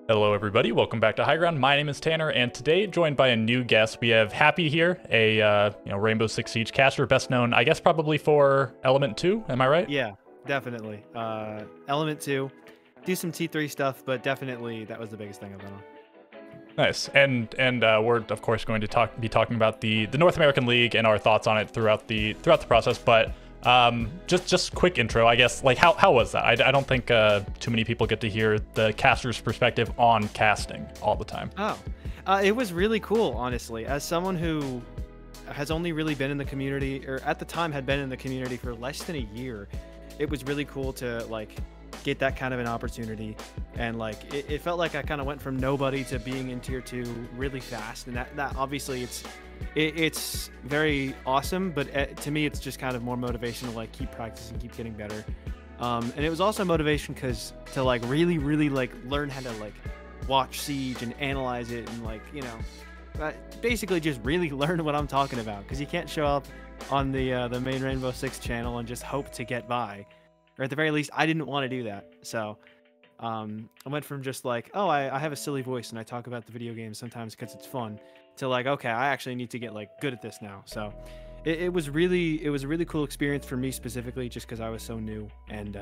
Hello, everybody. Welcome back to High Ground. My name is Tanner, and today, joined by a new guest, we have Happi here, a Rainbow Six Siege caster, best known, I guess, probably for Element 2. Am I right? Yeah, definitely. Element 2, do some T3 stuff, but definitely that was the biggest thing I've been on. Nice. And we're of course going to be talking about the North American League and our thoughts on it throughout the process. But just quick intro, I guess. Like how was that? I don't think too many people get to hear the caster's perspective on casting all the time. Oh, it was really cool, honestly. As someone who has only really been in the community, or at the time had been in the community for less than a year, it was really cool to like get that kind of an opportunity. And like it felt like I kind of went from nobody to being in tier 2 really fast, and that obviously it's very awesome, but to me it's just kind of more motivation to like keep practicing, keep getting better. And it was also motivation because to like really like learn how to like watch Siege and analyze it, and like, you know, basically just really learn what I'm talking about, because you can't show up on the main Rainbow Six channel and just hope to get by, or at the very least I didn't want to do that. So I went from just like, oh, I have a silly voice and I talk about the video game sometimes because it's fun, to like, okay, I actually need to get like good at this now. So it was a really cool experience for me specifically, just because I was so new, and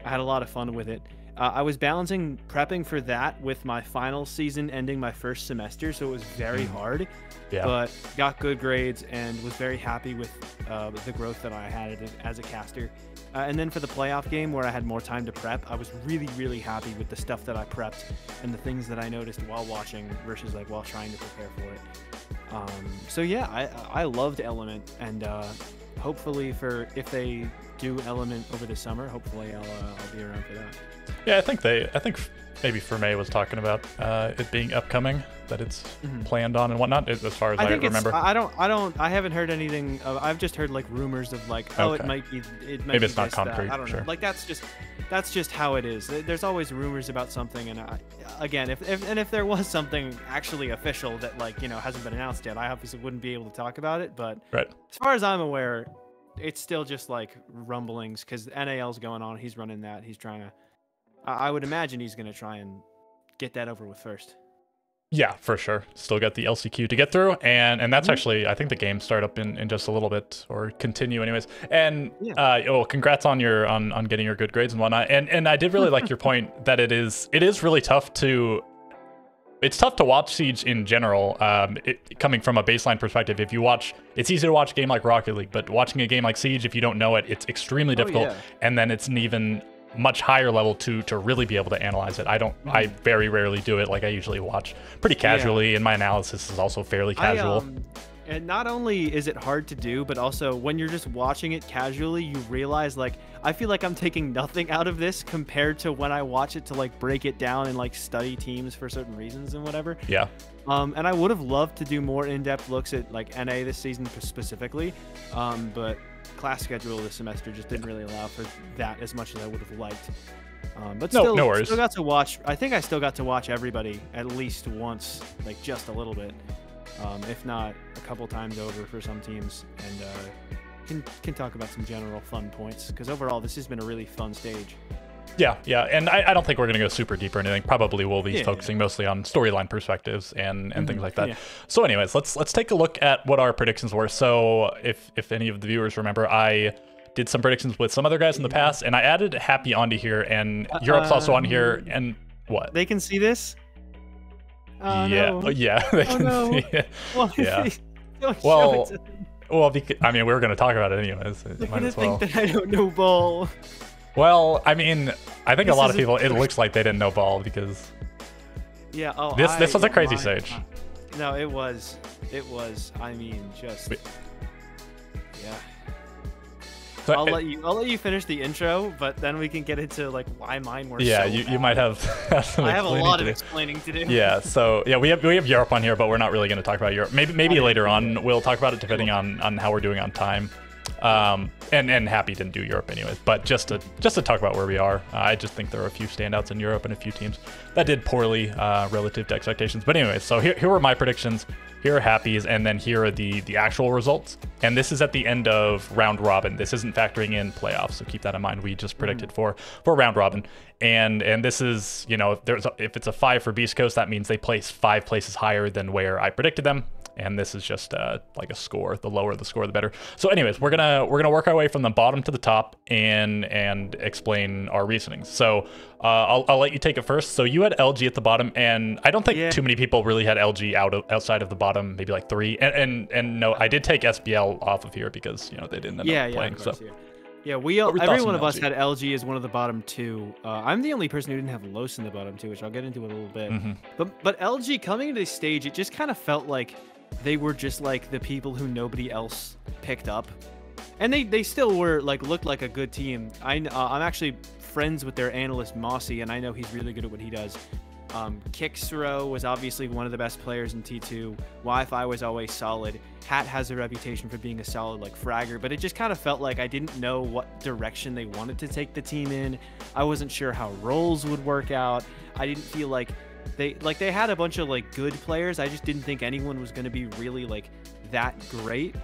I had a lot of fun with it. I was balancing prepping for that with my final season ending my first semester, so it was very hard. Yeah. But got good grades and was very happy with the growth that I had as a caster. And then for the playoff game, where I had more time to prep, I was really happy with the stuff that I prepped and the things that I noticed while watching versus like while trying to prepare for it. So yeah, I loved Element, and hopefully if they do Element over the summer, hopefully I'll be around for that. Yeah, I think maybe Ferme was talking about it being upcoming, that it's planned on and whatnot, as far as I remember. I haven't heard anything. I've just heard like rumors of like, oh, okay, maybe it's not concrete. I don't know. Like that's just how it is. There's always rumors about something, and again, if there was something actually official that, like, you know, hasn't been announced yet, I obviously wouldn't be able to talk about it. But right, as far as I'm aware, it's still just like rumblings, because NAL's going on. He's running that. He's trying to. I would imagine he's going to try and get that over with first. Yeah, for sure. Still got the LCQ to get through, and that's actually, I think the game start up in just a little bit, or continue anyways. And well, congrats on your on getting your good grades and whatnot. And I did really like your point that it is really tough to. It's tough to watch Siege in general, coming from a baseline perspective. If you watch, it's easy to watch a game like Rocket League, but watching a game like Siege, if you don't know it, it's extremely difficult. Yeah. And then it's an even much higher level to really be able to analyze it. I very rarely do it. Like, I usually watch pretty casually, and my analysis is also fairly casual. And not only is it hard to do, but also when you're just watching it casually, you realize, like, I feel like I'm taking nothing out of this compared to when I watch it to like break it down and like study teams for certain reasons and whatever. Yeah. And I would have loved to do more in-depth looks at like NA this season specifically, but class schedule this semester just didn't really allow for that as much as I would have liked. But still, no worries. Still got to watch. I think I still got to watch everybody at least once, like just a little bit, if not a couple times over for some teams, and can talk about some general fun points, because overall this has been a really fun stage. Yeah, and I don't think we're going to go super deep or anything. Probably we'll be focusing mostly on storyline perspectives and things like that. Yeah. So anyways, let's take a look at what our predictions were. So if any of the viewers remember, I did some predictions with some other guys in the past, and I added Happi onto here, and Europe's also on here. And what? They can see this? Yeah, no. Yeah, they can see it. Well, yeah. Well, I mean, we were going to talk about it anyways. They're going to think that I don't know ball. Well, I mean, I think a lot of people, it looks like they didn't know ball, because this was a crazy stage. No, it was, I mean, just, yeah. So I'll let you finish the intro, but then we can get into like why mine were so you might have some I have a lot of explaining to do. Yeah, so yeah, we have Europe on here, but we're not really going to talk about Europe. Maybe later on we'll talk about it, depending on how we're doing on time. And Happi didn't do Europe anyways, but just to talk about where we are, I just think there are a few standouts in Europe and a few teams that did poorly relative to expectations. But anyways, so here were my predictions. here are Happies, and then here are the actual results. And this is at the end of round robin. This isn't factoring in playoffs, so keep that in mind. We just predicted for round robin. And this is, you know, if it's a 5 for Beast Coast, that means they place 5 places higher than where I predicted them. And this is just like a score. The lower the score, the better. So anyways, we're gonna work our way from the bottom to the top and explain our reasonings. So I'll let you take it first. So you had LG at the bottom, and I don't think too many people really had LG outside of the bottom, maybe like 3. And no, I did take SBL off of here because, you know, they didn't end up playing. Yeah, every one of us had LG as one of the bottom 2. I'm the only person who didn't have Los in the bottom 2, which I'll get into in a little bit. But LG coming into this stage, it just kind of felt like they were just like the people who nobody else picked up, and they still were like looked like a good team. I'm actually friends with their analyst Mossy, and I know he's really good at what he does. Kixro was obviously one of the best players in T2. Wi-Fi was always solid. Hat has a reputation for being a solid like fragger, but it just kind of felt like I didn't know what direction they wanted to take the team in. I wasn't sure how roles would work out. I didn't feel like they had a bunch of like good players. I just didn't think anyone was going to be really like that great.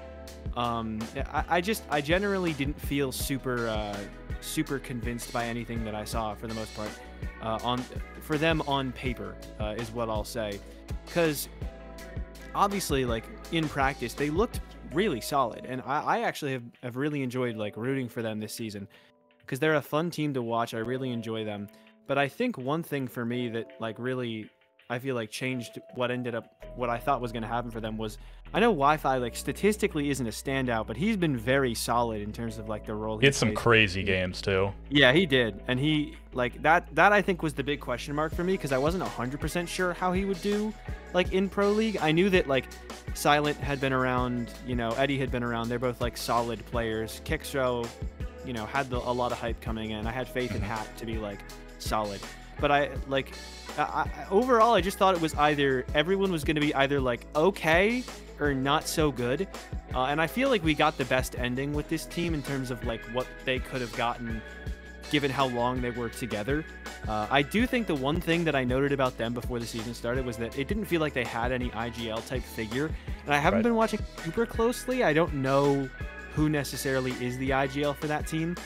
I generally didn't feel super convinced by anything that I saw for the most part. For them on paper is what I'll say, because obviously like in practice they looked really solid, and I actually have really enjoyed like rooting for them this season because they're a fun team to watch. I really enjoy them. But I think one thing for me that like really I feel like changed what I thought was going to happen for them was, I know Wi-Fi like statistically isn't a standout, but he's been very solid in terms of like the role he had some crazy games too. Yeah, he did. And he like that I think was the big question mark for me, because I wasn't 100% sure how he would do like in Pro League. I knew that like Silent had been around, you know, Eddie had been around. They're both like solid players. Kixro, you know, had a lot of hype coming in. I had faith in Hat to be like solid, but overall I just thought it was either everyone was going to be either like okay or not so good, and I feel like we got the best ending with this team in terms of like what they could have gotten given how long they were together. I do think the one thing that I noted about them before the season started was that it didn't feel like they had any IGL type figure, and I haven't been watching super closely. I don't know who necessarily is the IGL for that team.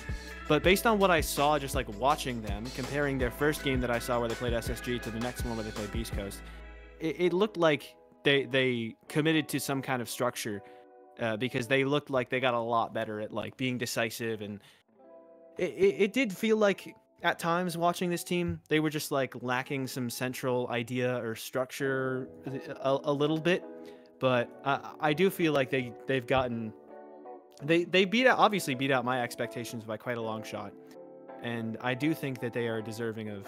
But based on what I saw, just like watching them, comparing their first game that I saw where they played SSG to the next one where they played Beast Coast, it looked like they committed to some kind of structure, because they looked like they got a lot better at like being decisive, and it did feel like at times watching this team they were just like lacking some central idea or structure a little bit. But I do feel like they've gotten. They obviously beat out my expectations by quite a long shot, and I do think that they are deserving of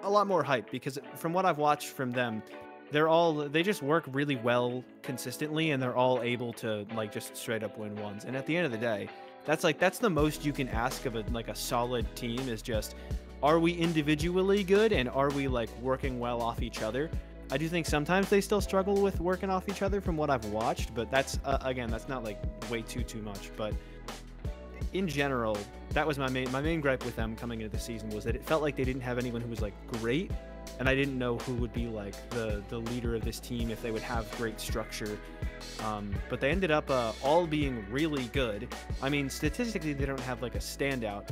a lot more hype, because from what I've watched from them, they just work really well consistently, and they're all able to like just straight up win ones. And at the end of the day, that's the most you can ask of a solid team, is just, are we individually good and are we like working well off each other? I do think sometimes they still struggle with working off each other from what I've watched, but that's again, that's not like way too much. But in general, that was my main gripe with them coming into the season, was that it felt like they didn't have anyone who was like great, and I didn't know who would be like the leader of this team, if they would have great structure. But they ended up all being really good. I mean, statistically they don't have like a standout,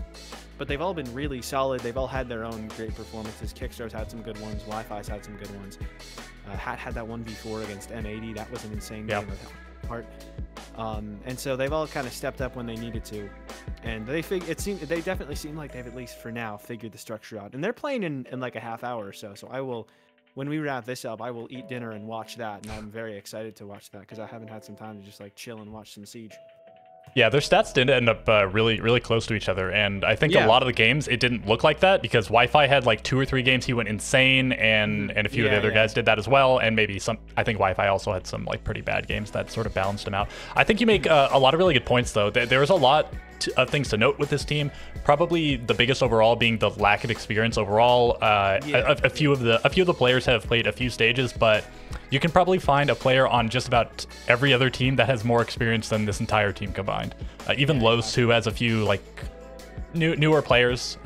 but they've all been really solid. They've all had their own great performances. Kickstar's had some good ones. Wi-Fi's had some good ones. Hat had that 1v4 against M80. That was an insane game of heart. And so they've all kind of stepped up when they needed to. And they definitely seem like they've, at least for now, figured the structure out. And they're playing in like a half hour or so. So I will, when we wrap this up, I will eat dinner and watch that. And I'm very excited to watch that, because I haven't had some time to just like chill and watch some Siege. Yeah, their stats did end up really close to each other, and I think a lot of the games it didn't look like that, because Wi-Fi had like 2 or 3 games he went insane, and a few of the other guys did that as well, and maybe some. I think Wi-Fi also had some like pretty bad games that sort of balanced him out. I think you make a lot of really good points though. There was a lot of things to note with this team. Probably the biggest overall being the lack of experience overall. A few of the players have played a few stages, but you can probably find a player on just about every other team that has more experience than this entire team combined. Even Los, who has a few like newer players,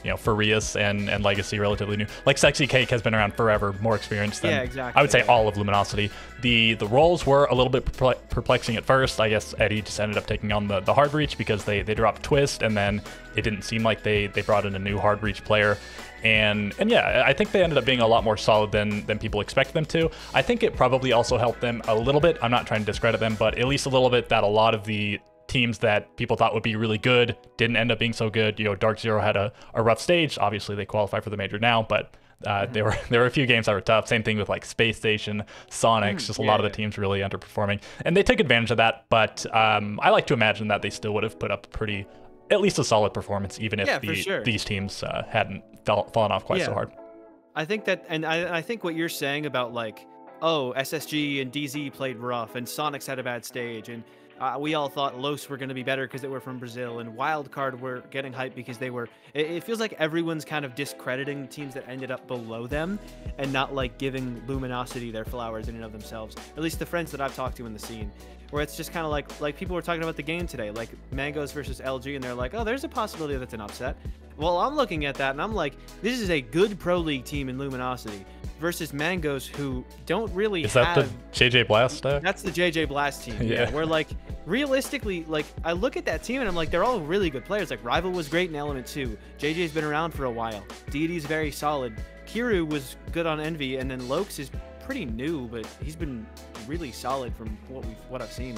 you know, Furious and Legacy relatively new. Like Sexy Cake has been around forever, more experienced than I would say all of Luminosity. The roles were a little bit perplexing at first. I guess Eddie just ended up taking on the hard reach because they dropped Twist, and then it didn't seem like they brought in a new hard reach player. And yeah, I think they ended up being a lot more solid than people expected them to. I think it probably also helped them a little bit. I'm not trying to discredit them, but at least a little bit that a lot of the teams that people thought would be really good didn't end up being so good. You know, Dark Zero had a rough stage. Obviously, they qualify for the major now, but there were a few games that were tough. Same thing with like Space Station, Sonics, just a lot of the teams really underperforming. And they took advantage of that, but I like to imagine that they still would have put up at least a solid performance, even if these teams hadn't fallen off quite so hard. I think that, and I think what you're saying about like, oh, SSG and DZ played rough, and Sonics had a bad stage, and we all thought Los were going to be better because they were from Brazil, and Wildcard were getting hyped because they were. It feels like everyone's kind of discrediting teams that ended up below them, and not like giving Luminosity their flowers in and of themselves. At least the friends that I've talked to in the scene, where it's just kind of like people were talking about the game today, like Mangoes versus LG, and they're like, oh, there's a possibility that's an upset. Well, I'm looking at that, and I'm like, this is a good Pro League team in Luminosity versus Mangoes, who don't really have... Is that the JJ Blast deck? That's the JJ Blast team, yeah. Where, like, realistically, like, I look at that team, and I'm like, they're all really good players. Like, Rival was great in Element 2. JJ's been around for a while. Deity's very solid. Kiru was good on Envy, and then Lokes is pretty new, but he's been really solid from what I've seen.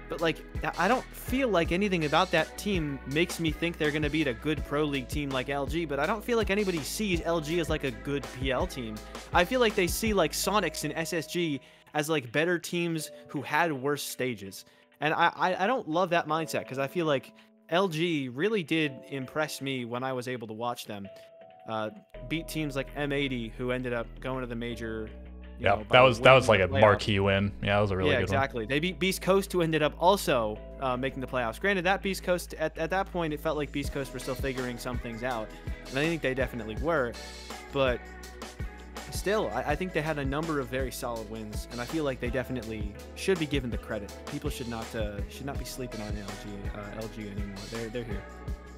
But like, I don't feel like anything about that team makes me think they're going to beat a good Pro League team like LG, but I don't feel like anybody sees LG as like a good PL team. I feel like they see like Sonics and SSG as like better teams who had worse stages. And I don't love that mindset, because I feel like LG really did impress me when I was able to watch them. Beat teams like M80, who ended up going to the major. Yeah, that was like a marquee win. Yeah, that was a really good one. Yeah, exactly. They beat Beast Coast, who ended up also making the playoffs. Granted, that Beast Coast, at that point, it felt like Beast Coast were still figuring some things out. And I think they definitely were. But still, I think they had a number of very solid wins. And I feel like they definitely should be given the credit. People should not be sleeping on LG anymore. They're here.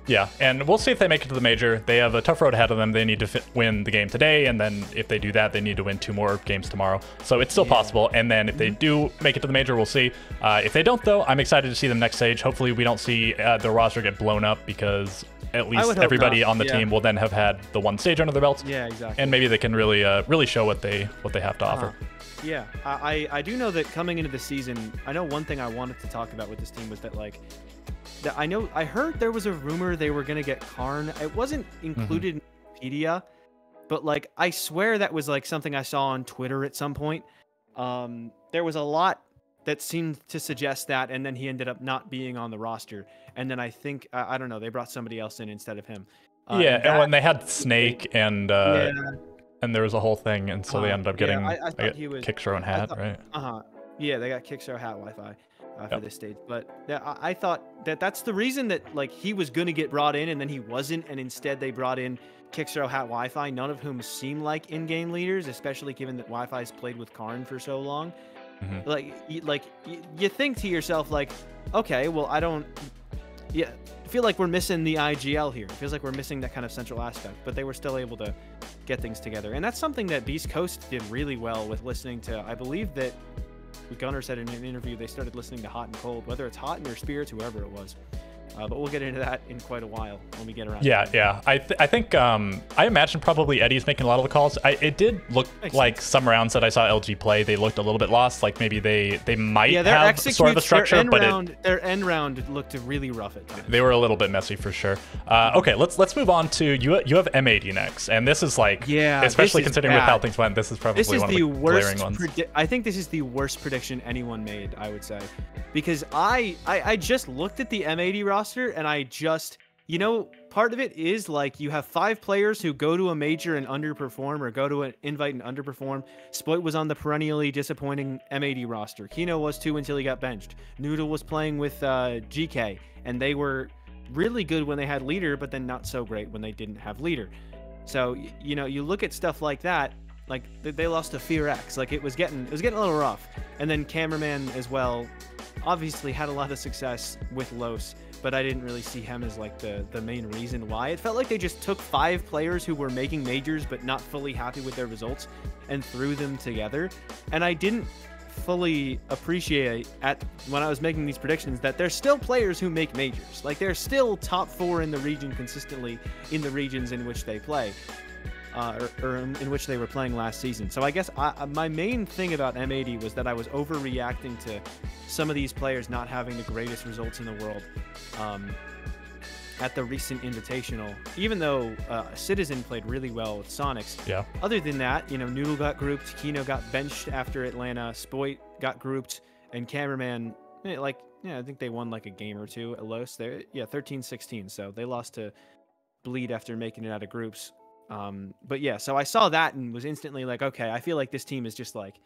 Yeah, and we'll see if they make it to the major. They have a tough road ahead of them. They need to win the game today, and then if they do that, they need to win 2 more games tomorrow. So it's still possible. And then if they do make it to the major, we'll see. If they don't, though, I'm excited to see them next stage. Hopefully we don't see the roster get blown up, because at least everybody on the team will then have had the one stage under their belts. Yeah, exactly. And maybe they can really show what they have to offer. Yeah, I do know that coming into the season, I know one thing I wanted to talk about with this team was that, like, I heard there was a rumor they were gonna get Karn. It wasn't included in Wikipedia, but like, I swear that was like something I saw on Twitter at some point. There was a lot that seemed to suggest that, and then he ended up not being on the roster. And then I think I don't know, they brought somebody else in instead of him. And when they had Snake and there was a whole thing, and so they ended up getting Kicksrow and Hat, right? Yeah, they got Kicksrow, Hat, Wi-Fi. For this stage, but I thought that's the reason that like he was going to get brought in, and then he wasn't, and instead they brought in Kicksrow, Hat, Wi-Fi, none of whom seem like in-game leaders, especially given that Wi-Fi's played with Karn for so long. Like you think to yourself, like, okay, well, I feel like we're missing the IGL here. It feels like we're missing that kind of central aspect, but they were still able to get things together, and that's something that Beast Coast did really well with listening to. I believe that Gunnar said in an interview they started listening to Hot and Cold, whether it's Hot or Spirits, whoever it was. But we'll get into that in quite a while when we get around. Yeah. I think I imagine probably Eddie's making a lot of the calls. It did look like some rounds that I saw LG play, they looked a little bit lost. Like maybe they might have sort of a structure, but their end round looked really rough at times. They were a little bit messy for sure. Okay, let's move on to you have M80 next, and this is like, especially considering with how things went, this is probably one of the glaring ones. I think this is the worst prediction anyone made, I would say, because I just looked at the M80 roster, and I just, part of it is like you have 5 players who go to a major and underperform, or go to an invite and underperform. Sploit was on the perennially disappointing M80 roster. Kino was too until he got benched. Noodle was playing with GK, and they were really good when they had leader, but then not so great when they didn't have leader. So, you look at stuff like that, like they lost to Fear X, like it was getting a little rough. And then Cameraman as well, obviously had a lot of success with Los, but I didn't really see him as like the main reason why. It felt like they just took 5 players who were making majors but not fully happy with their results and threw them together. And I didn't fully appreciate when I was making these predictions that there's still players who make majors. Like, they're still top 4 in the region consistently in the regions in which they play. Or in which they were playing last season. So I guess my main thing about M80 was that I was overreacting to some of these players not having the greatest results in the world at the recent Invitational. Even though Citizen played really well with Sonics. Yeah. Other than that, you know, Noodle got grouped, Kino got benched after Atlanta, Spoit got grouped, and Cameraman, I think they won like a game or two at Los. There, 13-16. So they lost to Bleed after making it out of groups. But yeah, so I saw that and was instantly like, okay, I feel like this team is just like,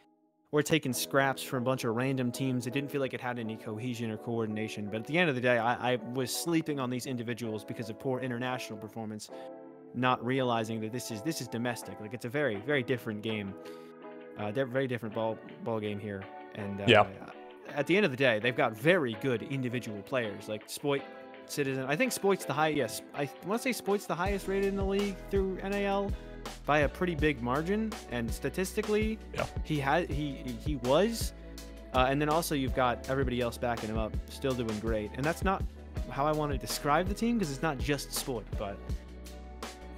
we're taking scraps from a bunch of random teams. It didn't feel like it had any cohesion or coordination. But at the end of the day, I was sleeping on these individuals because of poor international performance, not realizing that this is domestic. Like, it's a very, very different game, very different ball game here. And at the end of the day, they've got very good individual players like Spoit, Citizen. I think Spoit's the highest. Yes, I want to say Spoit's the highest rated in the league through NAL by a pretty big margin, and statistically, he was. And then also you've got everybody else backing him up, still doing great. And that's not how I want to describe the team, because it's not just Spoit. But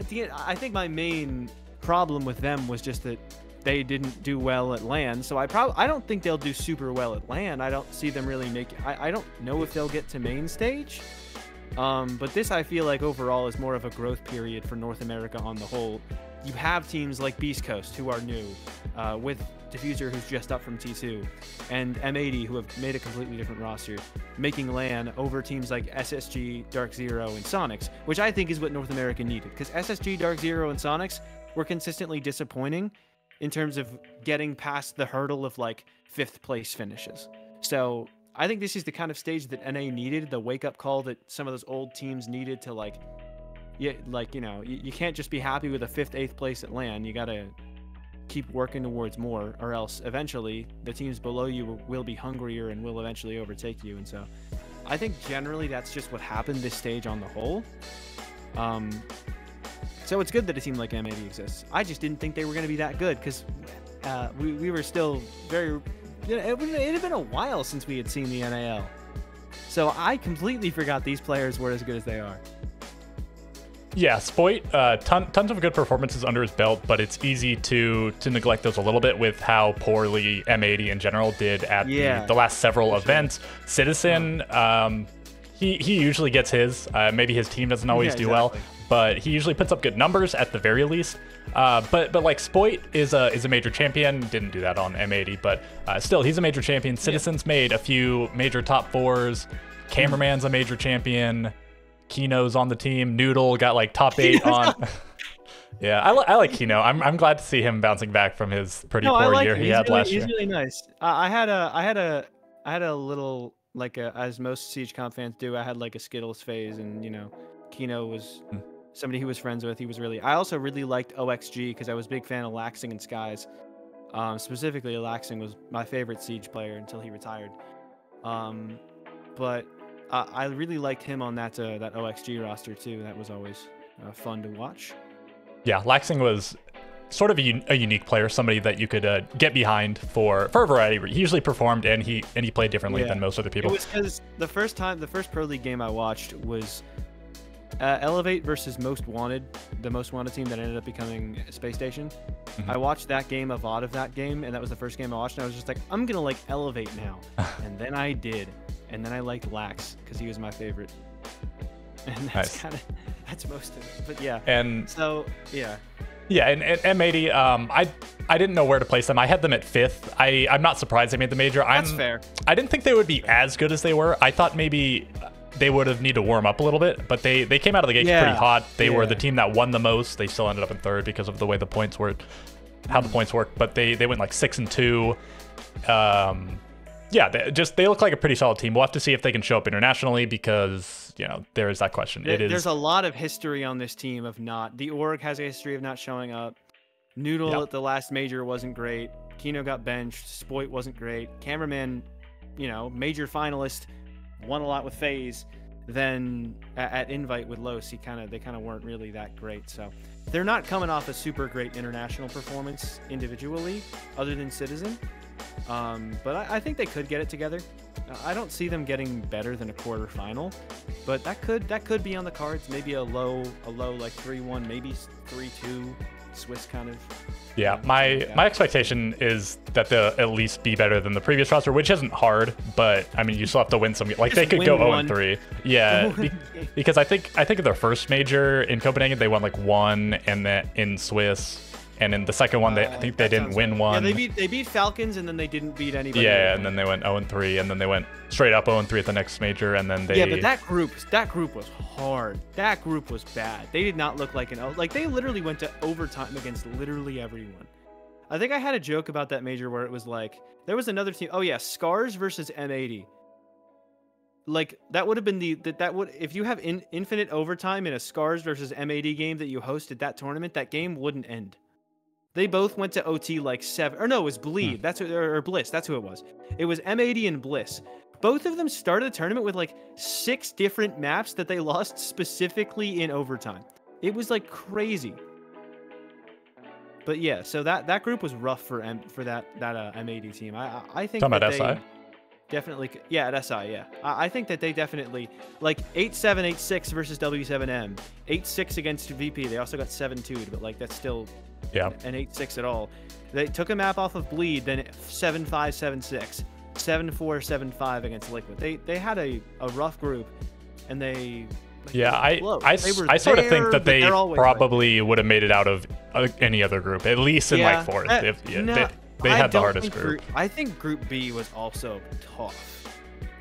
at the end, I think my main problem with them was just that they didn't do well at LAN. So I don't think they'll do super well at LAN. I don't see them really make. I don't know if they'll get to main stage. But this, I feel like overall is more of a growth period for North America on the whole. You have teams like Beast Coast, who are new, with Diffuser, who's just up from T2, and M80, who have made a completely different roster, making LAN over teams like SSG, Dark Zero, and Sonics, which I think is what North America needed, because SSG, Dark Zero, and Sonics were consistently disappointing in terms of getting past the hurdle of like 5th place finishes. So I think this is the kind of stage that NA needed, the wake-up call that some of those old teams needed to, like, you can't just be happy with a 5th, 8th place at LAN. You got to keep working towards more, or else eventually the teams below you will be hungrier and will eventually overtake you. And so I think generally that's just what happened this stage on the whole. So it's good that a team like M80 exists. I just didn't think they were going to be that good, because we were still very... It had been a while since we had seen the NAL. So I completely forgot these players were as good as they are. Yeah, Spoit, tons of good performances under his belt, but it's easy to neglect those a little bit with how poorly M80 in general did at the last several events. Citizen, he usually gets his. Maybe his team doesn't always do well, but he usually puts up good numbers at the very least. But like Spoit is a major champion. Didn't do that on M80, but still, he's a major champion. Citizen's made a few major top 4s. Cameraman's a major champion. Kino's on the team. Noodle got like top 8 on. Yeah, I like Kino. I'm glad to see him bouncing back from his pretty poor year he had last year. He's really nice. I had a little, like, as most Siege Comp fans do, I had like a Skittles phase, and Kino was somebody he was friends with. I also really liked OXG because I was a big fan of Laxing and Skies. Specifically, Laxing was my favorite Siege player until he retired. But I really liked him on that OXG roster too. That was always fun to watch. Yeah, Laxing was sort of a unique player, somebody that you could get behind for a variety. He usually performed, and he played differently than most other people. It was because the first Pro League game I watched was Elevate versus Most Wanted, the Most Wanted team that ended up becoming Space Station. I watched that game, a VOD of that game, and that was the first game I watched, and I was just like, I'm gonna like Elevate now. And then I did. And then I liked Lax because he was my favorite. And that's that's most of it. But yeah. And so yeah. Yeah, and M80, I didn't know where to place them. I had them at 5th. I'm not surprised they made the major. That's fair. I didn't think they would be as good as they were. I thought maybe they would have needed to warm up a little bit, but they came out of the gates pretty hot. They were the team that won the most. They still ended up in 3rd because of the way the points were, how the points worked. But they went like 6-2. Yeah, they look like a pretty solid team. We'll have to see if they can show up internationally, because there is that question. There's a lot of history on this team of not. The org has a history of not showing up. Noodle at the last major wasn't great. Kino got benched. Spoit wasn't great. Cameraman, major finalist, won a lot with FaZe, then at Invite with Los, they kind of weren't really that great. So they're not coming off a super great international performance individually, other than Citizen. But I think they could get it together. I don't see them getting better than a quarterfinal, but that could be on the cards. Maybe a low like 3-1, maybe 3-2 Swiss kind of. Yeah, my expectation is that they'll at least be better than the previous roster, which isn't hard, but I mean, you still have to win some. Like they could go 0-3. Yeah, because I think their first major in Copenhagen they won like 1, and then in Swiss. And in the second one, I think they didn't win one. Yeah, they beat Falcons, and then they didn't beat anybody. Yeah, and then they went 0-3, and then they went straight up 0-3 at the next major, and then they. Yeah, but that group was hard. That group was bad. They did not look like they literally went to overtime against literally everyone. I think I had a joke about that major where it was like there was another team. Oh yeah, Scars versus M80. Like that would have been if you have infinite overtime in a Scars versus M80 game that you hosted that tournament, that game wouldn't end. They both went to OT like 7, or no, it was Bleed. That's or Bliss. That's who it was. It was M80 and Bliss. Both of them started the tournament with like 6 different maps that they lost specifically in overtime. It was like crazy. But yeah, so that group was rough for that M80 team. I think talking that about SI. Definitely, yeah, at SI, yeah. I think that they definitely, like, 8-7, 8-6 versus W7M. 8-6 against VP. They also got 7-2'd, but, like, that's still an 8-6 at all. They took a map off of Bleed, then 7-5, 7-6. 7-4, 7-5 against Liquid. They had a rough group, and they... Like, I sort of think that they probably would have made it out of any other group, at least in, like, 4th. They had the hardest group. I think Group B was also tough.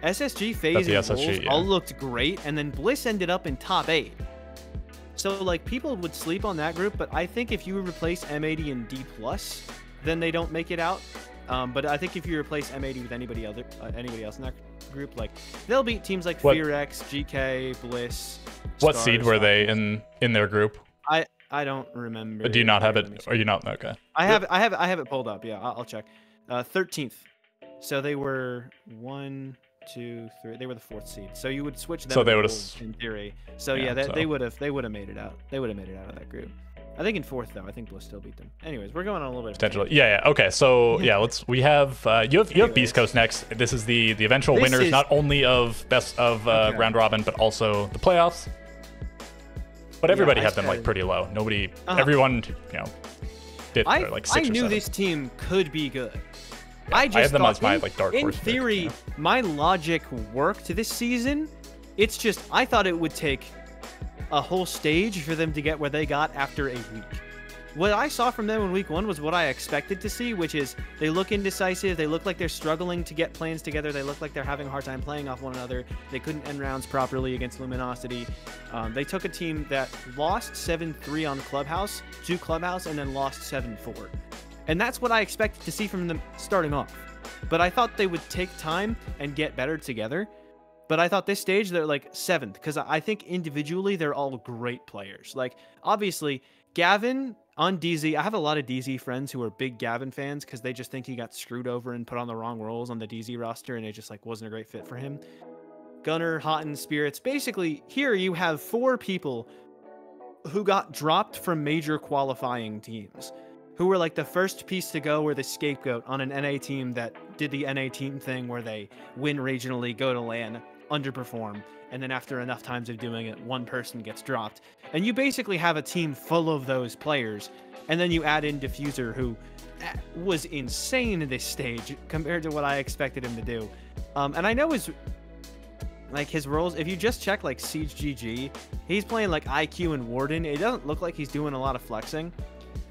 SSG, FaZe, and Wolves all looked great, and then Bliss ended up in top 8. So, like, people would sleep on that group, but I think if you replace M80 and D+, then they don't make it out. But I think if you replace M80 with anybody else in that group, like, they'll beat teams like FearX, GK, Bliss. What seed were they in their group? I don't remember. Do you not have it? Are you not? Okay. I have it pulled up. Yeah, I'll check. 13th. So they were 1, 2, 3. They were the 4th seed. So you would switch them. So they would have, in theory. So yeah, they would have made it out. They would have made it out of that group. I think in 4th though. I think Bliss still beat them. Anyways, we're going on a little bit. Potentially. Yeah. Okay. So yeah, we have you have Beast Coast next. This is the eventual winners, not only of round robin, but also the playoffs. But everybody had them like pretty low. Nobody, everyone, did like 6 or 7. I knew this team could be good. Yeah, I had them as my like dark horse. In theory, my logic worked this season. It's just I thought it would take a whole stage for them to get where they got after a week. What I saw from them in week 1 was what I expected to see, which is they look indecisive. They look like they're struggling to get plans together. They look like they're having a hard time playing off one another. They couldn't end rounds properly against Luminosity. They took a team that lost 7-3 on Clubhouse, to Clubhouse, and then lost 7-4. And that's what I expected to see from them starting off. But I thought they would take time and get better together. But I thought this stage, they're like 7th, because I think individually they're all great players. Like, obviously, Gavin on DZ, I have a lot of DZ friends who are big Gavin fans because they just think he got screwed over and put on the wrong roles on the DZ roster, and it just like wasn't a great fit for him. Gunner, Houghton, Spirits. Basically, here you have 4 people who got dropped from major qualifying teams, who were like the first piece to go or the scapegoat on an NA team that did the NA team thing where they win regionally, go to LAN, underperform, and then after enough times of doing it, one person gets dropped. And you basically have a team full of those players, and then you add in Diffuser, who was insane in this stage compared to what I expected him to do. And I know his roles, if you just check like Siege GG, he's playing like IQ and Warden. It doesn't look like he's doing a lot of flexing,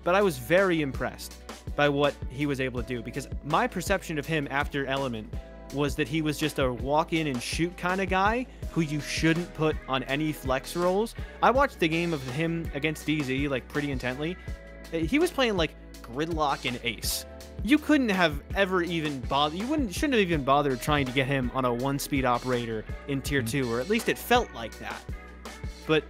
but I was very impressed by what he was able to do, because my perception of him after Element was that he was just a walk in and shoot kind of guy who you shouldn't put on any flex roles. I watched the game of him against DZ like pretty intently. He was playing like Gridlock and Ace. You couldn't have ever even bothered, shouldn't have even bothered trying to get him on a 1-speed operator in tier 2, or at least it felt like that. But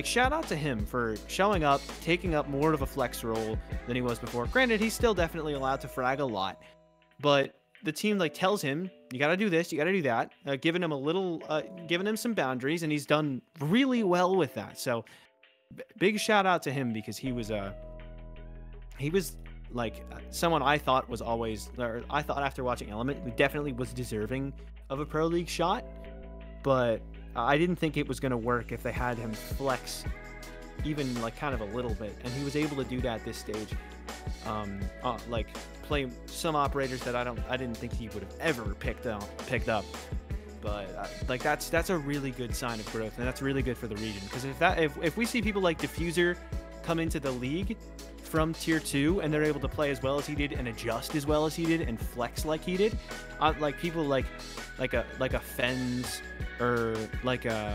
shout out to him for showing up, taking up more of a flex role than he was before. Granted, he's still definitely allowed to frag a lot, but the team like tells him, you got to do this, you got to do that, giving him a little, giving him some boundaries, and he's done really well with that. So big shout out to him, because he was like someone I thought was always, or I thought after watching Element, who definitely was deserving of a pro league shot, but I didn't think it was going to work if they had him flex even like kind of a little bit, and he was able to do that this stage. Like play some operators that I didn't think he would have ever picked up. But like that's a really good sign of growth, and that's really good for the region, because if we see people like Diffuser come into the league from tier 2 and they're able to play as well as he did and adjust as well as he did and flex like he did, like people like a Fens, or like a,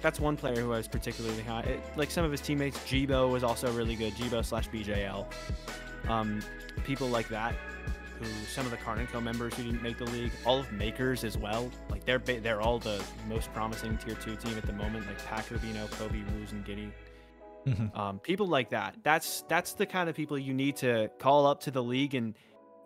that's one player who I was particularly high. Like some of his teammates, Jibo was also really good. Jibo/BJL. People like that, who some of the Carnico members who didn't make the league, all of Makers as well. Like they're all the most promising tier 2 team at the moment. Like Packer, Bino, Kobe, Wooz, and Giddy. People like that. That's the kind of people you need to call up to the league and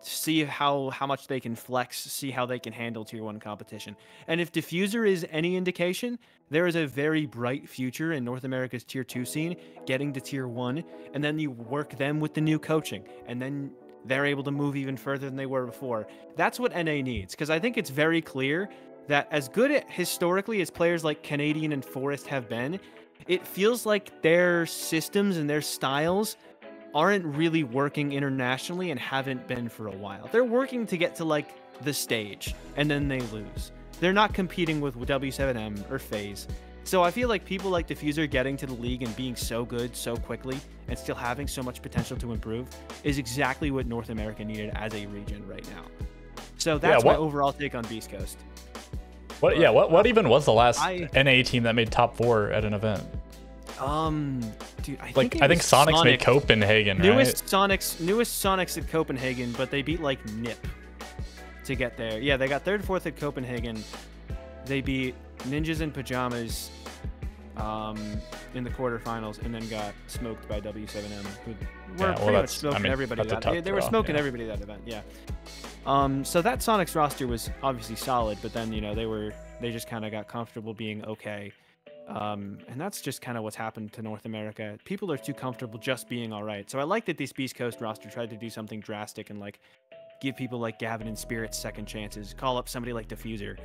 see how much they can flex, see how they can handle tier 1 competition. And if Diffuser is any indication, there is a very bright future in North America's tier 2 scene getting to tier 1, and then you work them with the new coaching, and then they're able to move even further than they were before. That's what NA needs, because I think it's very clear that as good at historically as players like Canadian and Forest have been, it feels like their systems and their styles aren't really working internationally and haven't been for a while. They're working to get to like the stage, and then they lose. They're not competing with W7M or FaZe. So I feel like people like Diffuser getting to the league and being so good so quickly and still having so much potential to improve is exactly what North America needed as a region right now. So that's my overall take on Beast Coast. What even was the last NA team that made top 4 at an event? Dude, I think Sonics made Copenhagen, newest Sonics at Copenhagen, but they beat like NIP to get there. Yeah, they got 3rd, 4th at Copenhagen. They beat Ninjas in Pajamas in the quarterfinals, and then got smoked by W7M, who were pretty much smoking everybody. They were smoking everybody that event. Yeah. So that Sonics roster was obviously solid, but then they just kind of got comfortable being okay. And that's just kind of what's happened to North America. People are too comfortable just being all right. So I like that this Beast Coast roster tried to do something drastic and like give people like Gavin and Spirits second chances, call up somebody like Diffuser.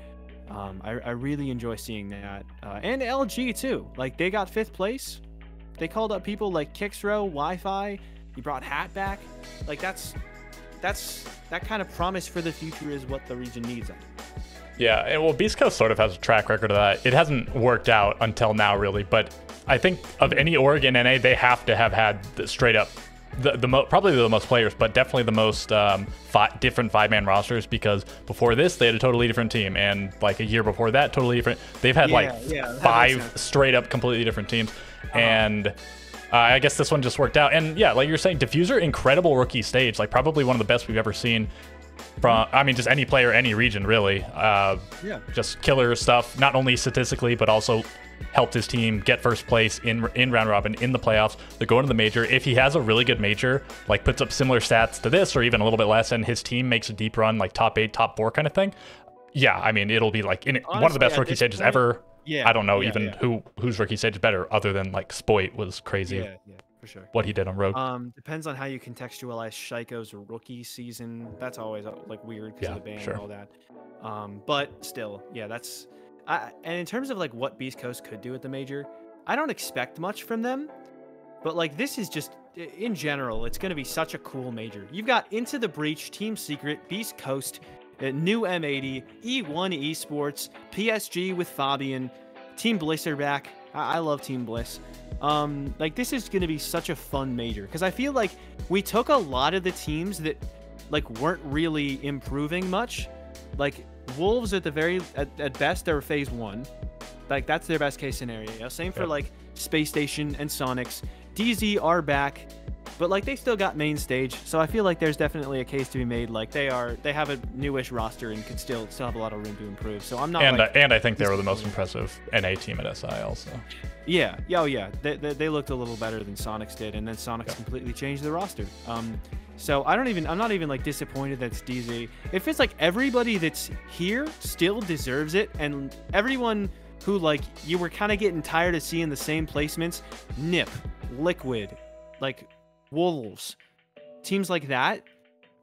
I really enjoy seeing that. And LG too. Like they got 5th place. They called up people like Kixrow, Wi-Fi. He brought Hat back. Like that kind of promise for the future is what the region needs. Yeah, and well, Beast Coast sort of has a track record of that. It hasn't worked out until now, really, but I think of any org in NA, they have to have had straight up probably the most players, but definitely the most different 5-man rosters, because before this they had a totally different team, and like a year before that, totally different. They've had 5 straight up completely different teams, and I guess this one just worked out. And yeah, like you're saying, Diffuser, incredible rookie stage, like probably one of the best we've ever seen from, I mean, just any player, any region, really. Just killer stuff, not only statistically, but also helped his team get 1st place in round robin in the playoffs. They're going to the major. If he has a really good major, like puts up similar stats to this or even a little bit less, and his team makes a deep run, like top 8, top 4 kind of thing, yeah, I mean, it'll be like honestly, one of the best rookie stages ever. Yeah, I don't know whose rookie stage is better, other than like Spoit was crazy. Yeah, for sure. What he did on Rogue. Depends on how you contextualize Shaiko's rookie season. That's always like weird because of the ban and all that. But still, yeah, that's. And in terms of like what Beast Coast could do at the major, I don't expect much from them. But like this is just, in general, it's going to be such a cool major. You've got Into the Breach, Team Secret, Beast Coast, new M80, E1 Esports, PSG with Fabian, Team Bliss are back. I love Team Bliss. Like this is going to be such a fun major, because I feel like we took a lot of the teams that like weren't really improving much. Like Wolves at best they're phase 1. Like that's their best case scenario. Same for like Space Station and Sonics DZ are back, but like they still got main stage, so I feel like there's definitely a case to be made. Like they have a newish roster and could still have a lot of room to improve. So I'm not. And I think they were the most impressive NA team at SI also. Yeah, oh yeah, they looked a little better than Sonics did, and then Sonics completely changed the roster. So I'm not even like disappointed that it's DZ. It feels like everybody that's here still deserves it, and everyone who like you were kind of getting tired of seeing the same placements, Nip, Liquid, like Wolves, teams like that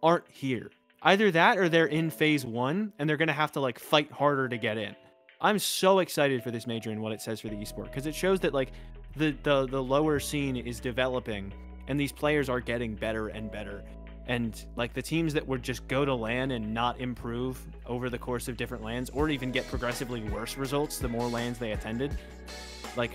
aren't here. Either that or they're in phase 1 and they're gonna have to like fight harder to get in. I'm so excited for this major and what it says for the esport, because it shows that like the lower scene is developing and these players are getting better and better. And like the teams that would just go to LAN and not improve over the course of different LANs, or even get progressively worse results the more LANs they attended, like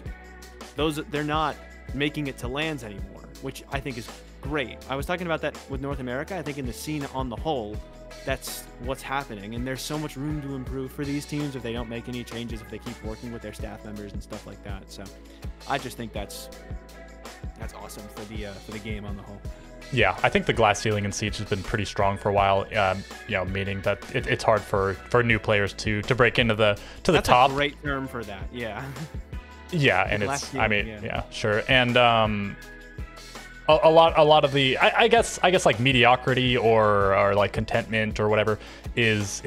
they're not making it to LANs anymore, which I think is great. I was talking about that with North America. I think in the scene on the whole, that's what's happening, and there's so much room to improve for these teams if they don't make any changes, if they keep working with their staff members and stuff like that. So I just think that's awesome for the game on the whole. Yeah, I think the glass ceiling in Siege has been pretty strong for a while. Meaning that it's hard for new players to break into the top. That's a great term for that. Yeah. Yeah, and it's ceiling, yeah, sure, and a lot of the I guess like mediocrity or like contentment or whatever is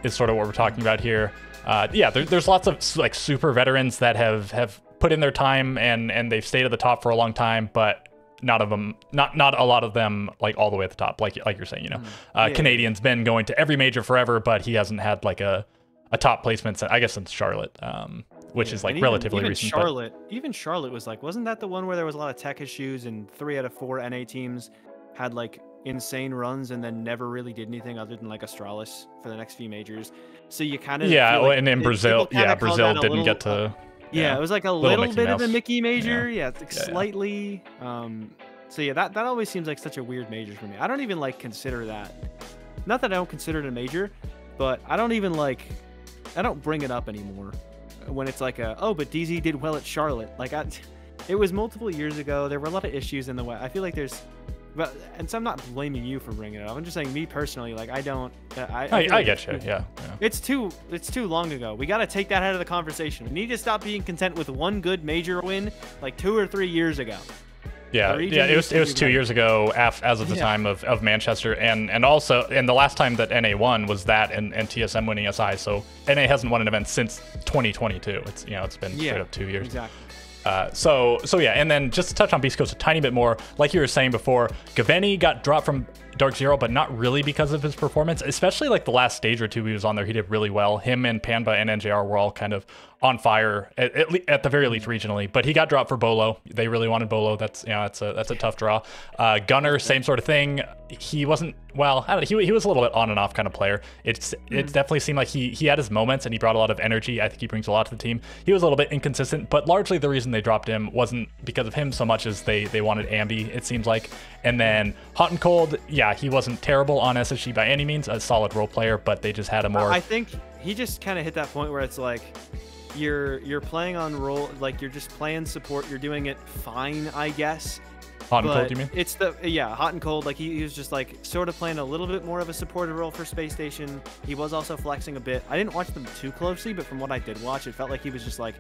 sort of what we're talking about here. There's lots of like super veterans that have put in their time and they've stayed at the top for a long time, but not a lot of them like all the way at the top, like you're saying, Canadian's been going to every major forever, but he hasn't had like a top placement, I guess, since Charlotte, which is like relatively recent. Even Charlotte was like, wasn't that the one where there was a lot of tech issues and 3 out of 4 NA teams had like insane runs and then never really did anything other than like Astralis for the next few majors? So you kind of and in Brazil, Brazil didn't get to. Yeah, it was like a little bit of a Mickey major, slightly. So yeah, that always seems like such a weird major for me. I don't even like consider that. Not that I don't consider it a major, but I don't bring it up anymore when it's like but DZ did well at Charlotte. Like it was multiple years ago. There were a lot of issues in the way. I feel like and so I'm not blaming you for bringing it up. I'm just saying, me personally, like I get you. Yeah. It's too long ago. We got to take that out of the conversation. We need to stop being content with one good major win like 2 or 3 years ago. Yeah, it was 2 years ago, as of the time of Manchester, and also, and the last time that NA won was that and TSM winning SI. So NA hasn't won an event since 2022. It's it's been straight up 2 years. Exactly. So yeah, and then just to touch on Beast Coast a tiny bit more, like you were saying before, Gaveni got dropped from Dark Zero, but not really because of his performance, especially like the last stage or two he was on there. He did really well. Him and Panba and NJR were all kind of on fire at the very least regionally, but he got dropped for Bolo. They really wanted Bolo. That's a tough draw. Gunner, same sort of thing. He wasn't, well, I don't know, he was a little bit on and off kind of player. It definitely seemed like he had his moments and he brought a lot of energy. I think he brings a lot to the team. He was a little bit inconsistent, but largely the reason they dropped him wasn't because of him so much as they wanted Ambi, it seems like. And then Hot and Cold, yeah, he wasn't terrible on SSG by any means, a solid role player, but they just had a more... I think he just kind of hit that point where it's like, you're playing on role, like you're just playing support, you're doing it fine, I guess. Hot and Cold, you mean? It's Hot and Cold. Like he was just like sort of playing a little bit more of a supportive role for Space Station. He was also flexing a bit. I didn't watch them too closely, but from what I did watch, it felt like he was just like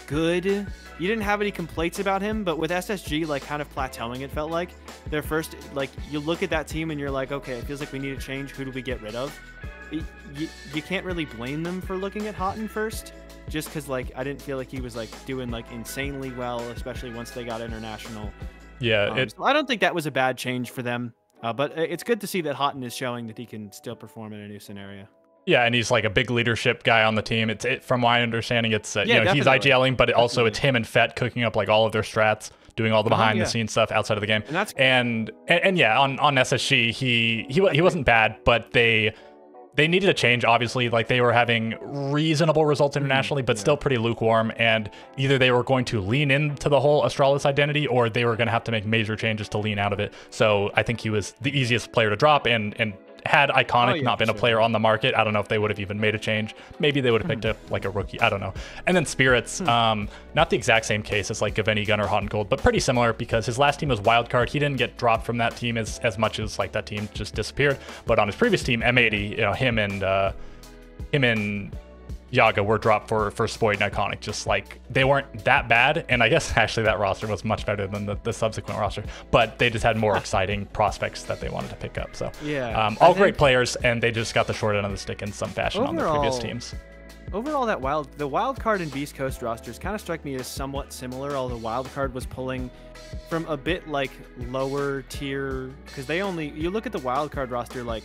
good. You didn't have any complaints about him, but with SSG like kind of plateauing, it felt like their first, like you look at that team and you're like, okay, it feels like we need to change. Who do we get rid of? You can't really blame them for looking at Houghton first, just because like I didn't feel like he was like doing like insanely well, especially once they got international. Yeah, so I don't think that was a bad change for them, but it's good to see that Houghton is showing that he can still perform in a new scenario. Yeah, and he's like a big leadership guy on the team. From my understanding, it's he's IGLing, but also it's him and Fett cooking up like all of their strats, doing all the behind the scenes stuff outside of the game. And yeah, on SSG, he wasn't bad, but they needed a change, obviously. Like they were having reasonable results internationally, but still pretty lukewarm. And either they were going to lean into the whole Astralis identity, or they were going to have to make major changes to lean out of it. So I think he was the easiest player to drop, and had Iconic yeah, not been a sure. player on the market, I don't know if they would have even made a change. Maybe they would have picked up like a rookie. I don't know. And then Spirits, not the exact same case as like Gaveni, Gunner, Hot and Cold, but pretty similar because his last team was Wildcard. He didn't get dropped from that team as much as like that team just disappeared. But on his previous team, M80, you know, him and Yaga were dropped for Spoit and Iconic. Just like they weren't that bad, and I guess actually that roster was much better than the subsequent roster, but they just had more exciting prospects that they wanted to pick up. So yeah, all great players, and they just got the short end of the stick in some fashion on their previous teams. Overall, the wild card and Beast Coast rosters kind of strike me as somewhat similar, although wild card was pulling from a bit like lower tier, because you look at the wild card roster, like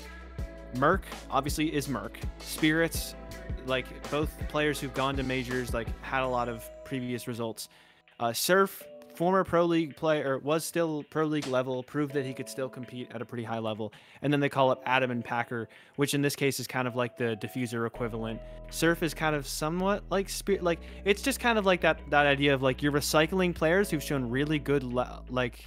Merc obviously is Merc, Spirits, like both players who've gone to majors, like had a lot of previous results. Surf, former pro league player, was still pro league level, proved that he could still compete at a pretty high level. And then they call up Adam and Packer, which in this case is kind of like the diffuser equivalent. Surf is kind of somewhat like Spirit, like it's just kind of like that idea of like you're recycling players who've shown really good like,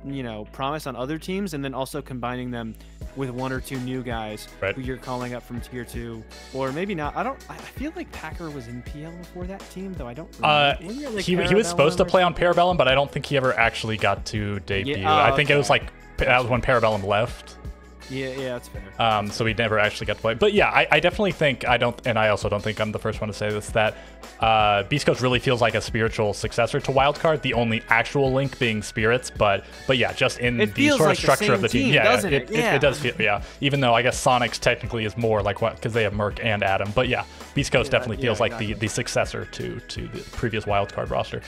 you know, promise on other teams, and then also combining them with one or two new guys who you're calling up from tier 2, or maybe not. I feel like Packer was in PL before that team, though I don't remember. He was supposed to play on Parabellum, but I don't think he ever actually got to debut. Yeah, I think it was like that was when Parabellum left. Yeah, that's fair. So he never actually got to play. But yeah, I definitely think, and I also don't think I'm the first one to say this, that Beast Coast really feels like a spiritual successor to Wildcard, the only actual link being Spirits. But yeah, just in the sort of structure of the team. Yeah, it does feel, yeah. Even though I guess Sonics technically is more like what, because they have Merc and Adam. But yeah, Beast Coast definitely feels like the successor to the previous Wildcard roster.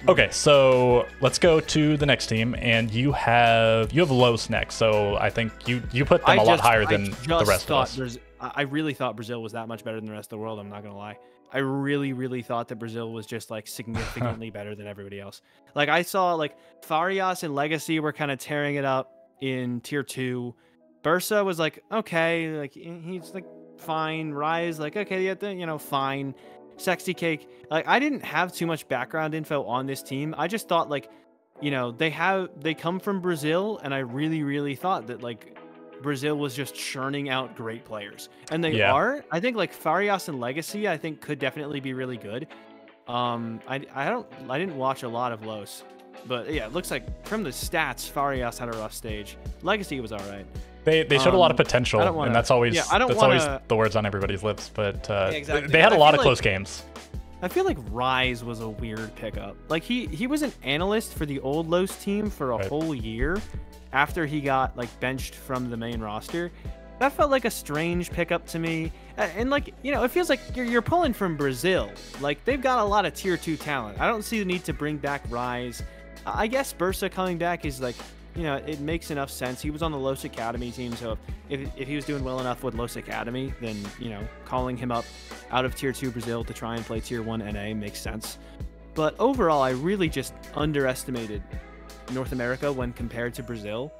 Okay, so let's go to the next team, and you have Los next. So I think you put them a lot higher than the rest of us. I really thought Brazil was that much better than the rest of the world. I'm not gonna lie. I really thought that Brazil was just like significantly better than everybody else. Like I saw like Farias and Legacy were kind of tearing it up in tier 2. Bursa was like okay, like he's like fine. Rise like okay, you know, fine. Sexy Cake, like I didn't have too much background info on this team. I just thought like, you know, they come from Brazil, and I really thought that like Brazil was just churning out great players, and they are. I think like Farias and Legacy I think could definitely be really good. I didn't watch a lot of Los, but yeah, it looks like from the stats Farias had a rough stage. Legacy was all right. They showed a lot of potential, and that's always the words on everybody's lips. But exactly. They had a lot of close games. I feel like Rise was a weird pickup. Like he was an analyst for the old Los team for a whole year after he got like benched from the main roster. That felt like a strange pickup to me. And like, you know, it feels like you're pulling from Brazil. Like they've got a lot of tier 2 talent. I don't see the need to bring back Rise. I guess Bursa coming back is like, you know, it makes enough sense. He was on the Los Academy team, so if he was doing well enough with Los Academy, then, you know, calling him up out of Tier 2 Brazil to try and play Tier 1 NA makes sense. But overall, I really just underestimated North America when compared to Brazil.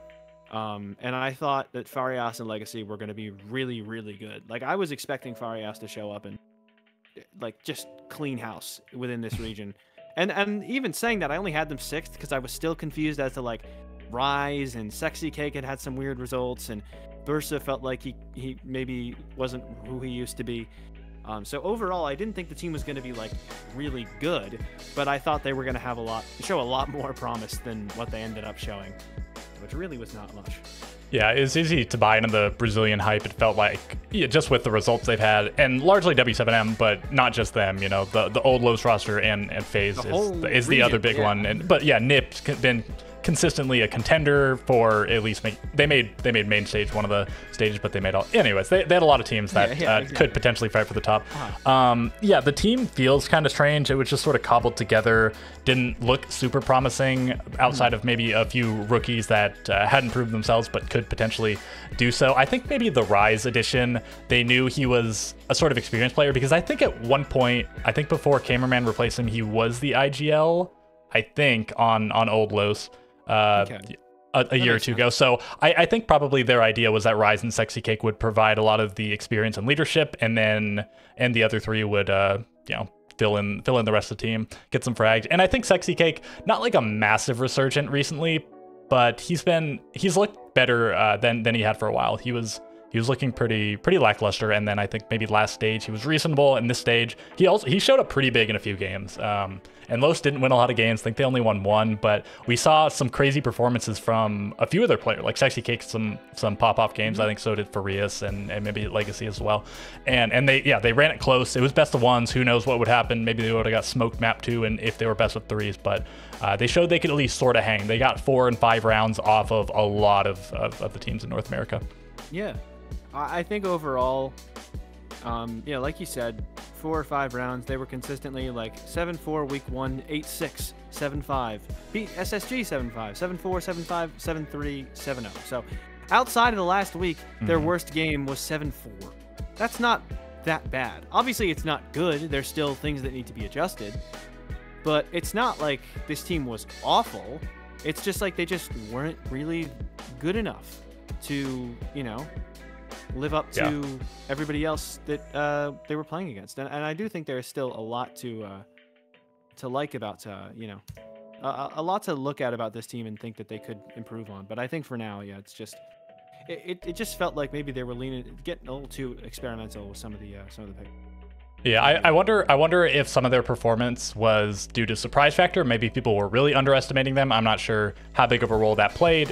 And I thought that Farias and Legacy were going to be really good. Like, I was expecting Farias to show up and, like, just clean house within this region. And even saying that, I only had them 6th because I was still confused as to, like, Rise and Sexy Cake had some weird results, and Bursa felt like he maybe wasn't who he used to be. So overall, I didn't think the team was going to be like really good, but I thought they were going to show a lot more promise than what they ended up showing, which really was not much. Yeah, it's easy to buy into the Brazilian hype. It felt like, just with the results they've had, and largely W7M, but not just them. You know, the old Los roster and FaZe is the other big one. But yeah, NIP's been consistently a contender for at least they made main stage one of the stages, but they made all. Anyways, they had a lot of teams that exactly. Could potentially fight for the top. Yeah, the team feels kind of strange. It was just sort of cobbled together. Didn't look super promising outside of maybe a few rookies that hadn't proved themselves but could potentially do so. I think maybe the Rise edition, they knew he was a sort of experienced player, because I think at one point, I think before Cameraman replaced him, he was the IGL, I think, on Old Los. A year or two ago. So I think probably their idea was that Rise and Sexy Cake would provide a lot of the experience and leadership, and the other three would you know, fill in the rest of the team, get some fragged. And I think Sexy Cake, not like a massive resurgent recently, but he's looked better than he had for a while. He was looking pretty lackluster, and then I think maybe last stage he was reasonable. And this stage he showed up pretty big in a few games. And Los didn't win a lot of games. I think they only won one, but we saw some crazy performances from a few other players, like Sexy Cake, some pop-off games. I think so did Farias and maybe Legacy as well. And they ran it close. It was best of ones. Who knows what would happen? Maybe they would have got smoked map 2 and if they were best of 3s, but they showed they could at least sort of hang. They got 4 and 5 rounds off of a lot of the teams in North America. Yeah, I think overall, like you said, 4 or 5 rounds, they were consistently like 7-4 week 1, 8-6, 7-5, beat SSG 7-5, 7-4, 7-5, 7-3, 7-0. So outside of the last week, their worst game was 7-4. That's not that bad. Obviously, it's not good. There's still things that need to be adjusted, but it's not like this team was awful. It's just like they just weren't really good enough to, live up to everybody else that they were playing against. And I do think there's still a lot to like about, a lot to look at about this team and think that they could improve on. But I think for now, it's just, it just felt like maybe they were getting a little too experimental with some of the picks. Yeah, I wonder if some of their performance was due to surprise factor. Maybe people were really underestimating them. I'm not sure how big of a role that played.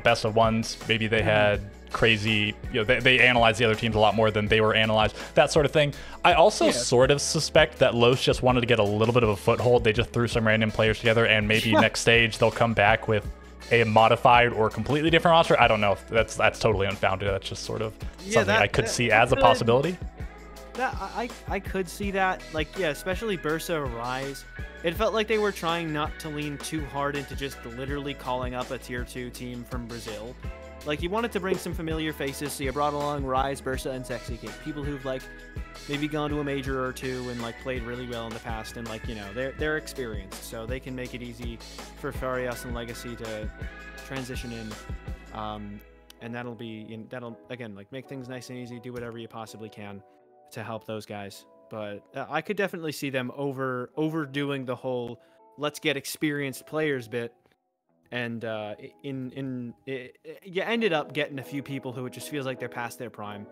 Best of ones, maybe they had crazy, they analyzed the other teams a lot more than they were analyzed, that sort of thing. I also sort of suspect that Los just wanted to get a little bit of a foothold. They just threw some random players together, and maybe next stage they'll come back with a modified or completely different roster. I don't know if that's totally unfounded. That's just sort of something I could see as a possibility. I could see that, especially Bursa or Rise. It felt like they were trying not to lean too hard into just literally calling up a tier 2 team from Brazil. Like, you wanted to bring some familiar faces, so you brought along Rise, Bursa, and Sexy Cake. People who've, maybe gone to a major or two and, played really well in the past, and, they're experienced, so they can make it easy for Farias and Legacy to transition in. And that'll again, make things nice and easy, do whatever you possibly can to help those guys. But I could definitely see them overdoing the whole let's get experienced players bit, and you ended up getting a few people who it just feels like they're past their prime.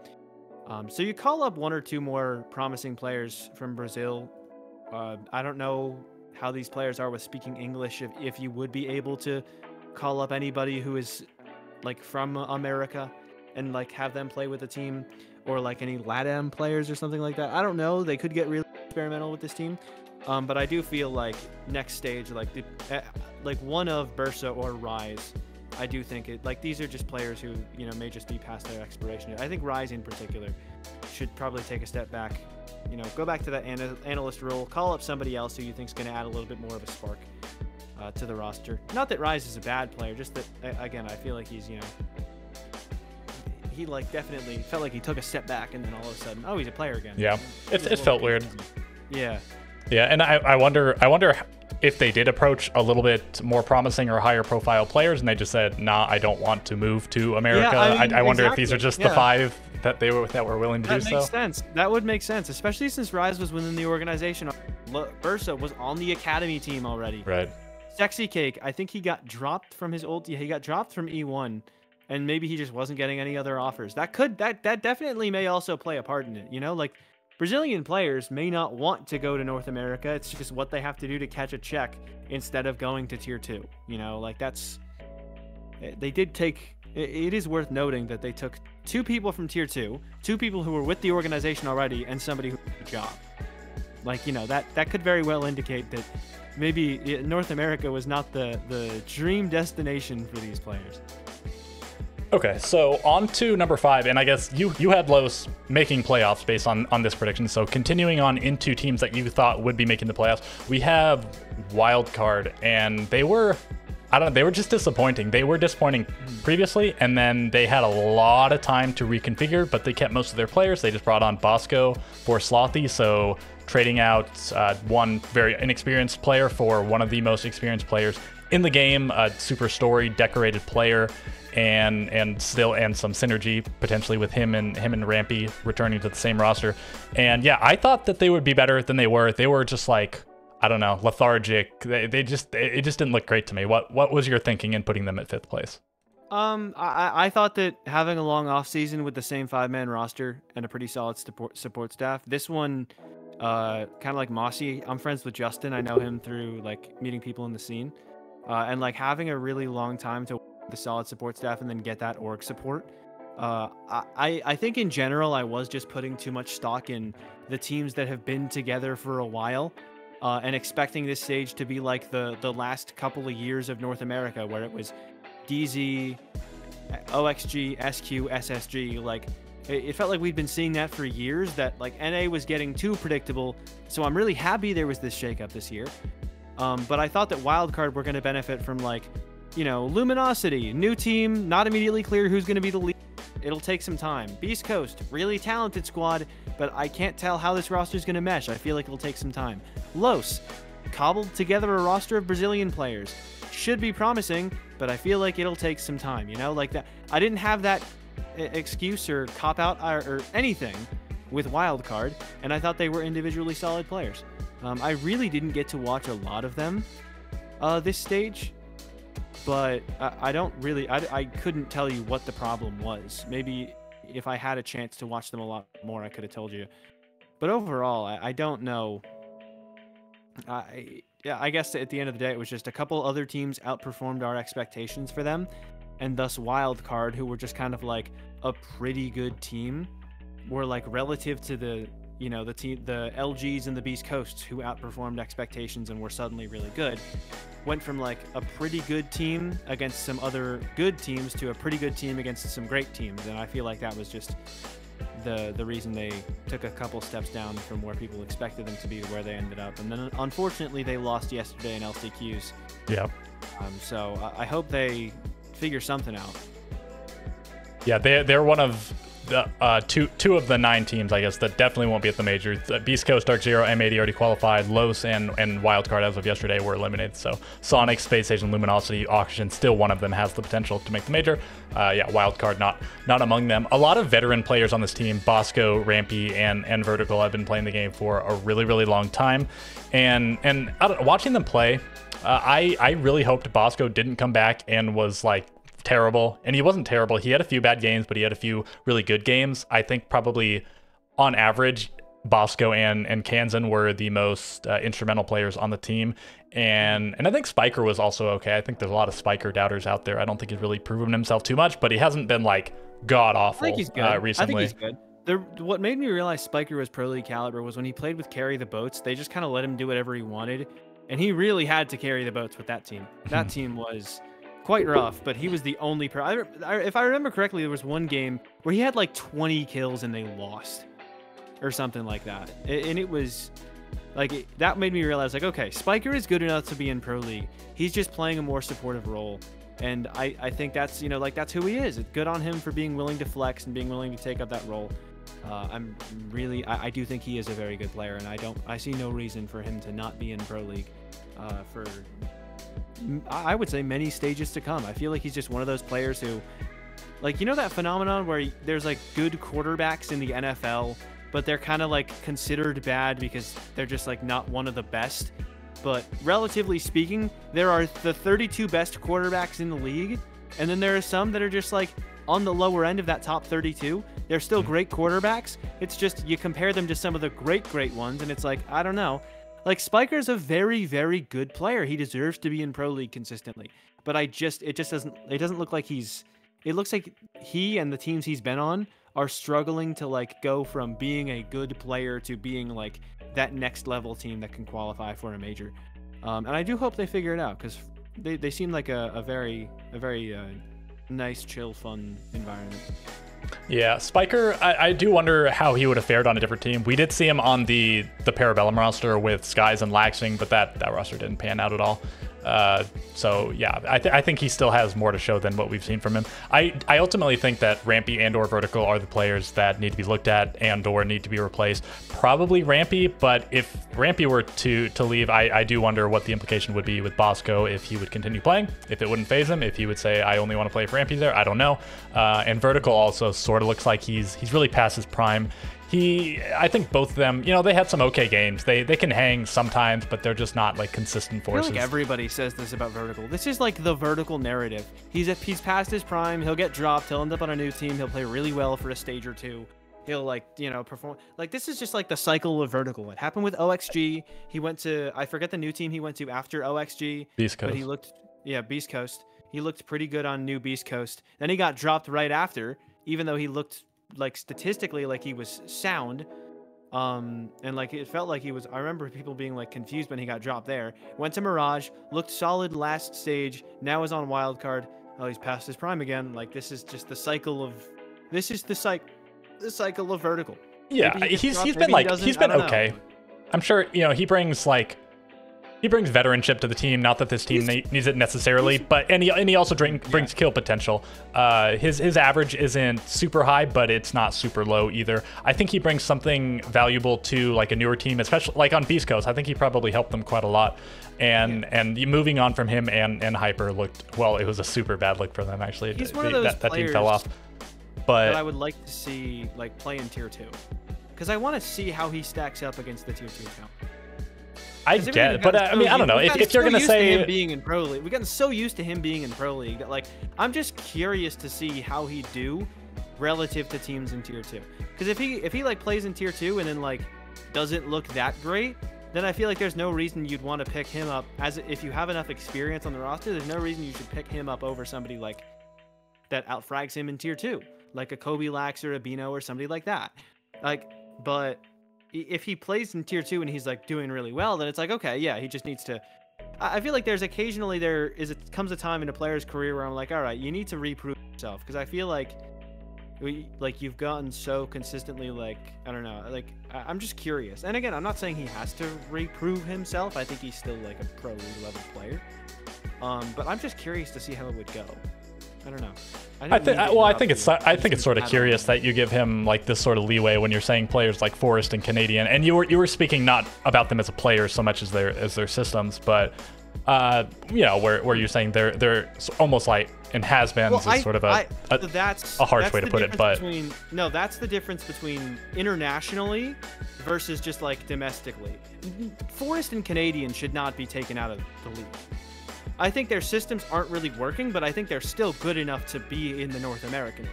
So you call up 1 or 2 more promising players from Brazil. I don't know how these players are with speaking English, if you would be able to call up anybody who is from America and have them play with the team, or any LATAM players or something like that. I don't know. They could get really experimental with this team. But I do feel like next stage, one of Bursa or Rise, I do think these are just players who, may just be past their expiration. I think Rise in particular should probably take a step back, go back to that analyst role, call up somebody else who you think is going to add a little bit more of a spark to the roster. Not that Rise is a bad player, just that, again, I feel like he's, he definitely felt like he took a step back, and then all of a sudden, oh, he's a player again. Yeah, it felt weird. Yeah. Yeah, and I wonder if they did approach a little bit more promising or higher profile players, and they just said, "Nah, I don't want to move to America." Yeah, I wonder if these are just the 5 that were willing to do so. That makes sense. That would make sense, especially since Rise was within the organization. Bursa was on the academy team already. Right. Sexy Cake, I think he got dropped from his old. He got dropped from E1. And maybe he just wasn't getting any other offers. That definitely may also play a part in it. Brazilian players may not want to go to North America. It's just what they have to do to catch a check instead of going to tier 2. They did take. It is worth noting that they took 2 people from tier 2, 2 people who were with the organization already, and somebody who had a job. That could very well indicate that maybe North America was not the dream destination for these players. Okay, so on to number 5, and I guess you had Los making playoffs based on this prediction. So continuing on into teams that you thought would be making the playoffs, we have Wildcard, and they were just disappointing. They were disappointing previously, and then they had a lot of time to reconfigure, but they kept most of their players. They just brought on Bosco for Slothy, so trading out one very inexperienced player for one of the most experienced players in the game, a super story decorated player, and some synergy potentially with him and Rampy returning to the same roster. And yeah, I thought that they would be better than they were. They were just I don't know, lethargic. It just didn't look great to me. What was your thinking in putting them at 5th place? I thought that having a long off season with the same 5-man roster and a pretty solid support staff, this one, kind of like Mossy, I'm friends with Justin. I know him through like meeting people in the scene, and like having a really long time to the solid support staff and then get that org support. I think in general I was just putting too much stock in the teams that have been together for a while, and expecting this stage to be like the last couple of years of North America, where it was DZ, OXG, SQ, SSG. Like it felt like we'd been seeing that for years, that like NA was getting too predictable. So I'm really happy there was this shakeup this year. But I thought that Wildcard were going to benefit from like, you know, luminosity, new team, not immediately clear who's going to be the lead. It'll take some time. Beast Coast, really talented squad, but I can't tell how this roster is going to mesh. I feel like it'll take some time. Los, cobbled together a roster of Brazilian players. Should be promising, but I feel like it'll take some time, you know, like that. I didn't have that excuse or cop out or anything with Wildcard, and I thought they were individually solid players. I really didn't get to watch a lot of them this stage, but I don't really, I couldn't tell you what the problem was. Maybe if I had a chance to watch them a lot more, I could have told you. But overall, I don't know. Yeah, I guess at the end of the day, it was just a couple other teams outperformed our expectations for them, and thus Wildcard, who were just kind of like a pretty good team, were like relative to the, you know, the LGs and the Beast Coasts, who outperformed expectations and were suddenly really good, went from like a pretty good team against some other good teams to a pretty good team against some great teams, and I feel like that was just the reason they took a couple steps down from where people expected them to be to where they ended up. And then unfortunately they lost yesterday in LCQs. Yeah. So I hope they figure something out. Yeah, they're one of the two of the 9 teams, I guess, that definitely won't be at the majors. Beast Coast, Dark Zero, M80 already qualified. Los and Wildcard as of yesterday were eliminated. So Sonic, Space Station, Luminosity, Oxygen, still one of them has the potential to make the major. Yeah, Wildcard not among them. A lot of veteran players on this team. Bosco, Rampy, and Vertical have been playing the game for a really, really long time. And watching them play, I really hoped Bosco didn't come back and was like terrible. And he wasn't terrible. He had a few bad games, but he had a few really good games. I think probably on average, Bosco and Kansan were the most instrumental players on the team. And I think Spiker was also okay. I think there's a lot of Spiker doubters out there. I don't think he's really proven himself too much, but he hasn't been like god awful recently. I think he's good. What made me realize Spiker was Pro League caliber was when he played with Carry the Boats. They just kind of let him do whatever he wanted, and he really had to carry the boats with that team. That team was quite rough, but he was the only pro. If I remember correctly, there was one game where he had like 20 kills and they lost or something like that. And it was like, that made me realize like, okay, Spiker is good enough to be in Pro League. He's just playing a more supportive role. And I think that's, you know, like that's who he is. It's good on him for being willing to flex and being willing to take up that role. I do think he is a very good player, and I see no reason for him to not be in Pro League for, I would say, many stages to come. I feel like he's just one of those players who, like, you know that phenomenon where there's like good quarterbacks in the NFL, but they're kind of like considered bad because they're just like not one of the best. But relatively speaking, there are the 32 best quarterbacks in the league, and then there are some that are just like on the lower end of that top 32. They're still great quarterbacks. It's just you compare them to some of the great ones, and it's like, I don't know. Like, Spiker's a very, very good player. He deserves to be in Pro League consistently. But it doesn't look like it looks like he and the teams he's been on are struggling to like go from being a good player to being like that next level team that can qualify for a major. And I do hope they figure it out, because they seem like a very nice, chill, fun environment. Yeah, Spiker, I do wonder how he would have fared on a different team. We did see him on the Parabellum roster with Skies and Laxing, but that roster didn't pan out at all. So yeah, I think he still has more to show than what we've seen from him. I ultimately think that Rampy and or Vertical are the players that need to be looked at and or need to be replaced. Probably Rampy, but if Rampy were to leave, I do wonder what the implication would be with Bosco, if he would continue playing, if it wouldn't phase him, if he would say, I only want to play if Rampy's there. I don't know. And Vertical also sort of looks like he's really past his prime. I think both of them, you know, they had some okay games. They can hang sometimes, but they're just not like consistent forces. I feel like everybody says this about Vertical. This is like the Vertical narrative. He's past his prime. He'll get dropped. He'll end up on a new team. He'll play really well for a stage or two. He'll like, you know, perform. Like this is just like the cycle of Vertical. It happened with OXG. He went to, I forget the new team he went to after OXG. Beast Coast. But he looked, yeah, Beast Coast. He looked pretty good on new Beast Coast. Then he got dropped right after, even though he looked like statistically like he was sound. And like it felt like he was, I remember people being like confused when he got dropped there. Went to Mirage, looked solid last stage, now is on wildcard. Oh, he's past his prime again. Like this is just the cycle of, this is the cycle of Vertical. Yeah, he's been okay. I'm sure, you know, he brings veteranship to the team. Not that this team needs it necessarily, but and he also brings kill potential. His average isn't super high, but it's not super low either. I think he brings something valuable to like a newer team, especially like on Beast Coast. I think he probably helped them quite a lot. And moving on from him and Hyper looked, well, it was a super bad look for them actually. He's one of those that team fell off. But I would like to see like play in tier 2, because I want to see how he stacks up against the tier 2 account. I get it, but I mean, I don't know. If you're gonna say him being in Pro League, we've gotten so used to him being in Pro League that like I'm just curious to see how he do relative to teams in tier 2. Because if he like plays in tier 2 and then like doesn't look that great, then I feel like there's no reason you'd want to pick him up. As if you have enough experience on the roster, there's no reason you should pick him up over somebody like that outfrags him in tier 2, like a Kobe Lax or a Bino or somebody like that. Like, but if he plays in tier 2 and he's like doing really well, then it's like, okay, yeah, he just needs to. I feel like there's occasionally comes a time in a player's career where I'm like, all right, you need to reprove yourself, because I feel like you've gotten so consistently, like, I don't know, like I'm just curious. And again, I'm not saying he has to reprove himself. I think he's still like a Pro League level player. But I'm just curious to see how it would go. I don't know. I think it's sort of curious that you give him like this sort of leeway when you're saying players like Forest and Canadian, and you were speaking not about them as a player so much as their systems, but you know, where you're saying they're almost like and has-beens is sort of a harsh way to put it, but no, that's the difference between internationally versus just like domestically. Forest and Canadian should not be taken out of the league. I think their systems aren't really working, but I think they're still good enough to be in the North American.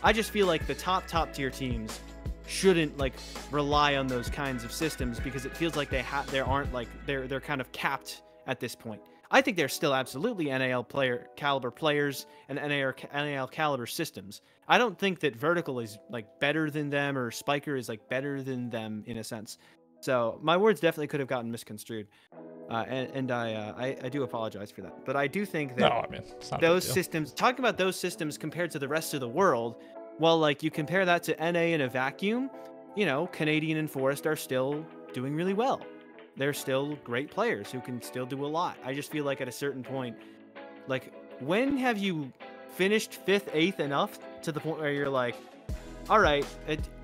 I just feel like the top tier teams shouldn't like rely on those kinds of systems, because it feels like they're kind of capped at this point. I think they're still absolutely NAL caliber players and NAL caliber systems. I don't think that Vertical is like better than them, or Spiker is like better than them in a sense. So my words definitely could have gotten misconstrued. And I do apologize for that. But I do think that those systems, talking about those systems compared to the rest of the world, well, like you compare that to NA in a vacuum, you know, Canadian and Forest are still doing really well. They're still great players who can still do a lot. I just feel like at a certain point, like when have you finished 5th, 8th enough to the point where you're like, all right,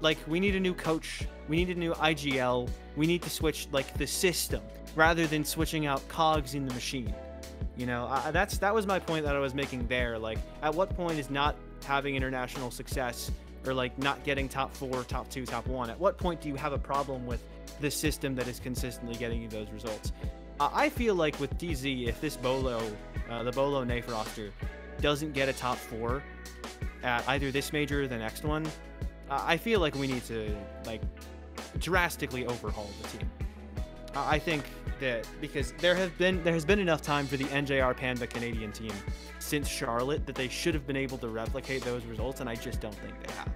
like we need a new coach, we need a new IGL, we need to switch like the system, rather than switching out cogs in the machine. You know, that was my point that I was making there. Like, at what point is not having international success, or like not getting top 4, top 2, top 1, at what point do you have a problem with the system that is consistently getting you those results? I feel like with DZ, if this Bolo, the Bolo NAF roster doesn't get a top 4 at either this major or the next one, I feel like we need to like drastically overhaul the team. I think that because there has been enough time for the NJR Panda Canadian team since Charlotte that they should have been able to replicate those results, and I just don't think they have.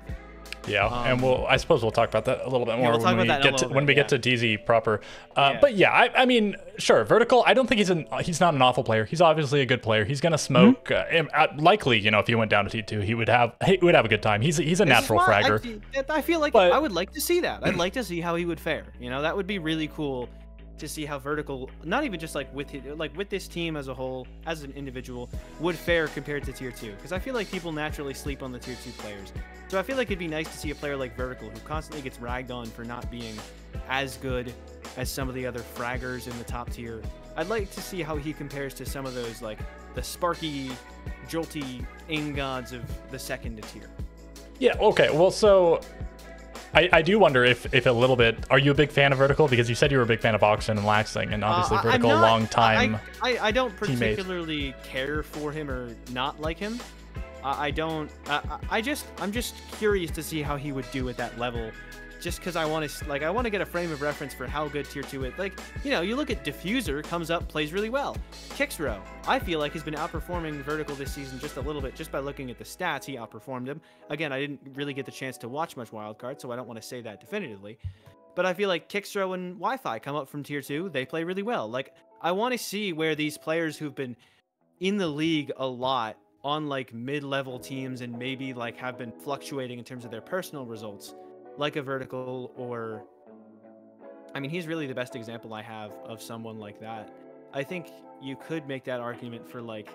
Yeah, and I suppose we'll talk about that a little bit more when we get to DZ proper. But yeah, I mean, sure, Vertical. I don't think he's not an awful player. He's obviously a good player. He's gonna smoke. Likely, you know, if he went down to T2, he would have a good time. He's a natural fragger. I feel like I would like to see that. I'd like to see how he would fare. You know, that would be really cool to see how Vertical, not even just like with this team as a whole, as an individual, would fare compared to tier 2. Because I feel like people naturally sleep on the tier 2 players. So I feel like it'd be nice to see a player like Vertical, who constantly gets ragged on for not being as good as some of the other fraggers in the top tier. I'd like to see how he compares to some of those, like the sparky, jolty aim gods of the second tier. Yeah, okay, well, so I do wonder if a little bit. Are you a big fan of Vertical? Because you said you were a big fan of Oxen and Laxing, and obviously Vertical, not, long time. I don't teammate. particularly care for him or not like him. I don't. I'm just curious to see how he would do at that level. Just because I want to get a frame of reference for how good tier 2 is. Like, you know, you look at Diffuser, comes up, plays really well. Kixrow, I feel like he's been outperforming Vertical this season just a little bit. Just by looking at the stats, he outperformed him. Again, I didn't really get the chance to watch much Wildcard, so I don't want to say that definitively. But I feel like Kixrow and Wi-Fi come up from tier 2. They play really well. Like, I want to see where these players who've been in the league a lot on, like, mid-level teams and maybe, like, have been fluctuating in terms of their personal results, like a Vertical, or I mean, he's really the best example I have of someone like that. I think you could make that argument for, like,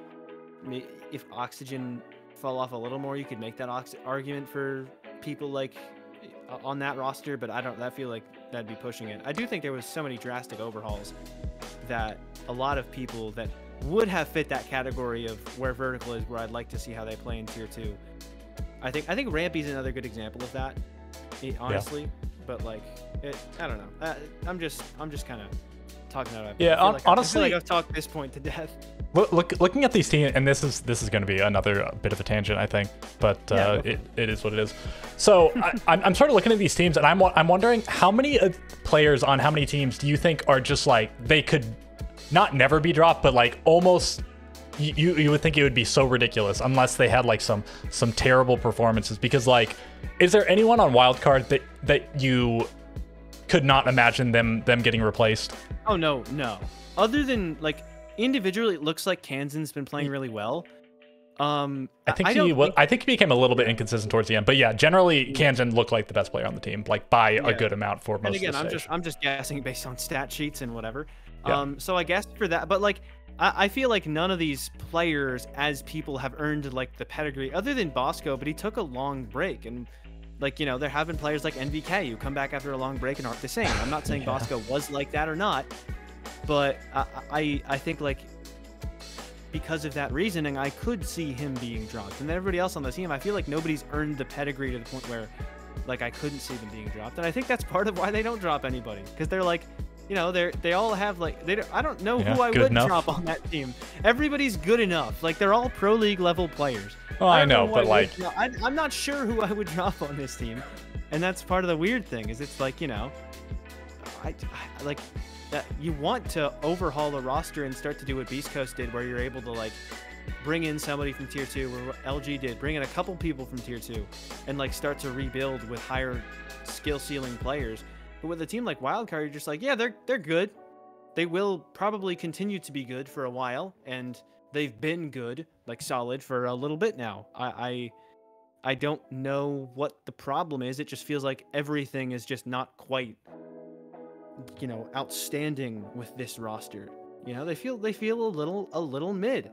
if Oxygen fell off a little more, you could make that argument for people like on that roster, but I feel like that'd be pushing it. I do think there was so many drastic overhauls that a lot of people that would have fit that category of where Vertical is, where I'd like to see how they play in tier 2. I think Rampy's another good example of that. Honestly, but like, I don't know. I'm just kind of talking out of it. Honestly, I feel like I've talked this point to death. Looking at these teams, and this is going to be another bit of a tangent, I think, but it is what it is. So I'm sort of looking at these teams, and I'm wondering how many players on how many teams do you think are just like they could not never be dropped, but like almost. You would think it would be so ridiculous unless they had like some terrible performances, because like, is there anyone on Wildcard that you could not imagine them getting replaced? Oh no. Other than like individually, it looks like Kansan's been playing really well. I think he became a little bit inconsistent towards the end, but yeah, generally Kansan looked like the best player on the team, like by a good amount for most of the stage. I'm just guessing based on stat sheets and whatever. Yeah. So I guess for that, but like. I feel like none of these players as people have earned like the pedigree other than Bosco, but he took a long break, and like, you know, there have been players like NVK who come back after a long break and aren't the same. I'm not saying Bosco was like that or not, but I think like because of that reasoning, I could see him being dropped. And then everybody else on the team, I feel like nobody's earned the pedigree to the point where like I couldn't see them being dropped. And I think that's part of why they don't drop anybody, because they're like, you know, they all have like I don't know who I would drop on that team. Everybody's good enough. Like they're all pro league level players. Well, I know, but like I'm not sure who I would drop on this team, and that's part of the weird thing. Is it's like, you know, I like that you want to overhaul a roster and start to do what Beast Coast did, where you're able to like bring in somebody from tier 2, where what LG did, bring in a couple people from tier 2, and like start to rebuild with higher skill ceiling players. But with a team like Wildcard, you're just like, yeah, they're good. They will probably continue to be good for a while, and they've been good, like solid, for a little bit now. I don't know what the problem is. It just feels like everything is just not quite, you know, outstanding with this roster. You know, they feel a little mid.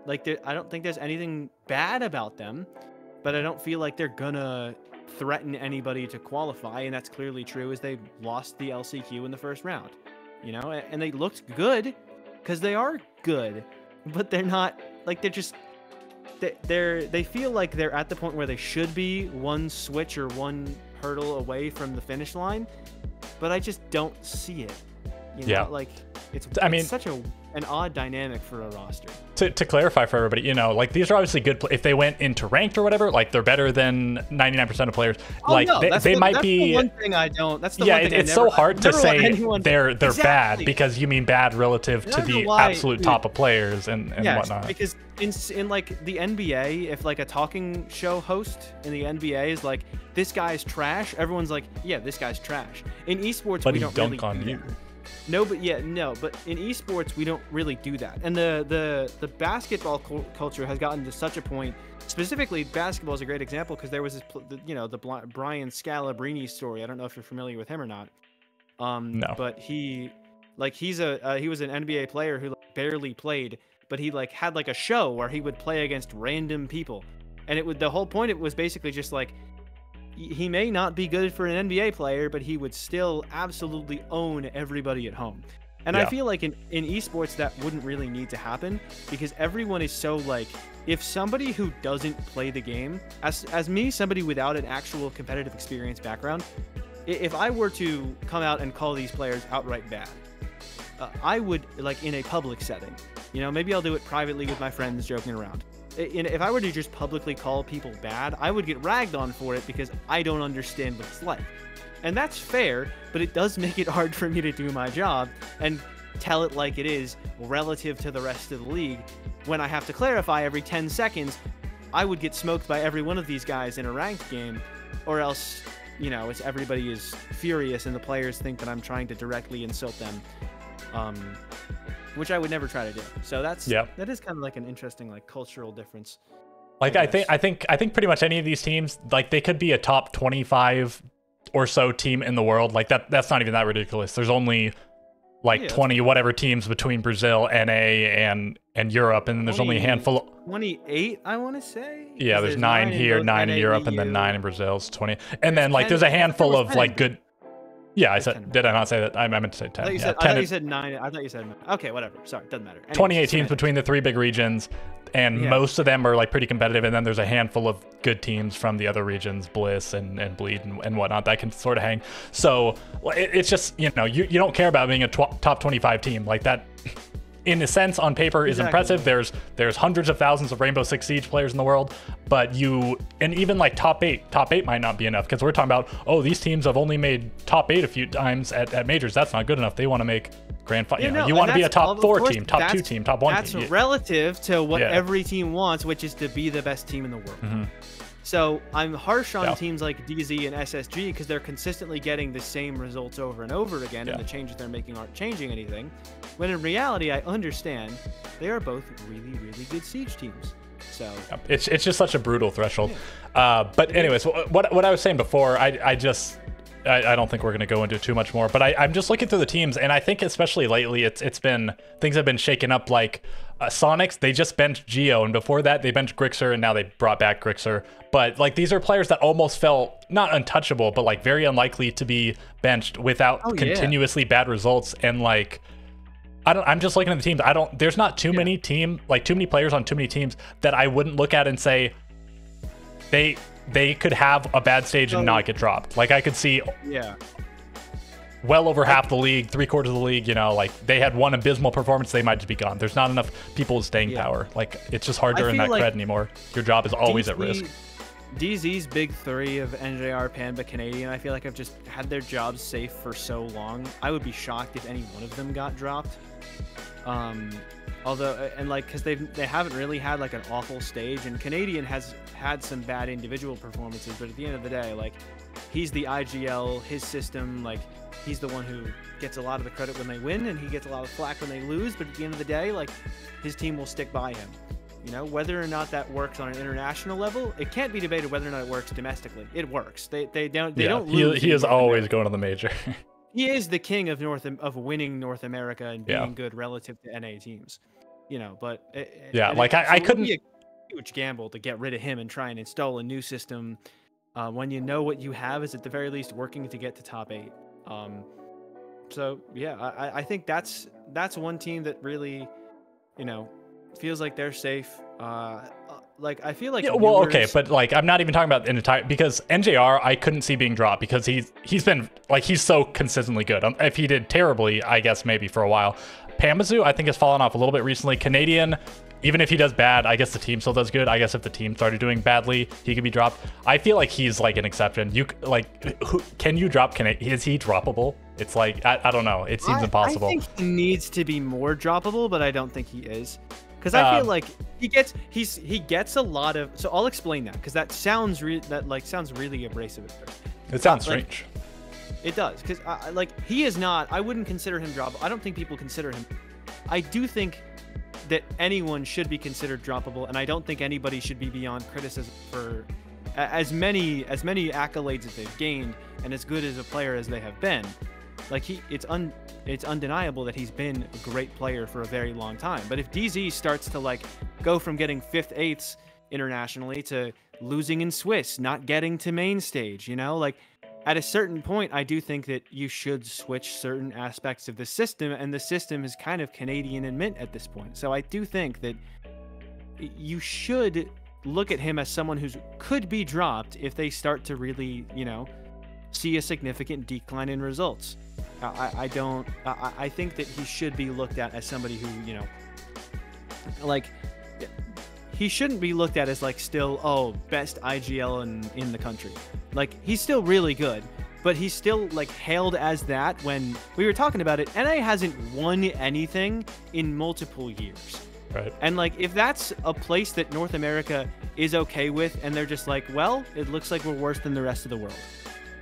Like I don't think there's anything bad about them, but I don't feel like they're gonna threaten anybody to qualify, and that's clearly true as they lost the LCQ in the first round, you know, and they looked good because they are good, but they're not like, they're just they feel like they're at the point where they should be one switch or one hurdle away from the finish line, but I just don't see it, you know? Like it's such an odd dynamic for a roster. To clarify for everybody, you know, like these are obviously good. If they went into ranked or whatever, like they're better than 99% of players. Oh, like no, they might that's be. The one thing I don't. That's the yeah, one thing it's so hard to say they're exactly. bad, because you mean bad relative to the absolute top of players and whatnot. Because in like the NBA, if like a talking show host in the NBA is like, this guy's trash, everyone's like, yeah, this guy's trash. In esports, but we don't really on do you. That. No, but in esports we don't really do that. And the basketball culture has gotten to such a point. Specifically, basketball is a great example, because there was this, you know, the Brian Scalabrine story. I don't know if you're familiar with him or not. No. But he was an NBA player who like barely played, but he like had like a show where he would play against random people, and the whole point, it was basically just like, he may not be good for an NBA player, but he would still absolutely own everybody at home. And I feel like in esports that wouldn't really need to happen, because everyone is so like, if somebody who doesn't play the game, as me, somebody without an actual competitive experience background, if I were to come out and call these players outright bad, I would, like in a public setting, you know, maybe I'll do it privately with my friends joking around. If I were to just publicly call people bad, I would get ragged on for it because I don't understand what it's like. And that's fair, but it does make it hard for me to do my job and tell it like it is relative to the rest of the league. When I have to clarify every 10 seconds, I would get smoked by every one of these guys in a ranked game, or else, you know, it's everybody is furious and the players think that I'm trying to directly insult them, which I would never try to do. So that is kind of like an interesting like cultural difference. Like I think pretty much any of these teams, like they could be a top 25 or so team in the world. Like that's not even that ridiculous. There's only like 20 whatever teams between Brazil, NA, and Europe, and then there's only a handful. 28, I want to say. Yeah, there's 9 here, 9 in Europe, and then 9 in Brazil. It's 20, and then like there's a handful of like good. Yeah, I said. Did I not say that? I meant to say 10. I thought you said 9. I thought you said 9. Okay, whatever. Sorry, doesn't matter. Anyways, 28 teams between the 3 big regions, and most of them are like pretty competitive. And then there's a handful of good teams from the other regions, Bliss and Bleed and whatnot, that can sort of hang. So it's just, you know, you don't care about being a top 25 team like that. In a sense, on paper, is impressive. There's hundreds of thousands of Rainbow Six Siege players in the world, but and even like top eight might not be enough, because we're talking about, oh, these teams have only made top 8 a few times at majors. That's not good enough. They want to make grand final. You want to be a top 4 team, top 2 team, top 1 team. That's relative to what every team wants, which is to be the best team in the world. So I'm harsh on teams like DZ and SSG because they're consistently getting the same results over and over again, and the changes they're making aren't changing anything. When in reality, I understand they are both really, really good Siege teams. So it's just such a brutal threshold. But anyways, what I was saying before, I don't think we're going to go into too much more, but I'm just looking through the teams, and I think especially lately, things have been shaken up. Like Sonics, they just benched Geo, and before that they benched Grixer, and now they brought back Grixer. But like these are players that almost felt not untouchable, but like very unlikely to be benched without continuously bad results. And like I'm just looking at the teams. There's not too many too many players on too many teams that I wouldn't look at and say they could have a bad stage and not get dropped. Like I could see well over half the league, 3/4 of the league, you know, like they had one abysmal performance, they might just be gone. There's not enough people with staying power. Like it's just hard to earn that cred anymore. Your job is always at risk. DZ's big 3 of NJR, Panda, Canadian, I feel like I've just had their jobs safe for so long. I would be shocked if any one of them got dropped. Although, and like, because they haven't really had like an awful stage, and Canadian has had some bad individual performances, but at the end of the day, like, he's the IGL, his system, like, he's the one who gets a lot of the credit when they win, and he gets a lot of flack when they lose, but at the end of the day, like, his team will stick by him. You know, whether or not that works on an international level, it can't be debated whether or not it works domestically. It works. They don't lose. He is always going to the major. He is the king of winning North America and being good relative to NA teams. You know, but I couldn't. Be a huge gamble to get rid of him and try and install a new system when you know what you have is at the very least working to get to top 8. So yeah, I think that's one team that really, you know, feels like they're safe. Like I feel like okay, but like I'm not even talking about an entire, because NJR I couldn't see being dropped because he's been like, he's so consistently good. If he did terribly, I guess maybe for a while. Pamazu I think has fallen off a little bit recently. Canadian, even if he does bad, I guess the team still does good. I guess if the team started doing badly, he could be dropped. I feel like he's like an exception. Can you drop Canadian? Is he droppable? It's like I don't know. It seems impossible. I think he needs to be more droppable, but I don't think he is. Because I feel like he gets a lot of. So I'll explain that, because that sounds sounds really abrasive at first. It sounds strange. It does, because like he is not. I wouldn't consider him droppable. I don't think people consider him. I do think that anyone should be considered droppable, and I don't think anybody should be beyond criticism for as many accolades as they've gained and as good as a player as they have been. Like it's undeniable that he's been a great player for a very long time. But if DZ starts to like go from getting 5th, 8th internationally to losing in Swiss, not getting to main stage, you know, like at a certain point, I do think that you should switch certain aspects of the system, and the system is kind of Canadian and mint at this point. So I do think that you should look at him as someone who could be dropped if they start to really, see a significant decline in results. I think that he should be looked at as somebody who, like, he shouldn't be looked at as like still, best IGL in the country. Like, he's still really good, but he's still like hailed as that. When we were talking about it, NA hasn't won anything in multiple years. Right. And like, if that's a place that North America is okay with, and they're just like, well, it looks like we're worse than the rest of the world.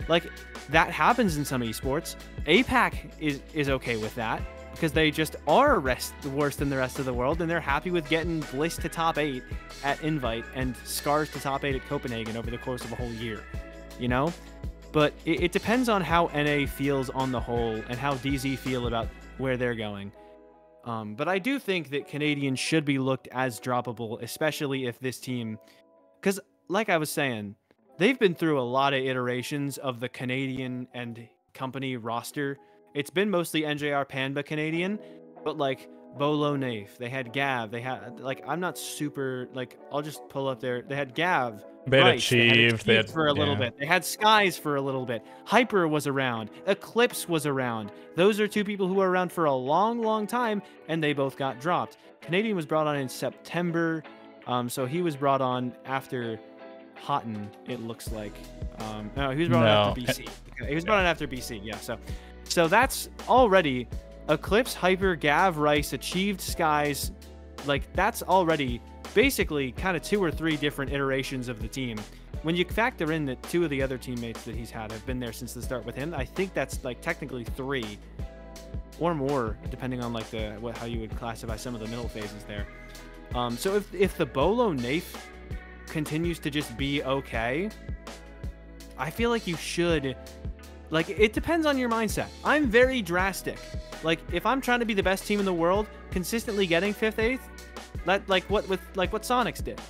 Like, that happens in some esports. APAC is okay with that, because they just are worse than the rest of the world, and they're happy with getting Bliss to top 8 at Invite and Scars to top 8 at Copenhagen over the course of a whole year, But it depends on how NA feels on the whole, and how DZ feel about where they're going. But I do think that Canadians should be looked as droppable, especially if this team... Because, like I was saying, they've been through a lot of iterations of the Canadian and company roster. It's been mostly NJR Panba Canadian, but like Bolo Nafe, they had Gav, they had like, I'm not super like, I'll just pull up there. They had Gav, they had Rice, Achieve, they had for a little bit. They had Skies for a little bit. Hyper was around. Eclipse was around. Those are two people who were around for a long, long time, and they both got dropped. Canadian was brought on in September, so he was brought on after Houghton, it looks like. No, he was brought on after BC. He was brought on after BC, yeah. So that's already Eclipse, Hyper, Gav, Rice, Achieved, Skies. Like, that's already basically kind of 2 or 3 different iterations of the team. When you factor in that 2 of the other teammates that he's had have been there since the start with him, I think that's like technically 3 or more, depending on like how you would classify some of the middle phases there. So if the Bolo Nafe continues to just be okay, I feel like you should, like, it depends on your mindset. I'm very drastic. Like, if I'm trying to be the best team in the world, consistently getting 5th, 8th, like what Sonics did.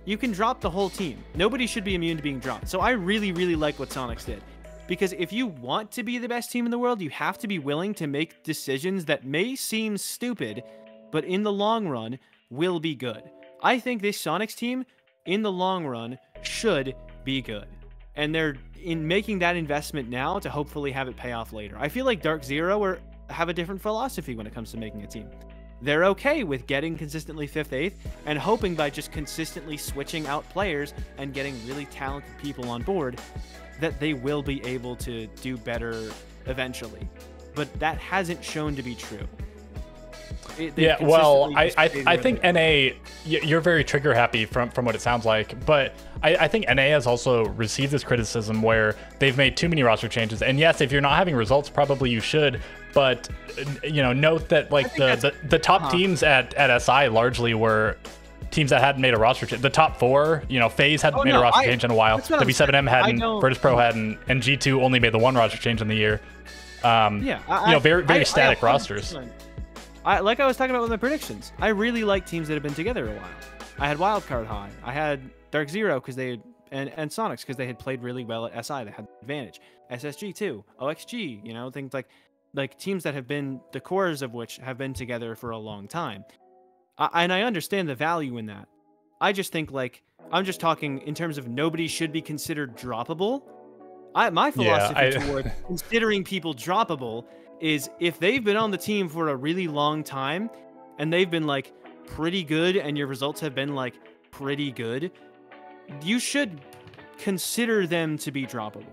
You can drop the whole team. Nobody should be immune to being dropped. So I really, really like what Sonics did. Because if you want to be the best team in the world, you have to be willing to make decisions that may seem stupid, but in the long run will be good. I think this Sonics team, in the long run, should be good. And they're in making that investment now to hopefully have it pay off later. I feel like Dark Zero have a different philosophy when it comes to making a team. They're okay with getting consistently 5th, 8th, and hoping by just consistently switching out players and getting really talented people on board that they will be able to do better eventually. But that hasn't shown to be true. Yeah, well, I think NA, you're very trigger happy from what it sounds like, but I think NA has also received this criticism where they've made too many roster changes. And yes, if you're not having results, probably you should, but note that like the top teams at SI largely were teams that hadn't made a roster change. The top 4, FaZe hadn't made a roster change in a while. W7M hadn't, Virtus Pro hadn't, and G2 only made the 1 roster change in the year. Very static rosters. Like I was talking about with my predictions, I really like teams that have been together a while. I had Wildcard High. I had Dark Zero because they had, and Sonics because they had played really well at SI. They had advantage. SSG too. OXG. Things like teams that have been, the cores of which have been together for a long time. And I understand the value in that. I just think I'm just talking in terms of nobody should be considered droppable. My philosophy toward considering people droppable is if they've been on the team for a really long time and they've been like pretty good and your results have been like pretty good, you should consider them to be droppable.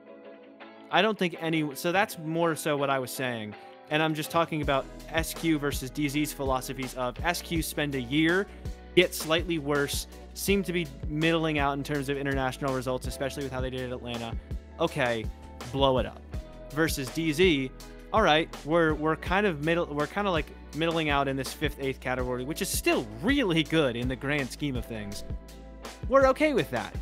I don't think so that's more so what I was saying. And I'm just talking about SQ versus DZ's philosophies of SQ spend a year, get slightly worse, seem to be middling out in terms of international results, especially with how they did at Atlanta. Okay, blow it up. Versus DZ, all right, we're kind of like middling out in this 5th, 8th category, which is still really good in the grand scheme of things. We're okay with that,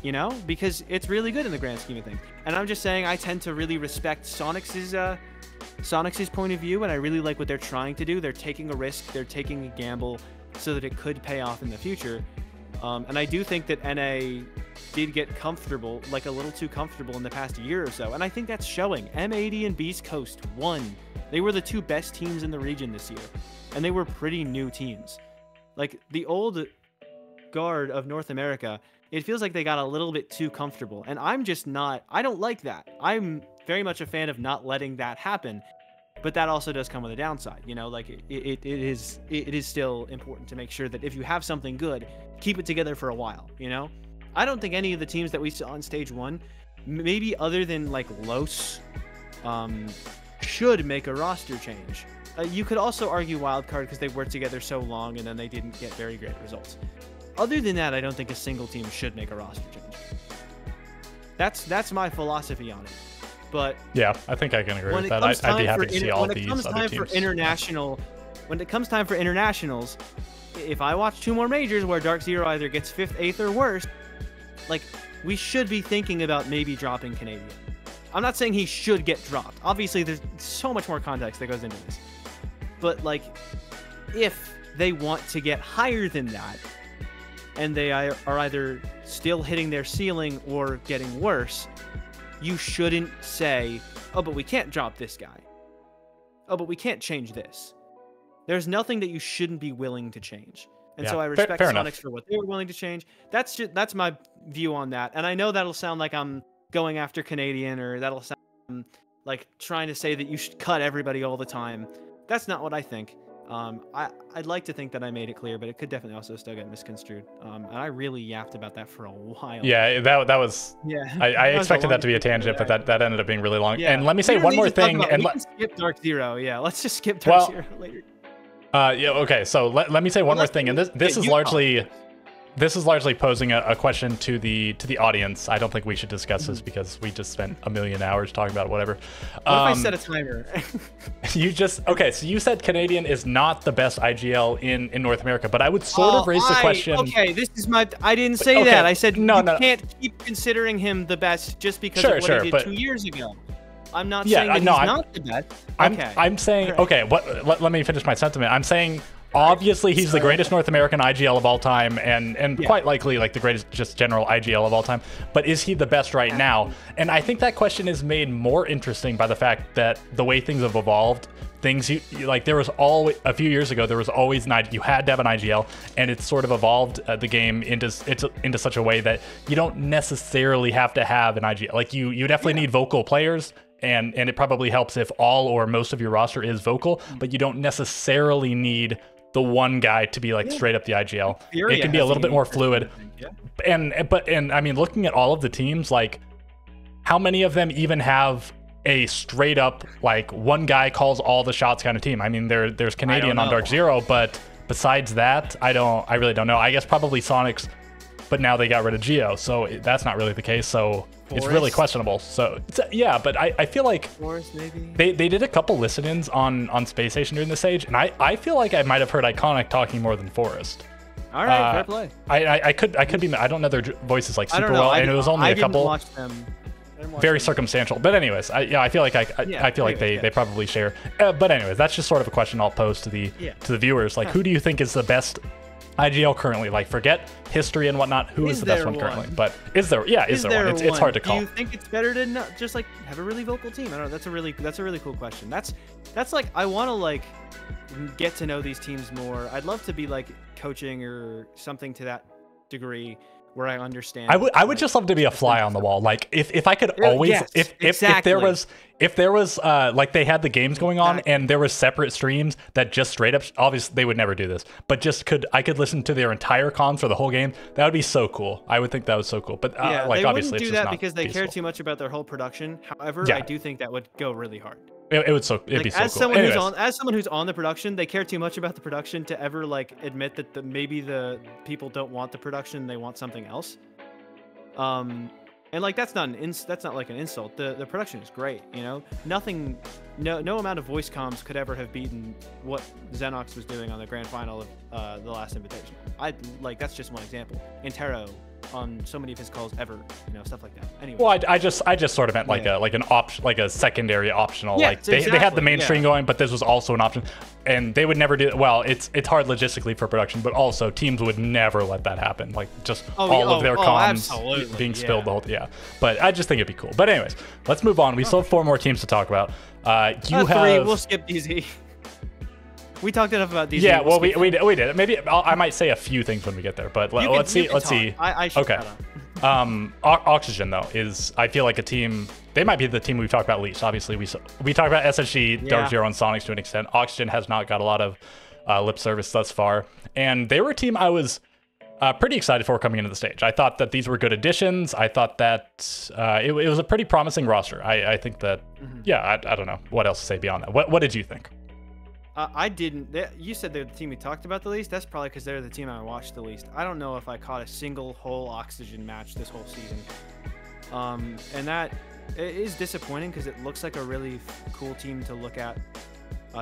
because it's really good in the grand scheme of things. And I'm just saying I tend to really respect Sonics's point of view, and I really like what they're trying to do. They're taking a risk, they're taking a gamble so that it could pay off in the future. And I do think that NA did get comfortable, like a little too comfortable in the past year or so. And I think that's showing. M80 and Beast Coast won. They were the 2 best teams in the region this year. And they were pretty new teams. Like the old guard of North America, it feels like they got a little bit too comfortable. And I'm just not, I don't like that. I'm very much a fan of not letting that happen. But that also does come with a downside, you know, like it is still important to make sure that if you have something good, keep it together for a while, you know? I don't think any of the teams that we saw on stage 1, maybe other than like Los, should make a roster change. You could also argue Wildcard because they worked together so long and then they didn't get very great results. Other than that, I don't think a single team should make a roster change. That's my philosophy on it. But yeah, I think I can agree with that. I'd be happy to see all these other teams. When it comes time for internationals, if I watch 2 more majors where Dark Zero either gets 5th, 8th, or worse, like, we should be thinking about maybe dropping Canadian. I'm not saying he should get dropped. Obviously, there's so much more context that goes into this. But, like, if they want to get higher than that, and they are either still hitting their ceiling or getting worse, you shouldn't say, oh, but we can't drop this guy. Oh, but we can't change this. There's nothing that you shouldn't be willing to change. And so I respect fair Sonics enough. for what they were willing to change. That's my view on that. And I know that'll sound like I'm going after Canadian, or that'll sound like trying to say that you should cut everybody all the time. That's not what I think. I'd like to think that I made it clear, but it could definitely also still get misconstrued. And I really yapped about that for a while. Yeah, that was. Yeah. I expected that to be a tangent, but that ended up being really long. Yeah. And let me say one more thing. And let's skip Dark Zero. Yeah, let's just skip Dark Zero later. Yeah. Okay. So let me say one more thing, and this is largely. This is largely posing a question to the audience. I don't think we should discuss this because we just spent a million hours talking about whatever. What if I set a timer? So you said Canadian is not the best IGL in North America, but I would sort of raise the question. Okay, this is my. I didn't say that. I said no. Can't keep considering him the best just because of what he did 2 years ago. I'm not saying that he's not the best. Okay. I'm saying okay. Let me finish my sentiment. I'm saying. Obviously, he's the greatest North American IGL of all time, and quite likely like the greatest just general IGL of all time. But is he the best right now? And I think that question is made more interesting by the fact that the way things have evolved, like there was always a few years ago there was always you had to have an IGL, and it's sort of evolved the game into such a way that you don't necessarily have to have an IGL. Like you definitely need vocal players. And it probably helps if all or most of your roster is vocal, but you don't necessarily need the one guy to be like straight up the IGL. It can be a little bit more fluid. And I mean, looking at all of the teams, like how many of them even have a straight up like one guy calls all the shots kind of team? I mean, there's Canadian on Dark Zero, but besides that, I really don't know. I guess probably Sonics, but now they got rid of Geo, so that's not really the case. So it's really questionable. So yeah, but I feel like Forest, maybe? they did a couple listen-ins on Space Station during the stage, and I feel like I might have heard Iconic talking more than Forest. All right, fair play. I could be. I don't know their voices like super well, and it was only a couple. I didn't watch them. Very circumstantial, but anyways, I feel like they probably share. But anyways, that's just sort of a question I'll pose to the viewers. Like, who do you think is the best IGL currently? Like, forget history and whatnot. Who is the best one currently? But is there? Yeah, is there one? It's hard to call. Do you think it's better to not just like have a really vocal team? I don't know. That's a really cool question. That's like I want to like get to know these teams more. I'd love to be like coaching or something to that degree where I understand. I would just love to be a fly on the wall. Like if I could always if there was like they had the games going on and there was separate streams that just straight up, obviously they would never do this, but just I could listen to their entire comms for the whole game. That would be so cool. I would think that was so cool. But like they obviously wouldn't do it's that just because they feasible. care too much about their whole production. However, I do think that would go really hard. It'd be so cool. As someone who's on the production, they care too much about the production to ever like admit that maybe the people don't want the production, they want something else. And like that's not like an insult. The production is great, you know. No amount of voice comms could ever have beaten what Xenox was doing on the grand final of the last invitation. That's just one example. Intero, on so many of his calls ever, you know, stuff like that. Anyway. Well, I just sort of meant like an option, like a secondary optional. Yeah, like they had the main string going, but this was also an option, and they would never do. Well, it's hard logistically for production, but also teams would never let that happen. Like just all of their comms being spilled the whole. Yeah, but I just think it'd be cool. But anyways, let's move on. We still have 4 more teams to talk about. You have 3. We'll skip DZ. We talked enough about DZ. Yeah, well, we did. Maybe I might say a few things when we get there, but let's see. I should okay. Oxygen though is, I feel like, a team. They might be the team we've talked about least. Obviously, we talked about SSG, Dark Zero, and Sonics to an extent. Oxygen has not got a lot of lip service thus far, and they were a team I was pretty excited for coming into the stage. I thought that these were good additions. I thought that it was a pretty promising roster. I think that, yeah, I don't know what else to say beyond that. What did you think? I didn't. You said they're the team we talked about the least. That's probably because they're the team I watched the least. I don't know if I caught a single whole Oxygen match this whole season. And that is disappointing because it looks like a really cool team to look at.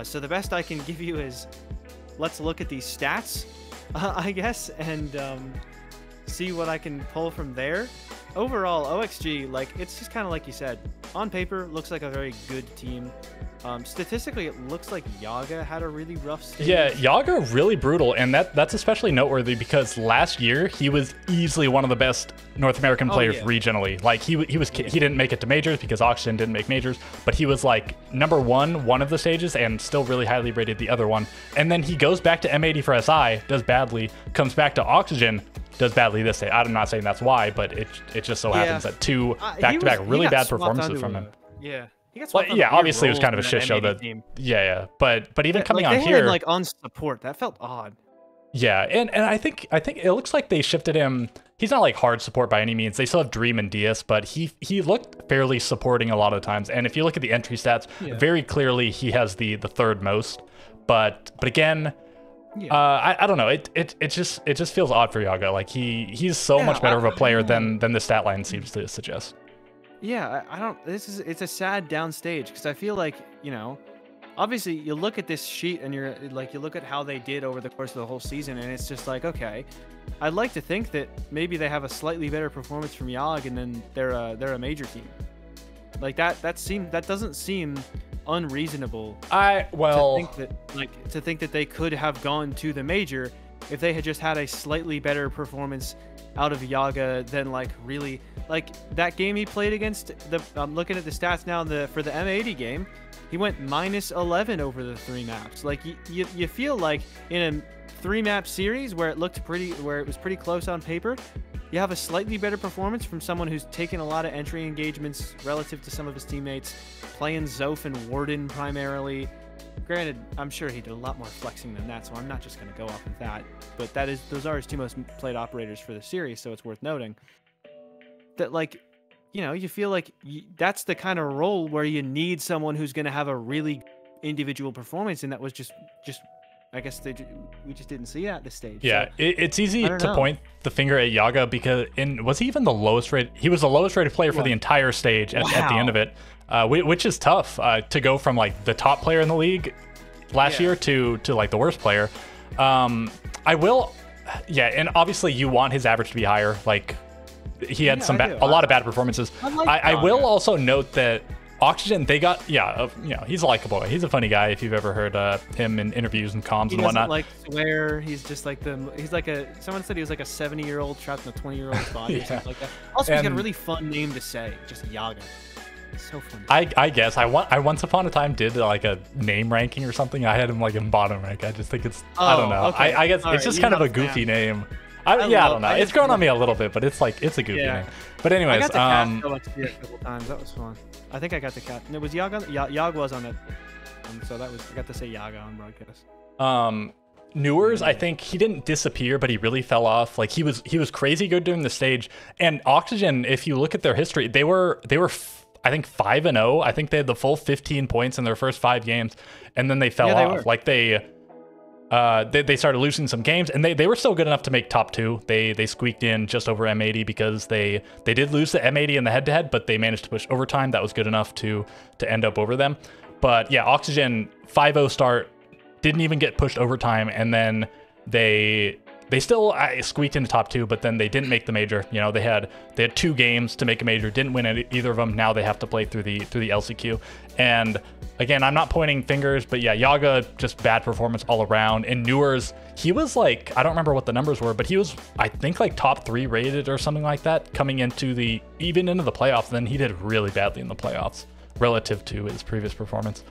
So the best I can give you is, let's look at these stats, I guess, and see what I can pull from there. Overall, OXG, like, it's just kind of like you said. On paper, looks like a very good team. Statistically, it looks like Yaga had a really rough stage. Yeah, Yaga really brutal, and that's especially noteworthy because last year he was easily one of the best North American players regionally. Like he didn't make it to majors because Oxygen didn't make majors, but he was like number one of the stages and still really highly rated the other one. And then he goes back to M80 for SI, does badly, comes back to Oxygen, does badly this day. I'm not saying that's why, but it just so happens that 2 back-to-back really bad performances from him. Yeah. Well, yeah, obviously it was kind of a shit show. But even coming on here, like on support, that felt odd. Yeah, and I think it looks like they shifted him. He's not like hard support by any means. They still have Dream and Diaz, but he looked fairly supporting a lot of the times. And if you look at the entry stats, very clearly he has the third most. But again, I don't know. It just feels odd for Yaga. Like he's so much better of a player than the stat line seems to suggest. Yeah, I don't. It's a sad downstage because I feel like, you know, obviously you look at this sheet and you're like, you look at how they did over the course of the whole season, and it's just like, okay, I'd like to think that maybe they have a slightly better performance from Yag, and then they're a major team. Like that doesn't seem unreasonable. To think that they could have gone to the major if they had just had a slightly better performance out of Yaga than like really like that game he played against the. I'm looking at the stats now for the M80 game. He went -11 over the 3 maps. Like you feel like in a 3-map series where it was pretty close on paper, you have a slightly better performance from someone who's taken a lot of entry engagements relative to some of his teammates, playing Zof and Warden primarily. Granted, I'm sure he did a lot more flexing than that, so I'm not just going to go off of that. But those are his 2 most played operators for the series, so it's worth noting that, like, you know, you feel like that's the kind of role where you need someone who's going to have a really individual performance, and that was just I guess we just didn't see it at this stage. Yeah, so, it's easy to point the finger at Yaga because was he even the lowest rated? He was the lowest rated player for the entire stage at the end of it, which is tough to go from like the top player in the league last year to like the worst player. And obviously you want his average to be higher. Like he had a lot of bad performances. I will also note that Oxygen, they got, he's likable. He's a funny guy if you've ever heard him in interviews and comms and whatnot. He doesn't like swear. He's just like someone said he was like a 70-year-old trapped in a 20-year-old's body or something like that. Also, he's got a really fun name to say, just Yaga. It's so funny. I guess I once upon a time did like a name ranking or something. I had him like in bottom rank. I just think it's, I don't know. Okay. I guess it's just kind of a goofy name. I don't know. It's grown on me a little bit, but it's like, it's a goofy name. But anyways, I got the cat a couple times. That was fun. I think I got the cat. And it was Yaga. Yag was on it. So I got to say Yaga on broadcast. Newers, I think he didn't disappear, but he really fell off. Like he was crazy good during the stage. And Oxygen, if you look at their history, they were I think 5-0. I think they had the full 15 points in their first 5 games, and then they fell off. Like they started losing some games, and they were still good enough to make top 2. They squeaked in just over M80 because they did lose to M80 in the head-to-head, but they managed to push overtime. That was good enough to end up over them. But yeah, Oxygen 5-0 start, didn't even get pushed overtime, and then they they still squeaked into top 2, but then they didn't make the major. You know, they had 2 games to make a major, didn't win either of them. Now they have to play through the LCQ. And again, I'm not pointing fingers, but yeah, Yaga, just bad performance all around. And Newers, he was like, I don't remember what the numbers were, but he was, I think, like top 3 rated or something like that coming into even into the playoffs. Then he did really badly in the playoffs relative to his previous performance.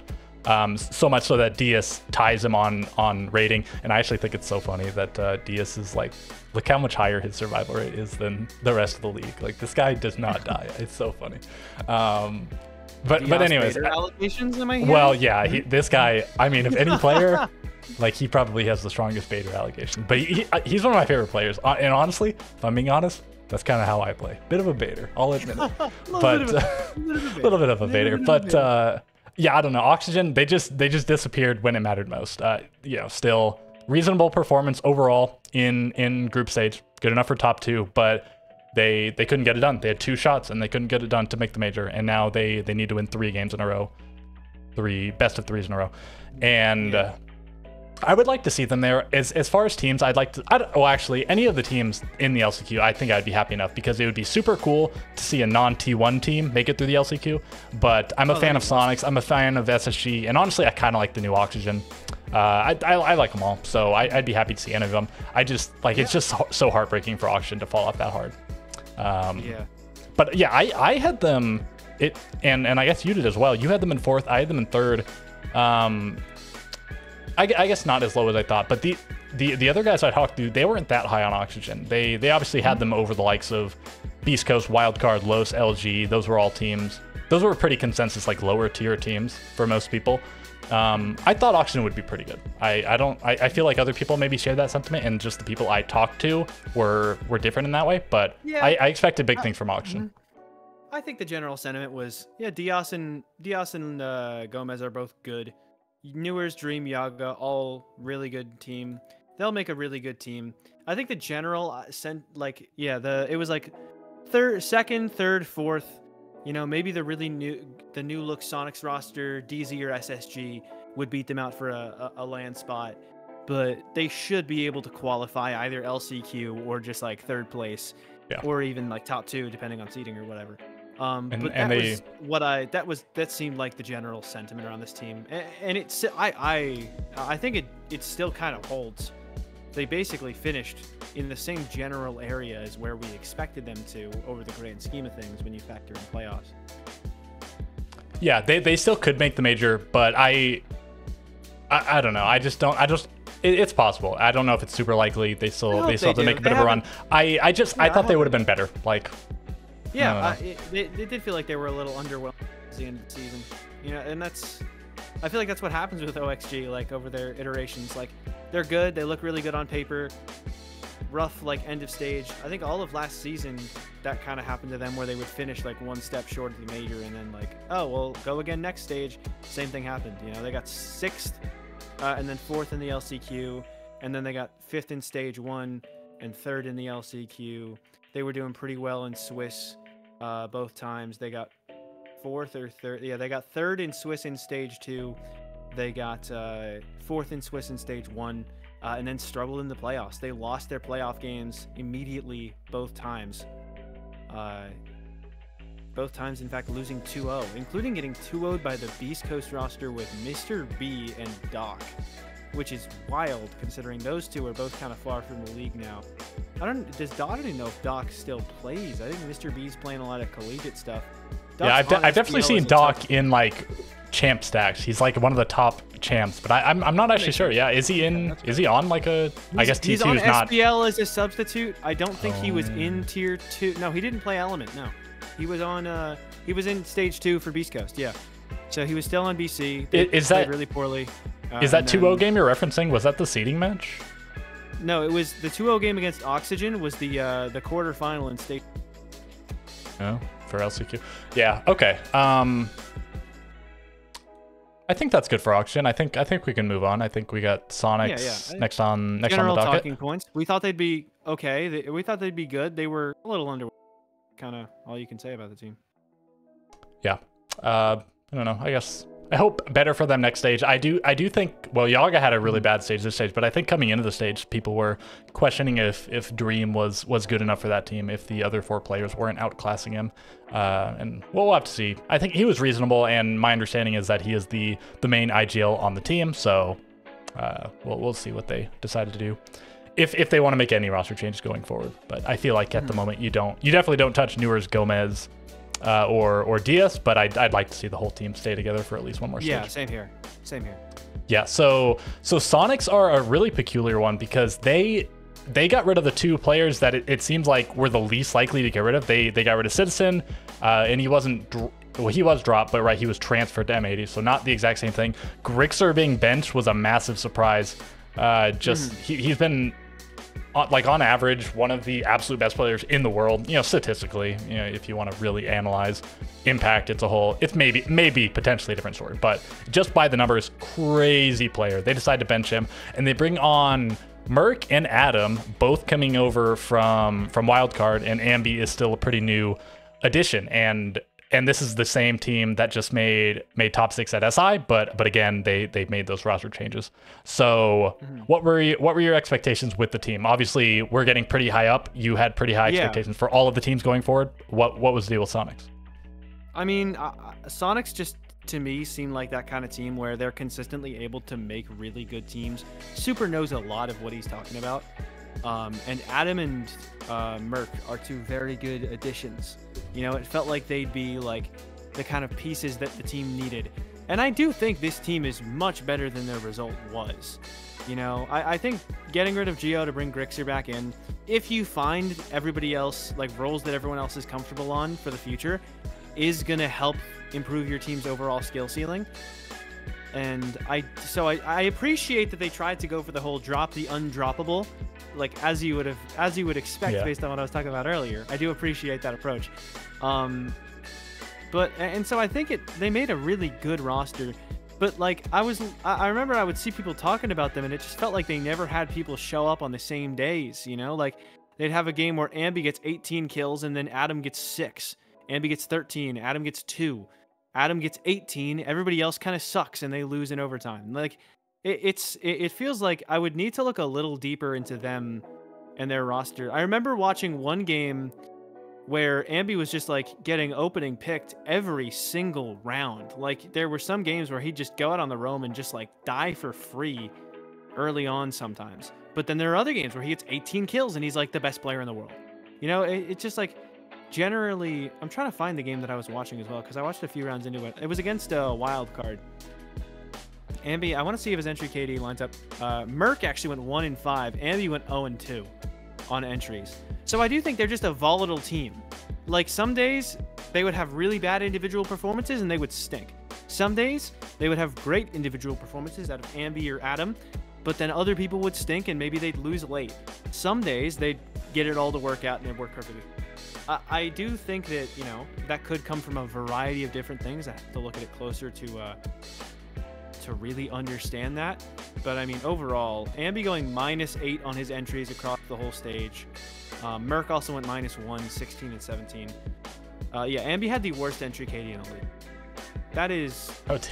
So much so that Diaz ties him on rating. And I actually think it's so funny that Diaz is like, look how much higher his survival rate is than the rest of the league. Like, this guy does not die. It's so funny. But anyways, allegations, am I hearing? Well, yeah, this guy, I mean, if any player, like, he probably has the strongest Bader allegation. But he's one of my favorite players. And honestly, if I'm being honest, that's kind of how I play. Bit of a Bader, I'll admit it. But a little bit of a Bader. But yeah, I don't know. Oxygen, they just disappeared when it mattered most. You know, still reasonable performance overall in group stage, good enough for top 2, but they couldn't get it done. They had 2 shots and they couldn't get it done to make the major, and now they need to win 3 games in a row, 3 best of 3s in a row, and I would like to see them there. As far as teams, I'd like to. Well, actually, any of the teams in the LCQ, I think I'd be happy enough, because it would be super cool to see a non-T1 team make it through the LCQ. But I'm a fan of Sonics. I'm a fan of SSG, and honestly, I kind of like the new Oxygen. I like them all, so I'd be happy to see any of them. I just like it's just so heartbreaking for Oxygen to fall off that hard. But yeah, I had them. And I guess you did as well. You had them in 4th. I had them in 3rd. I guess not as low as I thought, but the other guys I talked to, they weren't that high on Oxygen. They obviously had them over the likes of Beast Coast, Wildcard, Los, LG. Those were all teams. Those were pretty consensus, like lower tier teams for most people. I thought Oxygen would be pretty good. I feel like other people maybe share that sentiment, and just the people I talked to were different in that way. But yeah, I expected big things from Oxygen. I think the general sentiment was, yeah, Diaz and Gomez are both good. Newers, Dream, Yaga, all really good team. They'll make a really good team. I think the general it was like second, third, fourth. You know, maybe the new look Sonics roster, DZ or SSG would beat them out for a land spot, but they should be able to qualify either LCQ or just like 3rd place, or even like top 2 depending on seeding or whatever. But that seemed like the general sentiment around this team, and I think it still kind of holds. They basically finished in the same general area as where we expected them to over the grand scheme of things when you factor in playoffs. Yeah, they still could make the major, but I don't know. It's possible. I don't know if it's super likely. They still have to make a bit of a run. I thought they would have been better. Like. Yeah, it did feel like they were a little underwhelmed at the end of the season, you know, and I feel like that's what happens with OXG, like over their iterations. Like, they're good, they look really good on paper, rough like end of stage. I think all of last season that kind of happened to them, where they would finish like 1 step short of the major, and then like, oh well, go again next stage. Same thing happened, you know. They got 6th and then 4th in the LCQ, and then they got 5th in stage 1 and 3rd in the LCQ. They were doing pretty well in Swiss both times. They got 4th or 3rd. Yeah, they got 3rd in Swiss in stage 2. They got 4th in Swiss in stage 1, and then struggled in the playoffs. They lost their playoff games immediately both times. Both times, in fact, losing 2-0, including getting 2-0'd by the Beast Coast roster with Mr. B and Doc, which is wild considering those two are both kind of far from the league now. I don't know if Doc still plays. I think Mr. B's playing a lot of collegiate stuff. Yeah, I've definitely seen Doc in like champ stacks. He's like one of the top champs, but I'm not actually sure. Yeah, is he on like a? I guess T2 is not. He's on SPL as a substitute. I don't think he was in tier 2. No, he didn't play Element. No, he was on. He was in stage 2 for Beast Coast. Yeah, so he was still on BC. They played really poorly. Is that 2-0 game you're referencing? Was that the seeding match? No, it was the 2-0 game against Oxygen. Was the quarterfinal in state. Oh, for LCQ. Yeah. Okay. I think that's good for Oxygen. I think we can move on. I think we got Sonics next on the docket. Talking points. We thought they'd be okay. We thought they'd be good. They were a little under. Kind of all you can say about the team. Yeah. I don't know. I guess I hope better for them next stage. I do think, well, Yaga had a really bad stage this stage, but I think coming into the stage, people were questioning if Dream was good enough for that team, if the other 4 players weren't outclassing him. And we'll have to see. I think he was reasonable, and my understanding is that he is the main IGL on the team, so we'll see what they decided to do. If they want to make any roster changes going forward. But I feel like at the moment you definitely don't touch Newers, Gomez, or Diaz, but I'd like to see the whole team stay together for at least one more stage. Yeah, same here. Same here. Yeah, so Sonics are a really peculiar one because they got rid of the 2 players that it seems like were the least likely to get rid of. They got rid of Citizen, and he wasn't. Well, he was dropped, but right, he was transferred to M80, so not the exact same thing. Grixer being benched was a massive surprise. He's been like on average one of the absolute best players in the world, statistically, if you want to really analyze impact as a whole. It's maybe potentially a different story, but just by the numbers, crazy player. They decide to bench him, and they bring on Merc and Adam, both coming over from Wildcard, and Ambi is still a pretty new addition. And this is the same team that just made top 6 at SI, but again, they made those roster changes. So what were your expectations with the team? Obviously, we're getting pretty high up. You had pretty high expectations for all of the teams going forward. What was the deal with Sonics? I mean, Sonics just, to me, seem like that kind of team where they're consistently able to make really good teams. Super knows a lot of what he's talking about. And Adam and Merc are 2 very good additions. It felt like they'd be like the kind of pieces that the team needed. And I do think this team is much better than their result was. I think getting rid of Geo to bring Grixer back in, if you find everybody else, like roles that everyone else is comfortable on for the future, is going to help improve your team's overall skill ceiling. And I appreciate that they tried to go for the whole drop the undroppable, like as you would expect based on what I was talking about earlier. I do appreciate that approach. So I think they made a really good roster. But like I remember I would see people talking about them, and it just felt like they never had people show up on the same days. Like they'd have a game where Ambi gets 18 kills and then Adam gets 6. Ambi gets 13, Adam gets 2. Adam gets 18, everybody else kind of sucks and they lose in overtime. Like it feels like I would need to look a little deeper into them and their roster. I remember watching one game where Ambi was just like getting opening picked every single round. Like there were some games where he'd just go out on the roam and just like die for free early on sometimes. But then there are other games where he gets 18 kills and he's like the best player in the world. It's just like, generally, I'm trying to find the game that I was watching as well, because I watched a few rounds into it. It was against a wild card. Ambi, I want to see if his entry KD lines up. Merc actually went 1-5. Ambi went 0-2 on entries. So I do think they're just a volatile team. Like some days, they would have really bad individual performances and they would stink. Some days, they would have great individual performances out of Ambi or Adam, but then other people would stink and maybe they'd lose late. Some days, they'd get it all to work out and it'd work perfectly. I do think that, that could come from a variety of different things. I have to look at it closer to really understand that. But I mean, overall, Ambi going -8 on his entries across the whole stage. Merc also went -1, 16 and 17. Ambi had the worst entry KD in the league. That is that's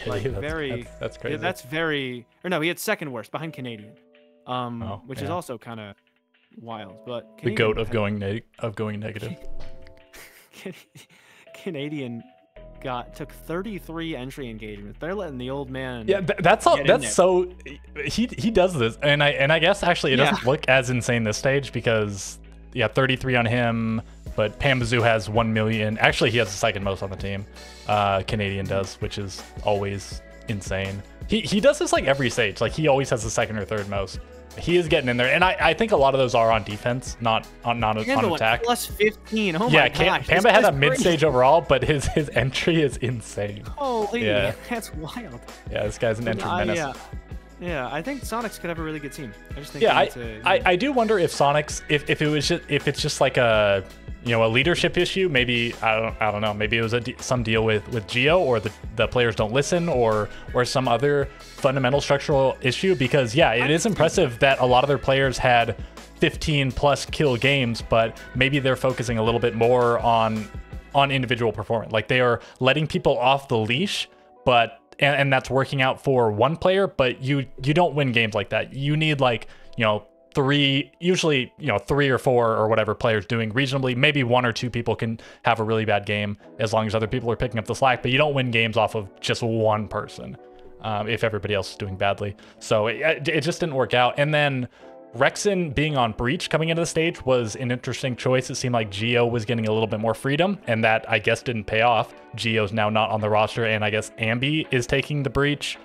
crazy. That's very, or no, he had second worst behind Canadian, which is also kind of wild. But Canadian, the goat of going negative. Canadian took 33 entry engagements. They're letting the old man. Yeah, that's so. He does this, and I guess actually it doesn't look as insane this stage because 33 on him. But Pambazoo has 1 million. Actually, he has the second most on the team. Canadian does, which is always insane. He does this like every stage. Like he always has the second or third most. He is getting in there, and I think a lot of those are on defense, not on attack. Plus 15. Oh my gosh. Pamba had a mid-stage overall, but his entry is insane. Holy, that's wild. Yeah, this guy's an entry menace. Yeah, I think Sonics could have a really good team. I just think I do wonder if Sonics, if it's just like a leadership issue. Maybe I don't know. Maybe it was some deal with Geo, or the players don't listen, or some other fundamental structural issue. Because it is impressive that a lot of their players had 15+ kill games, but maybe they're focusing a little bit more on individual performance. Like they are letting people off the leash, but and that's working out for one player, but you don't win games like that. You need like, usually, 3 or 4 or whatever players doing reasonably. Maybe 1 or 2 people can have a really bad game as long as other people are picking up the slack, but you don't win games off of just one person if everybody else is doing badly. So it just didn't work out. And then Rexen being on Breach coming into the stage was an interesting choice. It seemed like Geo was getting a little bit more freedom, and that, I guess, didn't pay off. Geo's now not on the roster, and I guess Ambi is taking the Breach.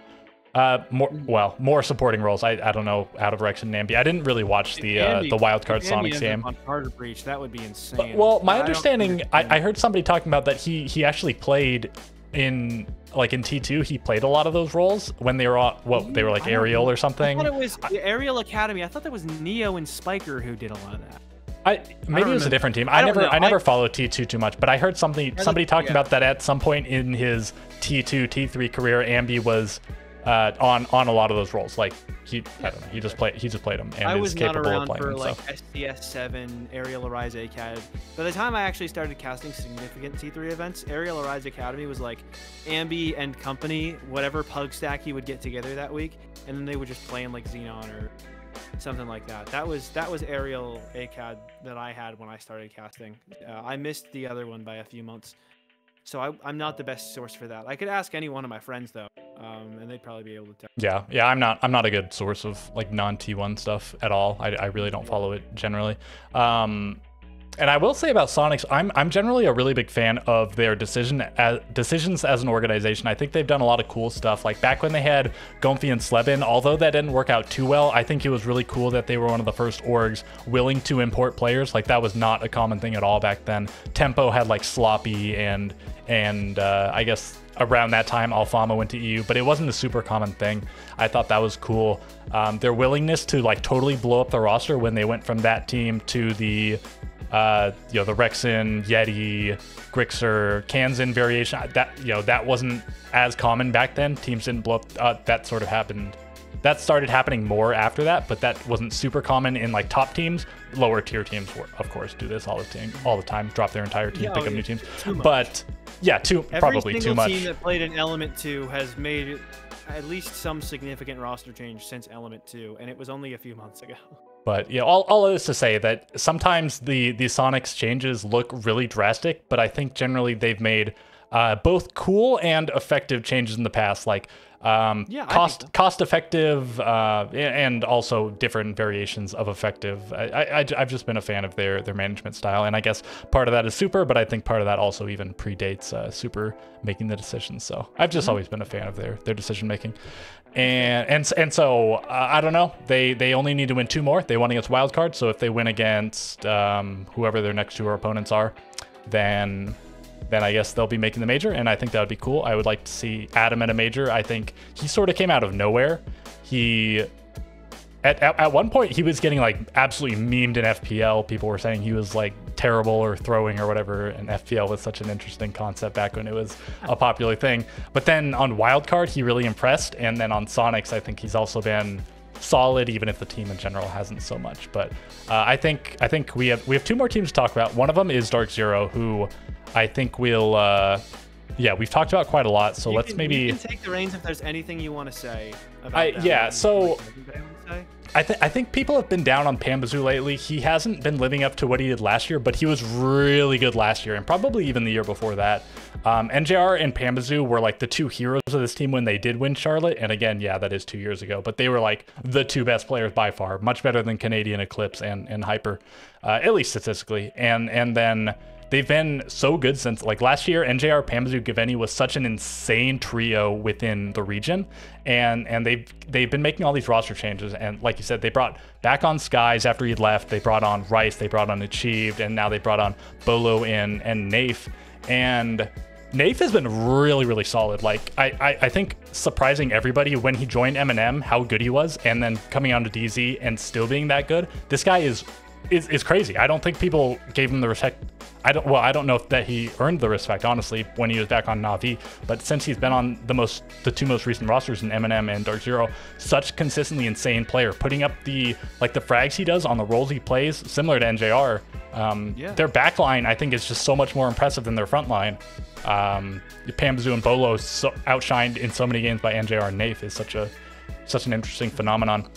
More supporting roles. I don't know, out of Rexen and Ambi. I didn't really watch the wildcard Sonics game. On Carter Breach, that would be insane. Well, my understanding, I heard somebody talking about that he actually played in T2, he played a lot of those roles when they were on, they were like Aerial or something. I thought it was the Aerial Academy. I thought that was Neo and Spiker who did a lot of that. Maybe it was a different team. I never followed T2 too much, but I heard somebody talking about that at some point in his T2, T3 career, Ambi was on a lot of those roles. Like I don't know, he just played them and is capable of playing them. I was not around for like STS 7, Aerial Arise Academy. By the time I actually started casting significant T3 events, Aerial Arise Academy was like Ambi and company, whatever pug stack he would get together that week, and then they would just play in like Xenon or something like that. That was Aerial ACAD that I had when I started casting. I missed the other one by a few months. So I'm not the best source for that. I could ask any one of my friends though, and they'd probably be able to tell. Yeah, I'm not a good source of like non-T1 stuff at all. I really don't follow it generally. And I will say about Sonics, I'm generally a really big fan of their decisions as an organization. I think they've done a lot of cool stuff. Like back when they had Gomfi and Slebin, although that didn't work out too well, I think it was really cool that they were one of the first orgs willing to import players. Like that was not a common thing at all back then. Tempo had like Sloppy and I guess around that time Alfama went to EU, but it wasn't a super common thing. I thought that was cool. Their willingness to like totally blow up the roster when they went from that team to the the Rexen, Yeti, Grixer, Kanzan variation, that wasn't as common back then. Teams didn't blow up. That sort of happened. That started happening more after that, but that wasn't super common in like top teams. Lower tier teams, of course, do this all the time. Drop their entire team, pick up new teams. But yeah, probably too much. Every single team that played in Element 2 has made at least some significant roster change since Element 2, and it was only a few months ago. But yeah, all of this to say that sometimes the Sonics changes look really drastic, but I think generally they've made both cool and effective changes in the past, like cost effective and also different variations of effective. I've just been a fan of their management style, and I guess part of that is Super, but I think part of that also even predates Super making the decisions. So I've just always been a fan of their decision making. And so I don't know. They only need to win 2 more. They won against Wildcard, so if they win against whoever their next 2 opponents are, then I guess they'll be making the major, and I think that would be cool. I would like to see Adam at a major. I think he sort of came out of nowhere. He at one point he was getting like absolutely memed in FPL. People were saying he was like terrible or throwing or whatever, and FPL was such an interesting concept back when it was a popular thing. But then on Wildcard he really impressed, and then on Sonics I think he's also been solid, even if the team in general hasn't so much. But I think we have 2 more teams to talk about. One of them is Dark Zero, who I think we'll we've talked about quite a lot, so you can take the reins if there's anything you want to say about I think people have been down on Pambazoo lately. He hasn't been living up to what he did last year, but he was really good last year, and probably even the year before that. NJR and Pambazoo were like the 2 heroes of this team when they did win Charlotte, and again, yeah, that is 2 years ago, but they were like the 2 best players by far, much better than Canadian Eclipse and Hyper, at least statistically. And then they've been so good since like last year. NJR, Pambazoo, Gaveni was such an insane trio within the region, and they've been making all these roster changes. And like you said, they brought back on Skies after he left. They brought on Rice. They brought on Achieved, and now they brought on Bolo and Nafe. And Nafe has been really, really solid. Like I think surprising everybody when he joined M&M how good he was, and then coming on to DZ and still being that good. This guy is crazy. I don't think people gave him the respect. I don't know if that he earned the respect, honestly, when he was back on Na'Vi, but since he's been on the 2 most recent rosters in M&M and Dark Zero, such consistently insane player, putting up the frags he does on the roles he plays, similar to NJR. Their back line, I think, is just so much more impressive than their front line. Pamzu and Bolo outshined in so many games by NJR and Nafe is such an interesting phenomenon.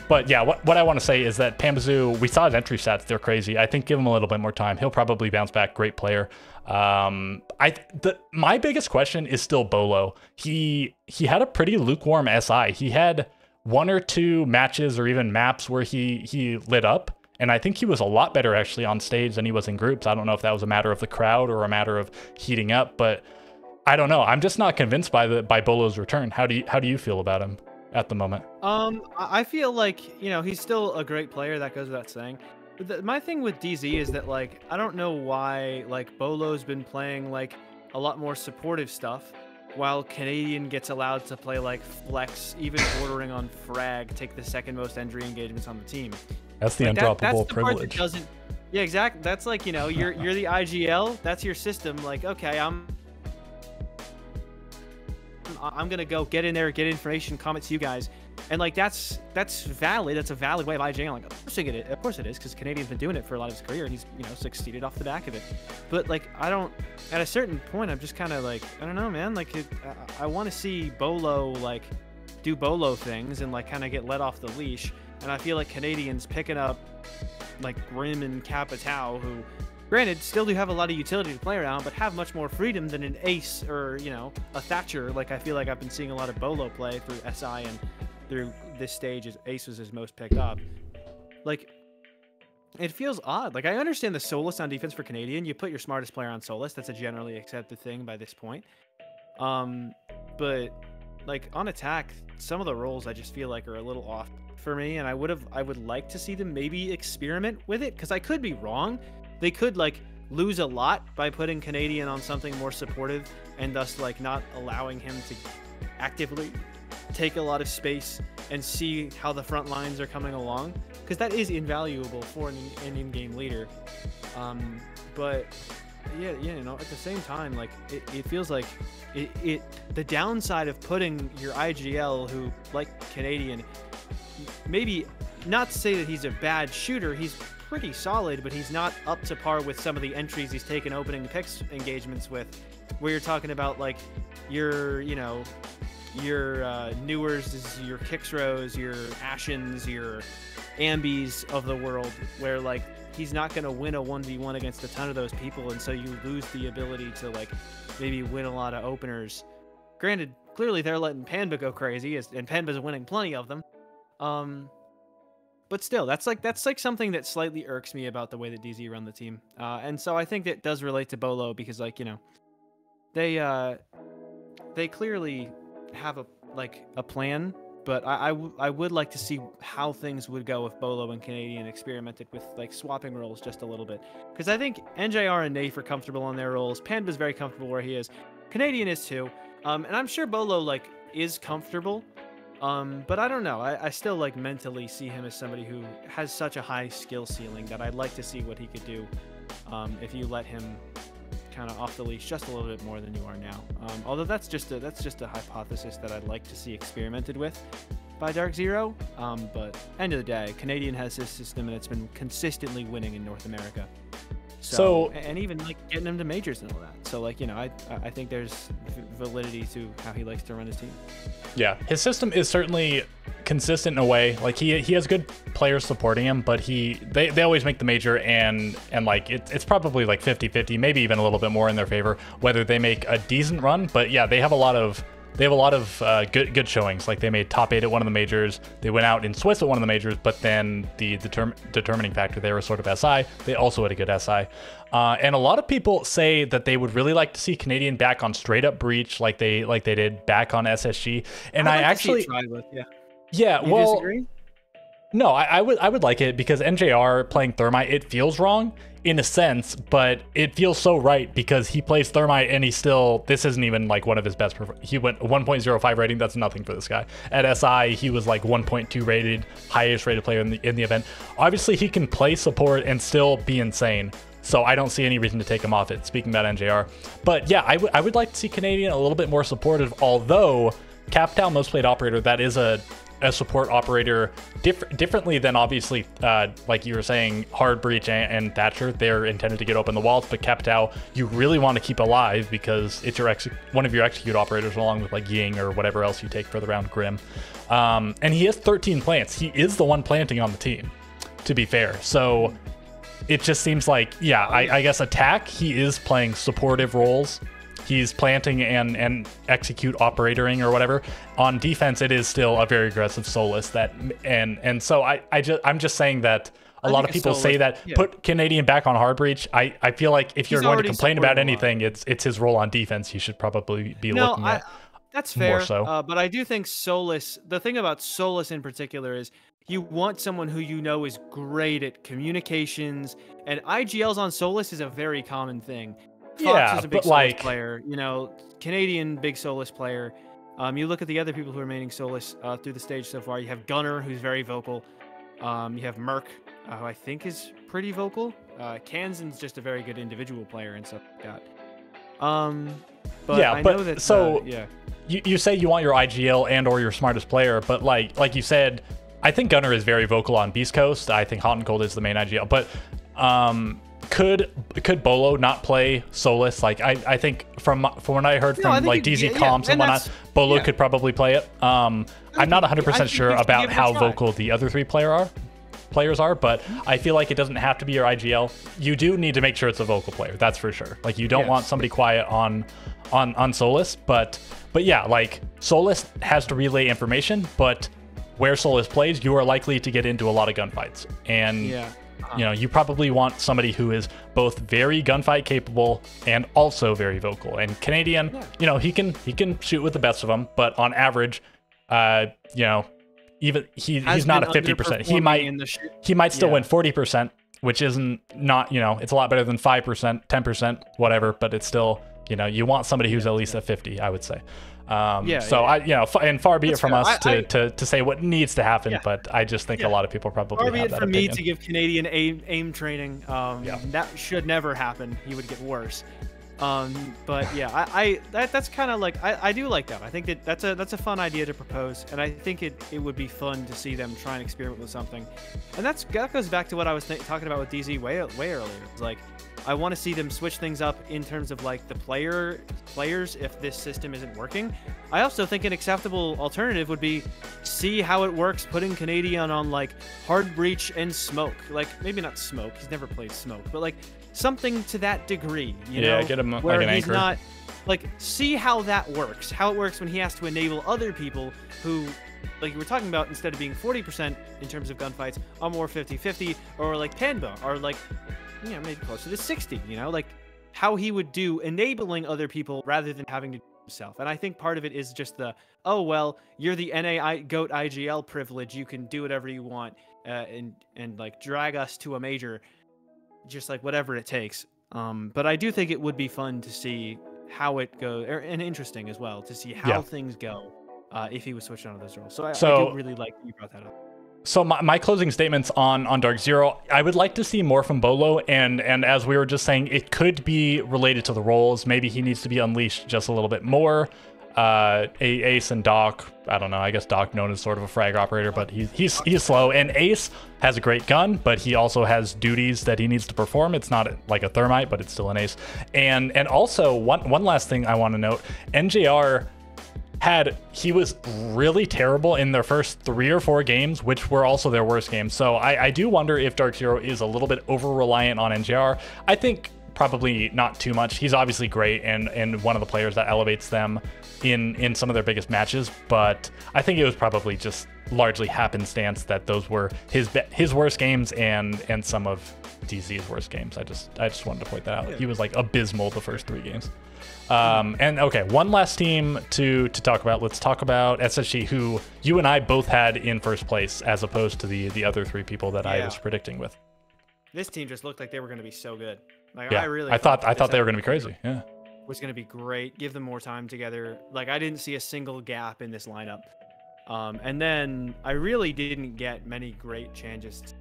But yeah, what I want to say is that Pamzu, we saw his entry stats, they're crazy. I think give him a little bit more time. He'll probably bounce back. Great player. My biggest question is still Bolo. He had a pretty lukewarm SI. He had 1 or 2 matches or even maps where he lit up. And I think he was a lot better actually on stage than he was in groups. I don't know if that was a matter of the crowd or a matter of heating up, but I don't know. I'm just not convinced by Bolo's return. How do you feel about him at the moment? I feel like, he's still a great player. That goes without saying. But my thing with DZ is that, like, I don't know why, like, Bolo's been playing, like, a lot more supportive stuff, while Canadian gets allowed to play, like, flex, even bordering on frag, take the second most entry engagements on the team. That's the undroppable privilege. Yeah, exactly. That's like, you're the IGL. That's your system. Like, okay, I'm gonna go get in there, get information, comment to you guys, and like that's valid. That's a valid way of IGing. Like, of course it is, because Canadian's been doing it for a lot of his career, and he's succeeded off the back of it. But like, at a certain point, I'm just kind of like, I don't know, man. Like, I want to see Bolo like do Bolo things and like kind of get let off the leash. And I feel like Canadians picking up like Grim and Capitao, who, granted, still do have a lot of utility to play around, but have much more freedom than an Ace or, a Thatcher. Like, I feel like I've been seeing a lot of Bolo play through SI and through this stage as Ace was his most picked up. Like, it feels odd. Like, I understand the Solus on defense for Canadian. You put your smartest player on Solus. That's a generally accepted thing by this point. But, like, on attack, some of the roles I just feel like are a little off for me, and I would like to see them maybe experiment with it, because I could be wrong. They could like lose a lot by putting Canadian on something more supportive and thus like not allowing him to actively take a lot of space and see how the front lines are coming along, because that is invaluable for an in-game leader. But yeah, at the same time, like it feels like the downside of putting your IGL, who like Canadian, maybe not to say that he's a bad shooter, he's pretty solid, but he's not up to par with some of the entries he's taken opening picks engagements with, where you're talking about like your Newers, your Kixros, your Ashens, your Ambies of the world, where like he's not going to win a 1v1 against a ton of those people, and so you lose the ability to like maybe win a lot of openers. Granted, clearly they're letting Panba go crazy, and Panba's winning plenty of them. But still, that's like something that slightly irks me about the way that DZ run the team. And so I think that does relate to Bolo, because like, they clearly have a plan, but I would like to see how things would go if Bolo and Canadian experimented with like swapping roles just a little bit. Because I think NJR and Nafe are comfortable on their roles. Panba's very comfortable where he is. Canadian is too. And I'm sure Bolo like is comfortable. But I don't know. I still like mentally see him as somebody who has such a high skill ceiling that I'd like to see what he could do if you let him kind of off the leash just a little bit more than you are now. Although that's just a hypothesis that I'd like to see experimented with by Dark Zero. But end of the day, Canadian has his system, and it's been consistently winning in North America. So and even like getting him to majors and all that. So like, I think there's validity to how he likes to run his team. Yeah, his system is certainly consistent in a way. Like he has good players supporting him, but they always make the major, and like it's probably like 50-50, maybe even a little bit more in their favor whether they make a decent run. But yeah, they have a lot of good showings. Like they made top 8 at one of the majors. They went out in Swiss at one of the majors, but then the determining factor there was sort of SI. They also had a good SI. And a lot of people say that they would really like to see Canadian back on straight up Breach, like they did back on SSG. And I actually, yeah, you well, disagree? No, I would like it, because NJR playing Thermite, it feels wrong in a sense, but it feels so right because he plays Thermite and this isn't even like one of his best. He went 1.05 rating. That's nothing for this guy. At SI, he was like 1.2 rated, highest rated player in the event. Obviously, he can play support and still be insane. So I don't see any reason to take him off it, speaking about NJR. But yeah, I would like to see Canadian a little bit more supportive, although Captal most played operator, that is a a support operator differently than obviously, like you were saying, Hard Breach and Thatcher. They're intended to get open the walls, but Capitao, you really want to keep alive because it's your one of your execute operators, along with like Ying or whatever else you take for the round, Grim. And he has 13 plants. He is the one planting on the team, to be fair. So it just seems like, yeah, I guess attack, he is playing supportive roles. He's planting and execute operatoring or whatever. On defense, it is still a very aggressive Solus that, and so I'm just saying that a lot of people say that put Canadian back on Hard Breach. I feel like if you're going to complain about anything, it's his role on defense. He should probably be looking at. That's fair. More so. But I do think Solus, the thing about Solus in particular is you want someone who you know is great at communications, and IGLs on Solus is a very common thing. Fox is a big Solus player, you know, Canadian big Solus player. You look at the other people who are maining Solus through the stage so far. You have Gunner, who's very vocal. You have Merc, who I think is pretty vocal. Kansan's just a very good individual player and stuff like that. But yeah, I know that, so yeah. You say you want your IGL and or your smartest player, but like you said, I think Gunner is very vocal on Beast Coast. I think Hot and Cold is the main IGL, but could Bolo not play Solus? Like I think from what I heard from like DZ comms and whatnot, Bolo could probably play it. I'm not 100% sure about how vocal the other three players are, but I feel like it doesn't have to be your IGL. You do need to make sure it's a vocal player, that's for sure. Like you don't want somebody quiet on Solus, but yeah, like Solus has to relay information, but where Solus plays, you are likely to get into a lot of gunfights, and you know, you probably want somebody who is both very gunfight capable and also very vocal. And Canadian, you know, he can shoot with the best of them, but on average, you know, even he's not a 50%. He might still win 40%, which isn't not, you know, it's a lot better than 5%, 10%, whatever, but it's still, you know, you want somebody who's at least at 50, I would say. You know, and far be it from us to say what needs to happen, but I just think a lot of people probably far be have it that from opinion. me to give Canadian aim training. That should never happen. He would get worse. But yeah, that's kind of like I do like that. I think that's a fun idea to propose, and I think it would be fun to see them try and experiment with something. And that goes back to what I was talking about with DZ way earlier. It's like I want to see them switch things up in terms of like the players if this system isn't working. I also think an acceptable alternative would be see how it works putting Canadian on like Hard Breach and Smoke. Like maybe not Smoke, he's never played Smoke, but like something to that degree, you know, get him where like an he's anchor. not like see how that works, how it works when he has to enable other people who, like you were talking about, instead of being 40% in terms of gunfights, are more 50-50, or like Panba, or like, you know, maybe closer to 60, you know, like how he would do enabling other people rather than having to do it himself. And I think part of it is just the, oh, well, you're the NA GOAT IGL privilege, you can do whatever you want and like drag us to a major, just like whatever it takes. But I do think it would be fun to see how it goes, and interesting as well, to see how things go if he was switched on to those roles. So I do really like that you brought that up. So my closing statements on Dark Zero, I would like to see more from Bolo, and as we were just saying, it could be related to the roles. Maybe he needs to be unleashed just a little bit more. Ace and Doc, I don't know, I guess Doc known as sort of a frag operator, but he's slow, and Ace has a great gun, but he also has duties that he needs to perform. It's not like a thermite, but it's still an Ace. And also one last thing I want to note, NJR he was really terrible in their first 3 or 4 games, which were also their worst games. So I do wonder if Dark Zero is a little bit over reliant on NJR. I think probably not too much. He's obviously great and one of the players that elevates them in some of their biggest matches, but I think it was probably just largely happenstance that those were his worst games and some of DZ's worst games. I just wanted to point that out. He was like abysmal the first 3 games. And okay, one last team to talk about. Let's talk about SSG, who you and I both had in first place, as opposed to the other 3 people that I was predicting with. This team just looked like they were going to be so good. Like I thought they were going to be crazy. Yeah, was going to be great. Give them more time together. Like I didn't see a single gap in this lineup. And then I really didn't get many great chances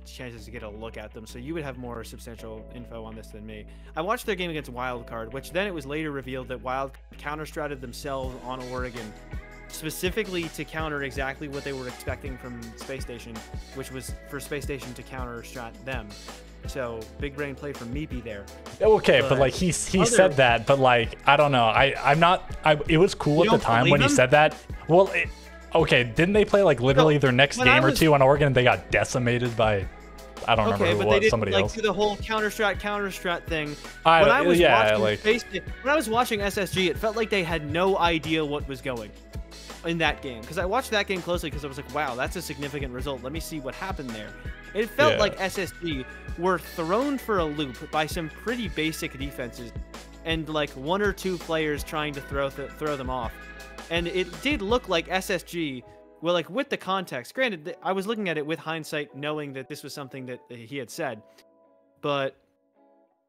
to get a look at them, so you would have more substantial info on this than me. I watched their game against Wildcard, which then it was later revealed that Wild counter-stratted themselves on Oregon specifically to counter exactly what they were expecting from Space Station, which was for Space Station to counter strat them. So big brain play from Meepy there. Okay, but like he said that, but like I don't know. It was cool at the time when he said that. Well, okay, didn't they play like literally their next game or two on Oregon and they got decimated by I don't remember who it was, they didn't, somebody else. Do the whole counter strat thing. When I was watching SSG, it felt like they had no idea what was going in that game, because I watched that game closely because I was like, wow, that's a significant result. Let me see what happened there. It felt like SSG were thrown for a loop by some pretty basic defenses and like one or two players trying to throw them off. And it did look like SSG, well, like with the context, granted, I was looking at it with hindsight, knowing that this was something that he had said, but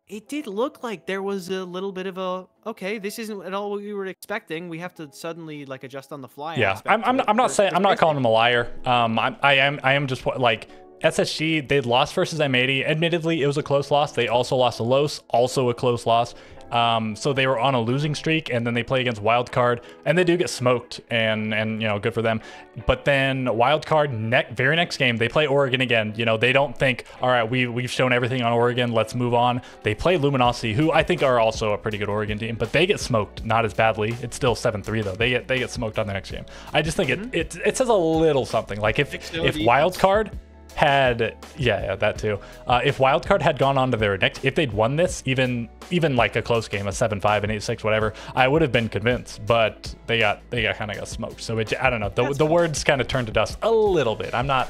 it did look like there was a little bit of a, okay, this isn't at all what we were expecting. We have to suddenly like adjust on the fly. Yeah, I'm not calling him a liar. I am just like SSG. They lost versus M80. Admittedly, it was a close loss. They also lost to Los, also a close loss. So they were on a losing streak, and then they play against Wildcard, and they do get smoked, and you know, good for them. But then Wildcard very next game, they play Oregon again. You know, they don't think, all right, we've shown everything on Oregon, let's move on. They play Luminosity, who I think are also a pretty good Oregon team, but they get smoked, not as badly. It's still 7-3 though. They get smoked on the next game. I just think it says a little something. Like if Wildcard had that too. If Wildcard had gone on to their next, if they'd won this, even like a close game, a 7-5 and 8-6, whatever, I would have been convinced. But they kind of got smoked. So I don't know. The words kind of turned to dust a little bit. I'm not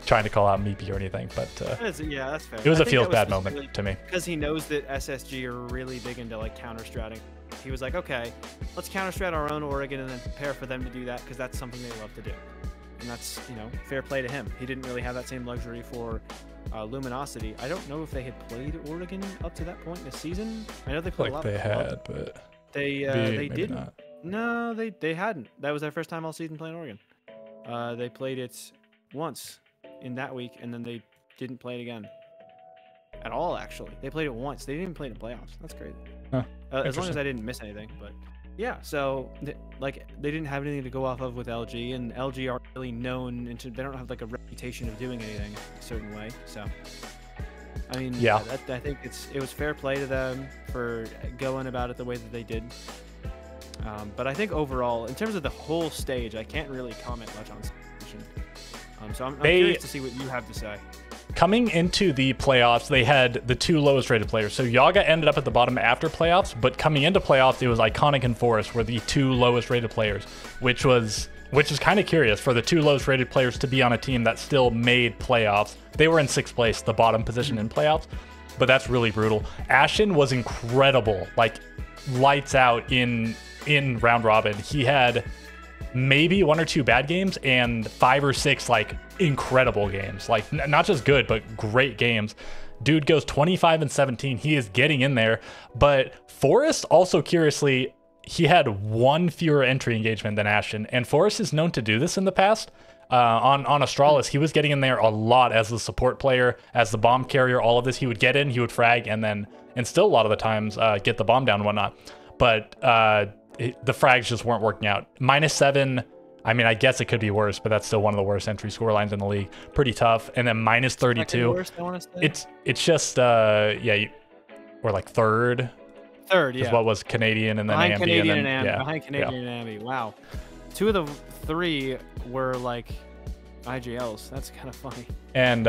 trying to call out Meepy or anything, but that's fair. It was a feels bad moment to me because he knows that SSG are really big into like counter stratting. He was like, okay, let's counter strat our own Oregon and then prepare for them to do that, because that's something they love to do. And that's, you know, fair play to him. He didn't really have that same luxury for Luminosity. I don't know if they had played Oregon up to that point in the season. I know they played a lot. They had, but they didn't. Not. No, they hadn't. That was their first time all season playing Oregon. They played it once in that week, and then they didn't play it again at all. Actually, they played it once. They didn't even play it in the playoffs. That's crazy. Huh, as long as I didn't miss anything, but. Yeah, so like they didn't have anything to go off of with LG, and LG aren't really known, they don't have like a reputation of doing anything a certain way. So, I mean, yeah, I think it was fair play to them for going about it the way that they did. But I think overall, in terms of the whole stage, I can't really comment much on station. So I'm curious to see what you have to say. Coming into the playoffs, they had the two lowest rated players. So Yaga ended up at the bottom after playoffs, but coming into playoffs, it was Iconic and Forest were the two lowest rated players, which is kind of curious for the two lowest rated players to be on a team that still made playoffs. They were in 6th place, the bottom position in playoffs, but that's really brutal. Ashen was incredible, like lights out in round robin. He had maybe 1 or 2 bad games and 5 or 6 like incredible games, like not just good but great games. Dude goes 25-17. He is getting in there. But Forrest also, curiously, he had 1 fewer entry engagement than Ashton, and Forrest is known to do this in the past. On Astralis, he was getting in there a lot as the support player, as the bomb carrier, all of this. He would get in, he would frag, and still a lot of the times get the bomb down and whatnot. But the frags just weren't working out. -7, I mean, I guess it could be worse, but that's still one of the worst entry score lines in the league. Pretty tough. And then -32. Worst, I want to say. It's just or like third. Third, yeah. Is what was Canadian and then behind Ambi. Canadian and then, and Ambi. Behind Canadian and Ambi. Wow. 2 of the 3 were like IGLs. That's kind of funny. And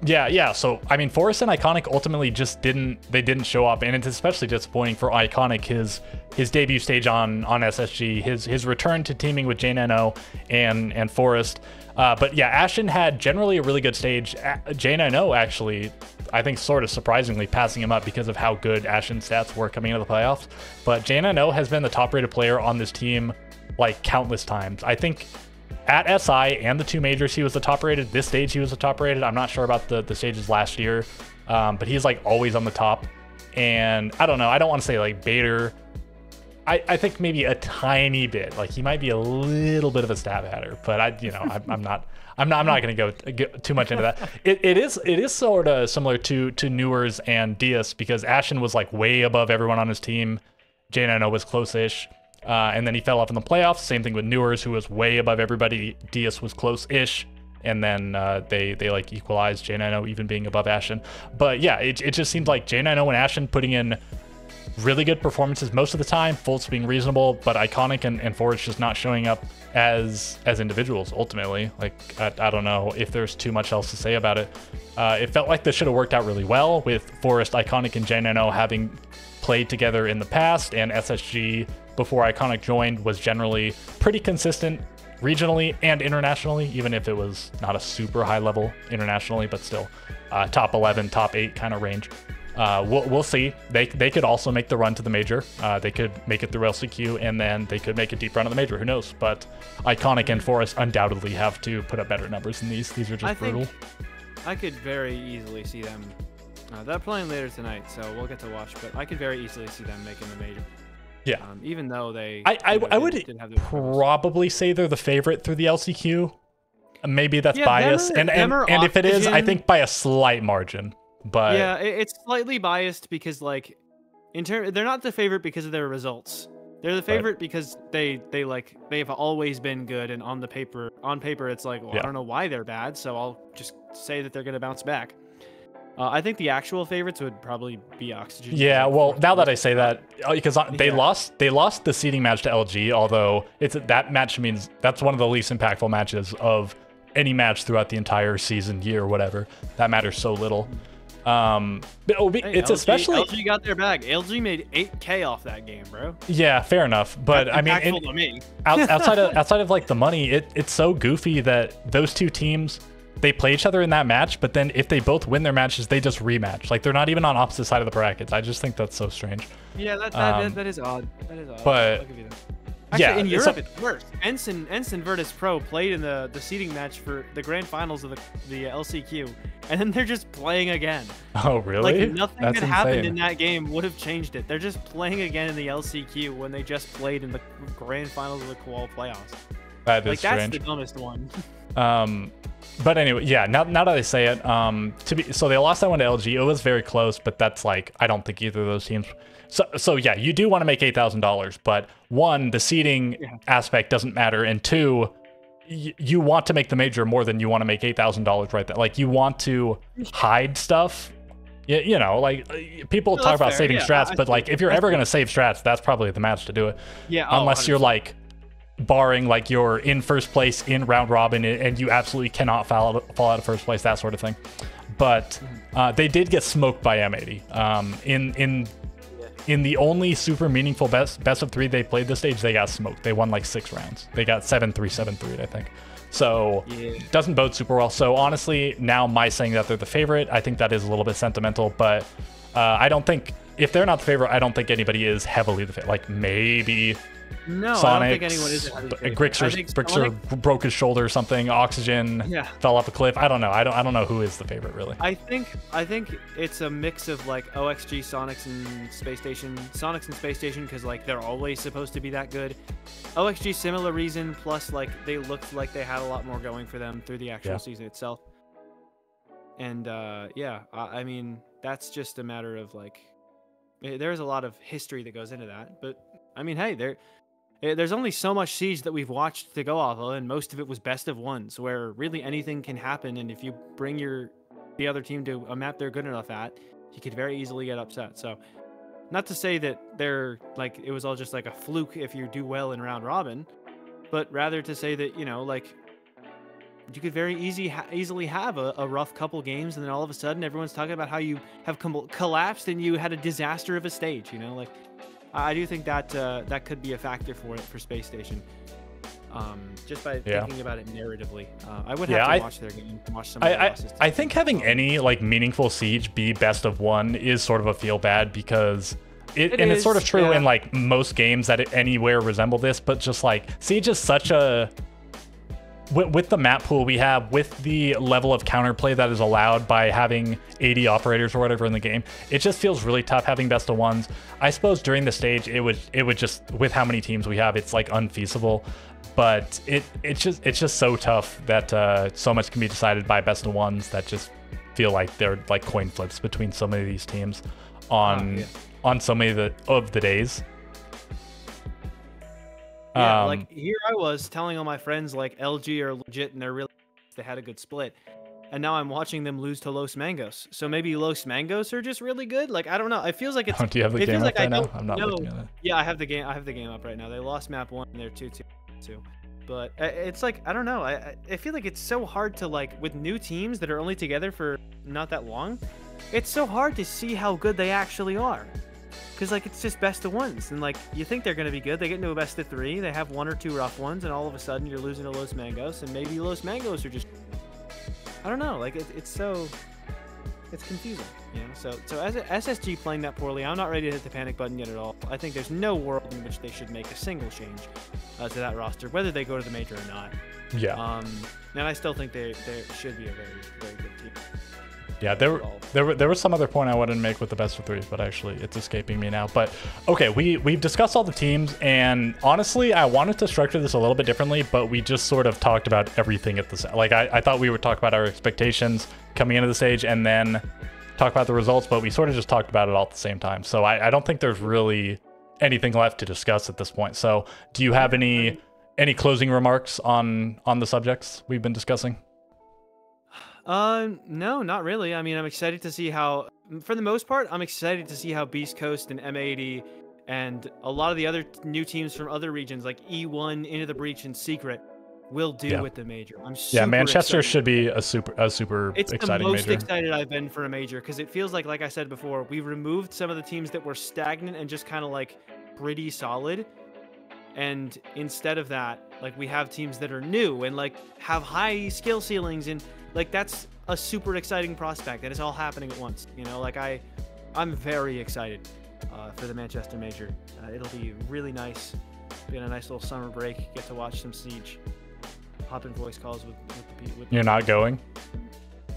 yeah. So I mean, Forrest and Iconic ultimately just didn't show up, and it's especially disappointing for Iconic, his debut stage on SSG, his return to teaming with J9O and Forrest. But yeah, Ashton had generally a really good stage. J9O actually, I think, sort of surprisingly passing him up because of how good Ashton's stats were coming into the playoffs. But J9O has been the top rated player on this team like countless times. I think at SI and the 2 majors, he was the top rated. This stage, he was the top rated. I'm not sure about the stages last year, but he's like always on the top. And I don't know. I don't want to say like Bader. I think maybe a tiny bit. Like he might be a little bit of a stab hatter, but I'm not going to go too much into that. It is sort of similar to Newers and Diaz, because Ashen was like way above everyone on his team. J9O was close-ish. And then he fell off in the playoffs. Same thing with Newers, who was way above everybody. Diaz was close-ish. And then they like equalized, J90 even being above Ashen. But yeah, it just seemed like J90 and Ashen putting in really good performances most of the time, Fultz being reasonable, but Iconic and Forrest just not showing up as individuals ultimately. Like, I don't know if there's too much else to say about it. It felt like this should have worked out really well with Forrest, Iconic, and J90 having played together in the past, and SSG before Iconic joined was generally pretty consistent regionally and internationally, even if it was not a super high level internationally, but still top 11, top 8 kind of range. We'll see. They could also make the run to the major. They could make it through LCQ, and then they could make a deep run to the major. Who knows? But Iconic and Forest undoubtedly have to put up better numbers than these. These are just brutal. I could very easily see them. They're playing later tonight, so we'll get to watch. But I could very easily see them making the major. Yeah. Even though they, I would probably say they're the favorite through the LCQ. Maybe that's biased, and if it is, I think by a slight margin. But yeah, it's slightly biased because like, they're not the favorite because of their results. They're the favorite because they've always been good, and on paper it's like, well, I don't know why they're bad, so I'll just say that they're gonna bounce back. I think the actual favorites would probably be Oxygen. Yeah, well, now that I say that, because they lost the seeding match to LG, although that match means that's one of the least impactful matches of any match throughout the entire season, year, whatever. That matters so little. It's especially LG got their bag. LG made 8K off that game, bro. Yeah, fair enough. But that's I mean, outside of like the money, it's so goofy that those two teams, they play each other in that match, but then if they both win their matches, they just rematch. Like, they're not even on opposite side of the brackets. I just think that's so strange. Yeah, that is odd. That is odd. But I'll give you that. Actually, in Europe, it's worse. Ensign Virtus Pro played in the seeding match for the grand finals of the LCQ, and then they're just playing again. Oh, really? Like, nothing that happened in that game would have changed it. They're just playing again in the LCQ when they just played in the grand finals of the Qual playoffs. That is strange. That's the dumbest one. But anyway, yeah, now that I say it, so they lost that one to LG. It was very close, but that's like, I don't think either of those teams. So yeah, you do want to make $8,000, but one, the seeding aspect doesn't matter, and two, you want to make the major more than you want to make $8,000 right there. Like, you want to hide stuff. You know, like, people talk about saving strats, but like, if you're ever going to save strats, that's probably the match to do it. Yeah. Unless you're like, barring like you're in first place in round robin and you absolutely cannot fall out of first place, that sort of thing. But they did get smoked by M80. In the only super meaningful best of 3 they played this stage, they got smoked. They won like 6 rounds. They got 7-3, 7-3, I think. So doesn't bode super well. So honestly, now my saying that they're the favorite, I think that is a little bit sentimental, but I don't think, if they're not the favorite, I don't think anybody is heavily the favorite. Like, maybe No, Sonic, I don't think anyone is. Grixer broke his shoulder or something. Oxygen fell off a cliff. I don't know. I don't know who is the favorite, really. I think it's a mix of like OXG, Sonics, and Space Station, because like they're always supposed to be that good. OXG, similar reason, plus like they looked like they had a lot more going for them through the actual season itself. And I mean, that's just a matter of like, there's a lot of history that goes into that. But I mean, hey, there's only so much Siege that we've watched to go off of, and most of it was best of ones, where really anything can happen, and if you bring the other team to a map they're good enough at, you could very easily get upset. So, not to say that they're like it was all just like a fluke if you do well in round robin, but rather to say that, you know, like, you could very easily have a rough couple games, and then all of a sudden everyone's talking about how you have collapsed and you had a disaster of a stage, you know, like. I do think that that could be a factor for Space Station, just by thinking about it narratively. I would have to watch their game, watch some of their losses. I think having any like meaningful Siege be best of one is sort of a feel bad, because it's sort of true in like most games that anywhere resemble this, but just like Siege is such a with the map pool we have, with the level of counterplay that is allowed by having 80 operators or whatever in the game, it just feels really tough having best of ones. I suppose during the stage it would just, with how many teams we have, it's like unfeasible. But it's just so tough that so much can be decided by best of ones that just feel like they're like coin flips between so many of these teams on so many of the days. Yeah, like here I was telling all my friends like LG are legit and they had a good split. And now I'm watching them lose to Los Mangos. So maybe Los Mangos are just really good. Like I don't know. It feels like it's. Do you have the it game feels up like I right now? don't I'm not know. looking at it. Yeah, I have the game. I have the game up right now. They lost map 1 and they're 2-2. But it's like I don't know. I feel like it's so hard to like with new teams that are only together for not that long. It's so hard to see how good they actually are. Because like it's just best of ones, and like you think they're gonna be good. They get into a best of 3. They have 1 or 2 rough ones, and all of a sudden you're losing to Los Mangos, and maybe Los Mangos are just. I don't know. Like it's confusing, you know. So as SSG playing that poorly, I'm not ready to hit the panic button yet at all. I think there's no world in which they should make a single change to that roster, whether they go to the major or not. Yeah. And I still think they should be a very very good team. Yeah, there was some other point I wanted to make with the best of 3, but actually it's escaping me now. But okay, we've discussed all the teams, and honestly, I wanted to structure this a little bit differently, but we just sort of talked about everything at the like. I thought we would talk about our expectations coming into the stage and then talk about the results, but we sort of just talked about it all at the same time. So I don't think there's really anything left to discuss at this point. So do you have any closing remarks on the subjects we've been discussing? No, not really. I mean, I'm excited to see how, for the most part, I'm excited to see how Beast Coast and M80 and a lot of the other new teams from other regions like E1, Into the Breach, and Secret will do with the major. I'm super Manchester excited. should be a super it's exciting the most major. excited I've been for a major because it feels like I said before, we removed some of the teams that were stagnant and just kind of like pretty solid. And instead of that, like we have teams that are new and like have high skill ceilings, and like that's a super exciting prospect, and it's all happening at once. You know, like I'm very excited for the Manchester Major. It'll be really nice. Get a nice little summer break. Get to watch some Siege. Hop in voice calls with You're not going?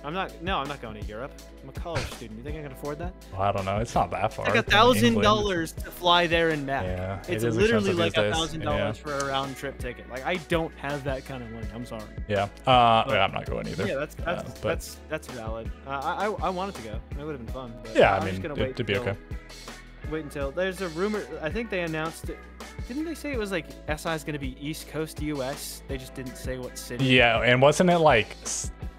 I'm not going to Europe. I'm a college student. You think I can afford that? Well, I don't know. It's not that far. Like $1,000 to fly there and back. Yeah, it's literally like $1,000 for a round trip ticket. Like I don't have that kind of money. I'm sorry. Yeah. I'm not going either. Yeah, that's valid. I wanted to go. It would have been fun. But yeah, I'm just gonna wait to be okay. Wait until there's a rumor. I think they announced it. Didn't they say it was like SI is going to be East Coast US? They just didn't say what city. Yeah, and wasn't it like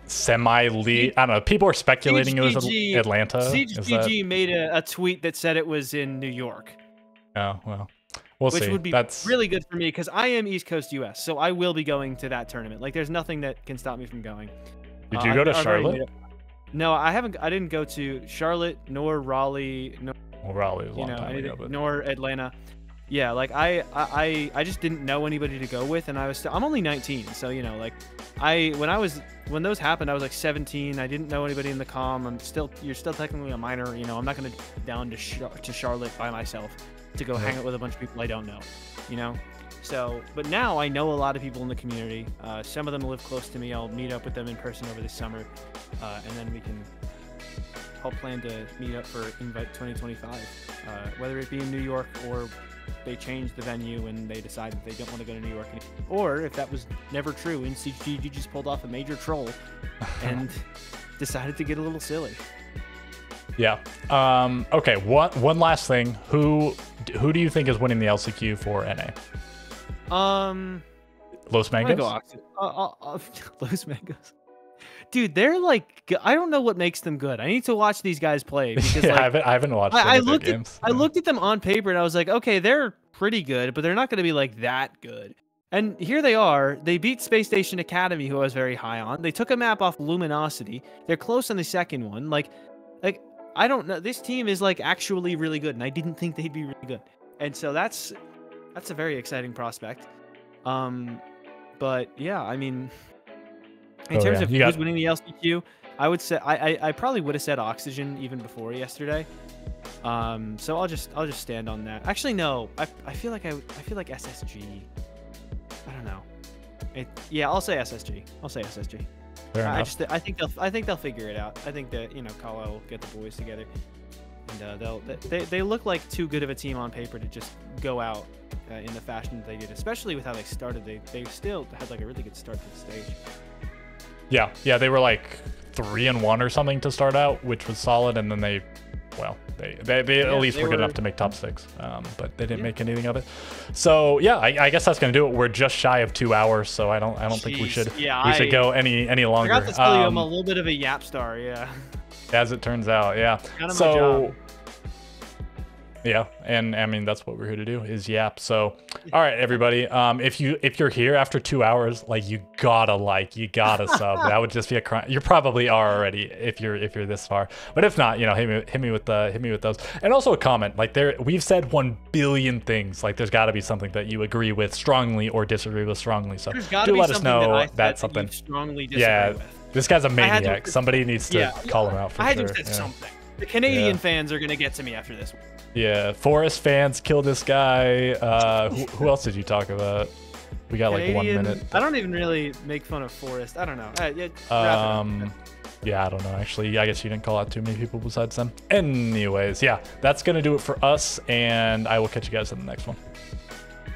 semi-lead? I don't know. People are speculating it was Atlanta. CGG made a tweet that said it was in New York. Oh, well. We'll see. Which would be really good for me because I am East Coast US, so I will be going to that tournament. Like, there's nothing that can stop me from going. Did you go to Charlotte? No, I haven't. I didn't go to Charlotte nor Raleigh. Well, Raleigh was a long time ago, but... nor Atlanta. Yeah, like I just didn't know anybody to go with, and I'm only 19, so you know, like when those happened, I was like 17. I didn't know anybody in the comm. You're still technically a minor, you know. I'm not gonna go down to Charlotte by myself to go hang out with a bunch of people I don't know, you know. So, but now I know a lot of people in the community. Some of them live close to me. I'll meet up with them in person over this summer, and then I'll plan to meet up for Invite 2025, whether it be in New York or they change the venue and they decide that they don't want to go to New York anymore. Or if that was never true, NCGG just pulled off a major troll and decided to get a little silly. Yeah. Okay. One last thing. Who do you think is winning the LCQ for NA? Los Mangos. Los Mangos. Dude, they're like, I don't know what makes them good. I need to watch these guys play because yeah, I haven't watched I looked at them on paper and I was like, okay, they're pretty good, but they're not going to be like that good. And here they are. They beat Space Station Academy, who I was very high on. They took a map off Luminosity. They're close on the second one. Like I don't know. This team is like actually really good, and I didn't think they'd be really good. And so that's a very exciting prospect. But yeah, I mean, in terms of who's winning the LCQ, I would say I probably would have said Oxygen even before yesterday. So I'll just stand on that. Actually, no. I feel like SSG. I don't know. Yeah, I'll say SSG. I think they'll figure it out. I think that, you know, Kala will get the boys together, and they look like too good of a team on paper to just go out in the fashion that they did, especially with how they started. They still had like a really good start to the stage. Yeah, they were like 3-1 or something to start out, which was solid, and then they well, they at least were good enough to make top 6, but they didn't make anything of it. So yeah, I guess that's gonna do it. We're just shy of 2 hours, so I don't think we should go any longer. I forgot to tell you, I'm a little bit of a yap star, yeah. As it turns out, yeah. Kind of my job. Yeah, and I mean that's what we're here to do is yap. So, all right, everybody. If you're here after 2 hours, like you gotta sub. That would just be a crime. You probably are already if you're this far. But if not, you know, hit me with those, and also a comment. Like we've said 1 billion things. Like there's got to be something that you agree with strongly or disagree with strongly. So do let us know that's something. Strongly disagree with. This guy's a maniac. Somebody needs to call him out for sure. I had to say something. The Canadian fans are gonna get to me after this one. Yeah, Forest fans kill this guy. Who else did you talk about? We got like 1 minute. I don't even really make fun of Forest. I don't know. Yeah, I don't know. Actually, I guess you didn't call out too many people besides them. Anyways, yeah, that's gonna do it for us, and I will catch you guys in the next one.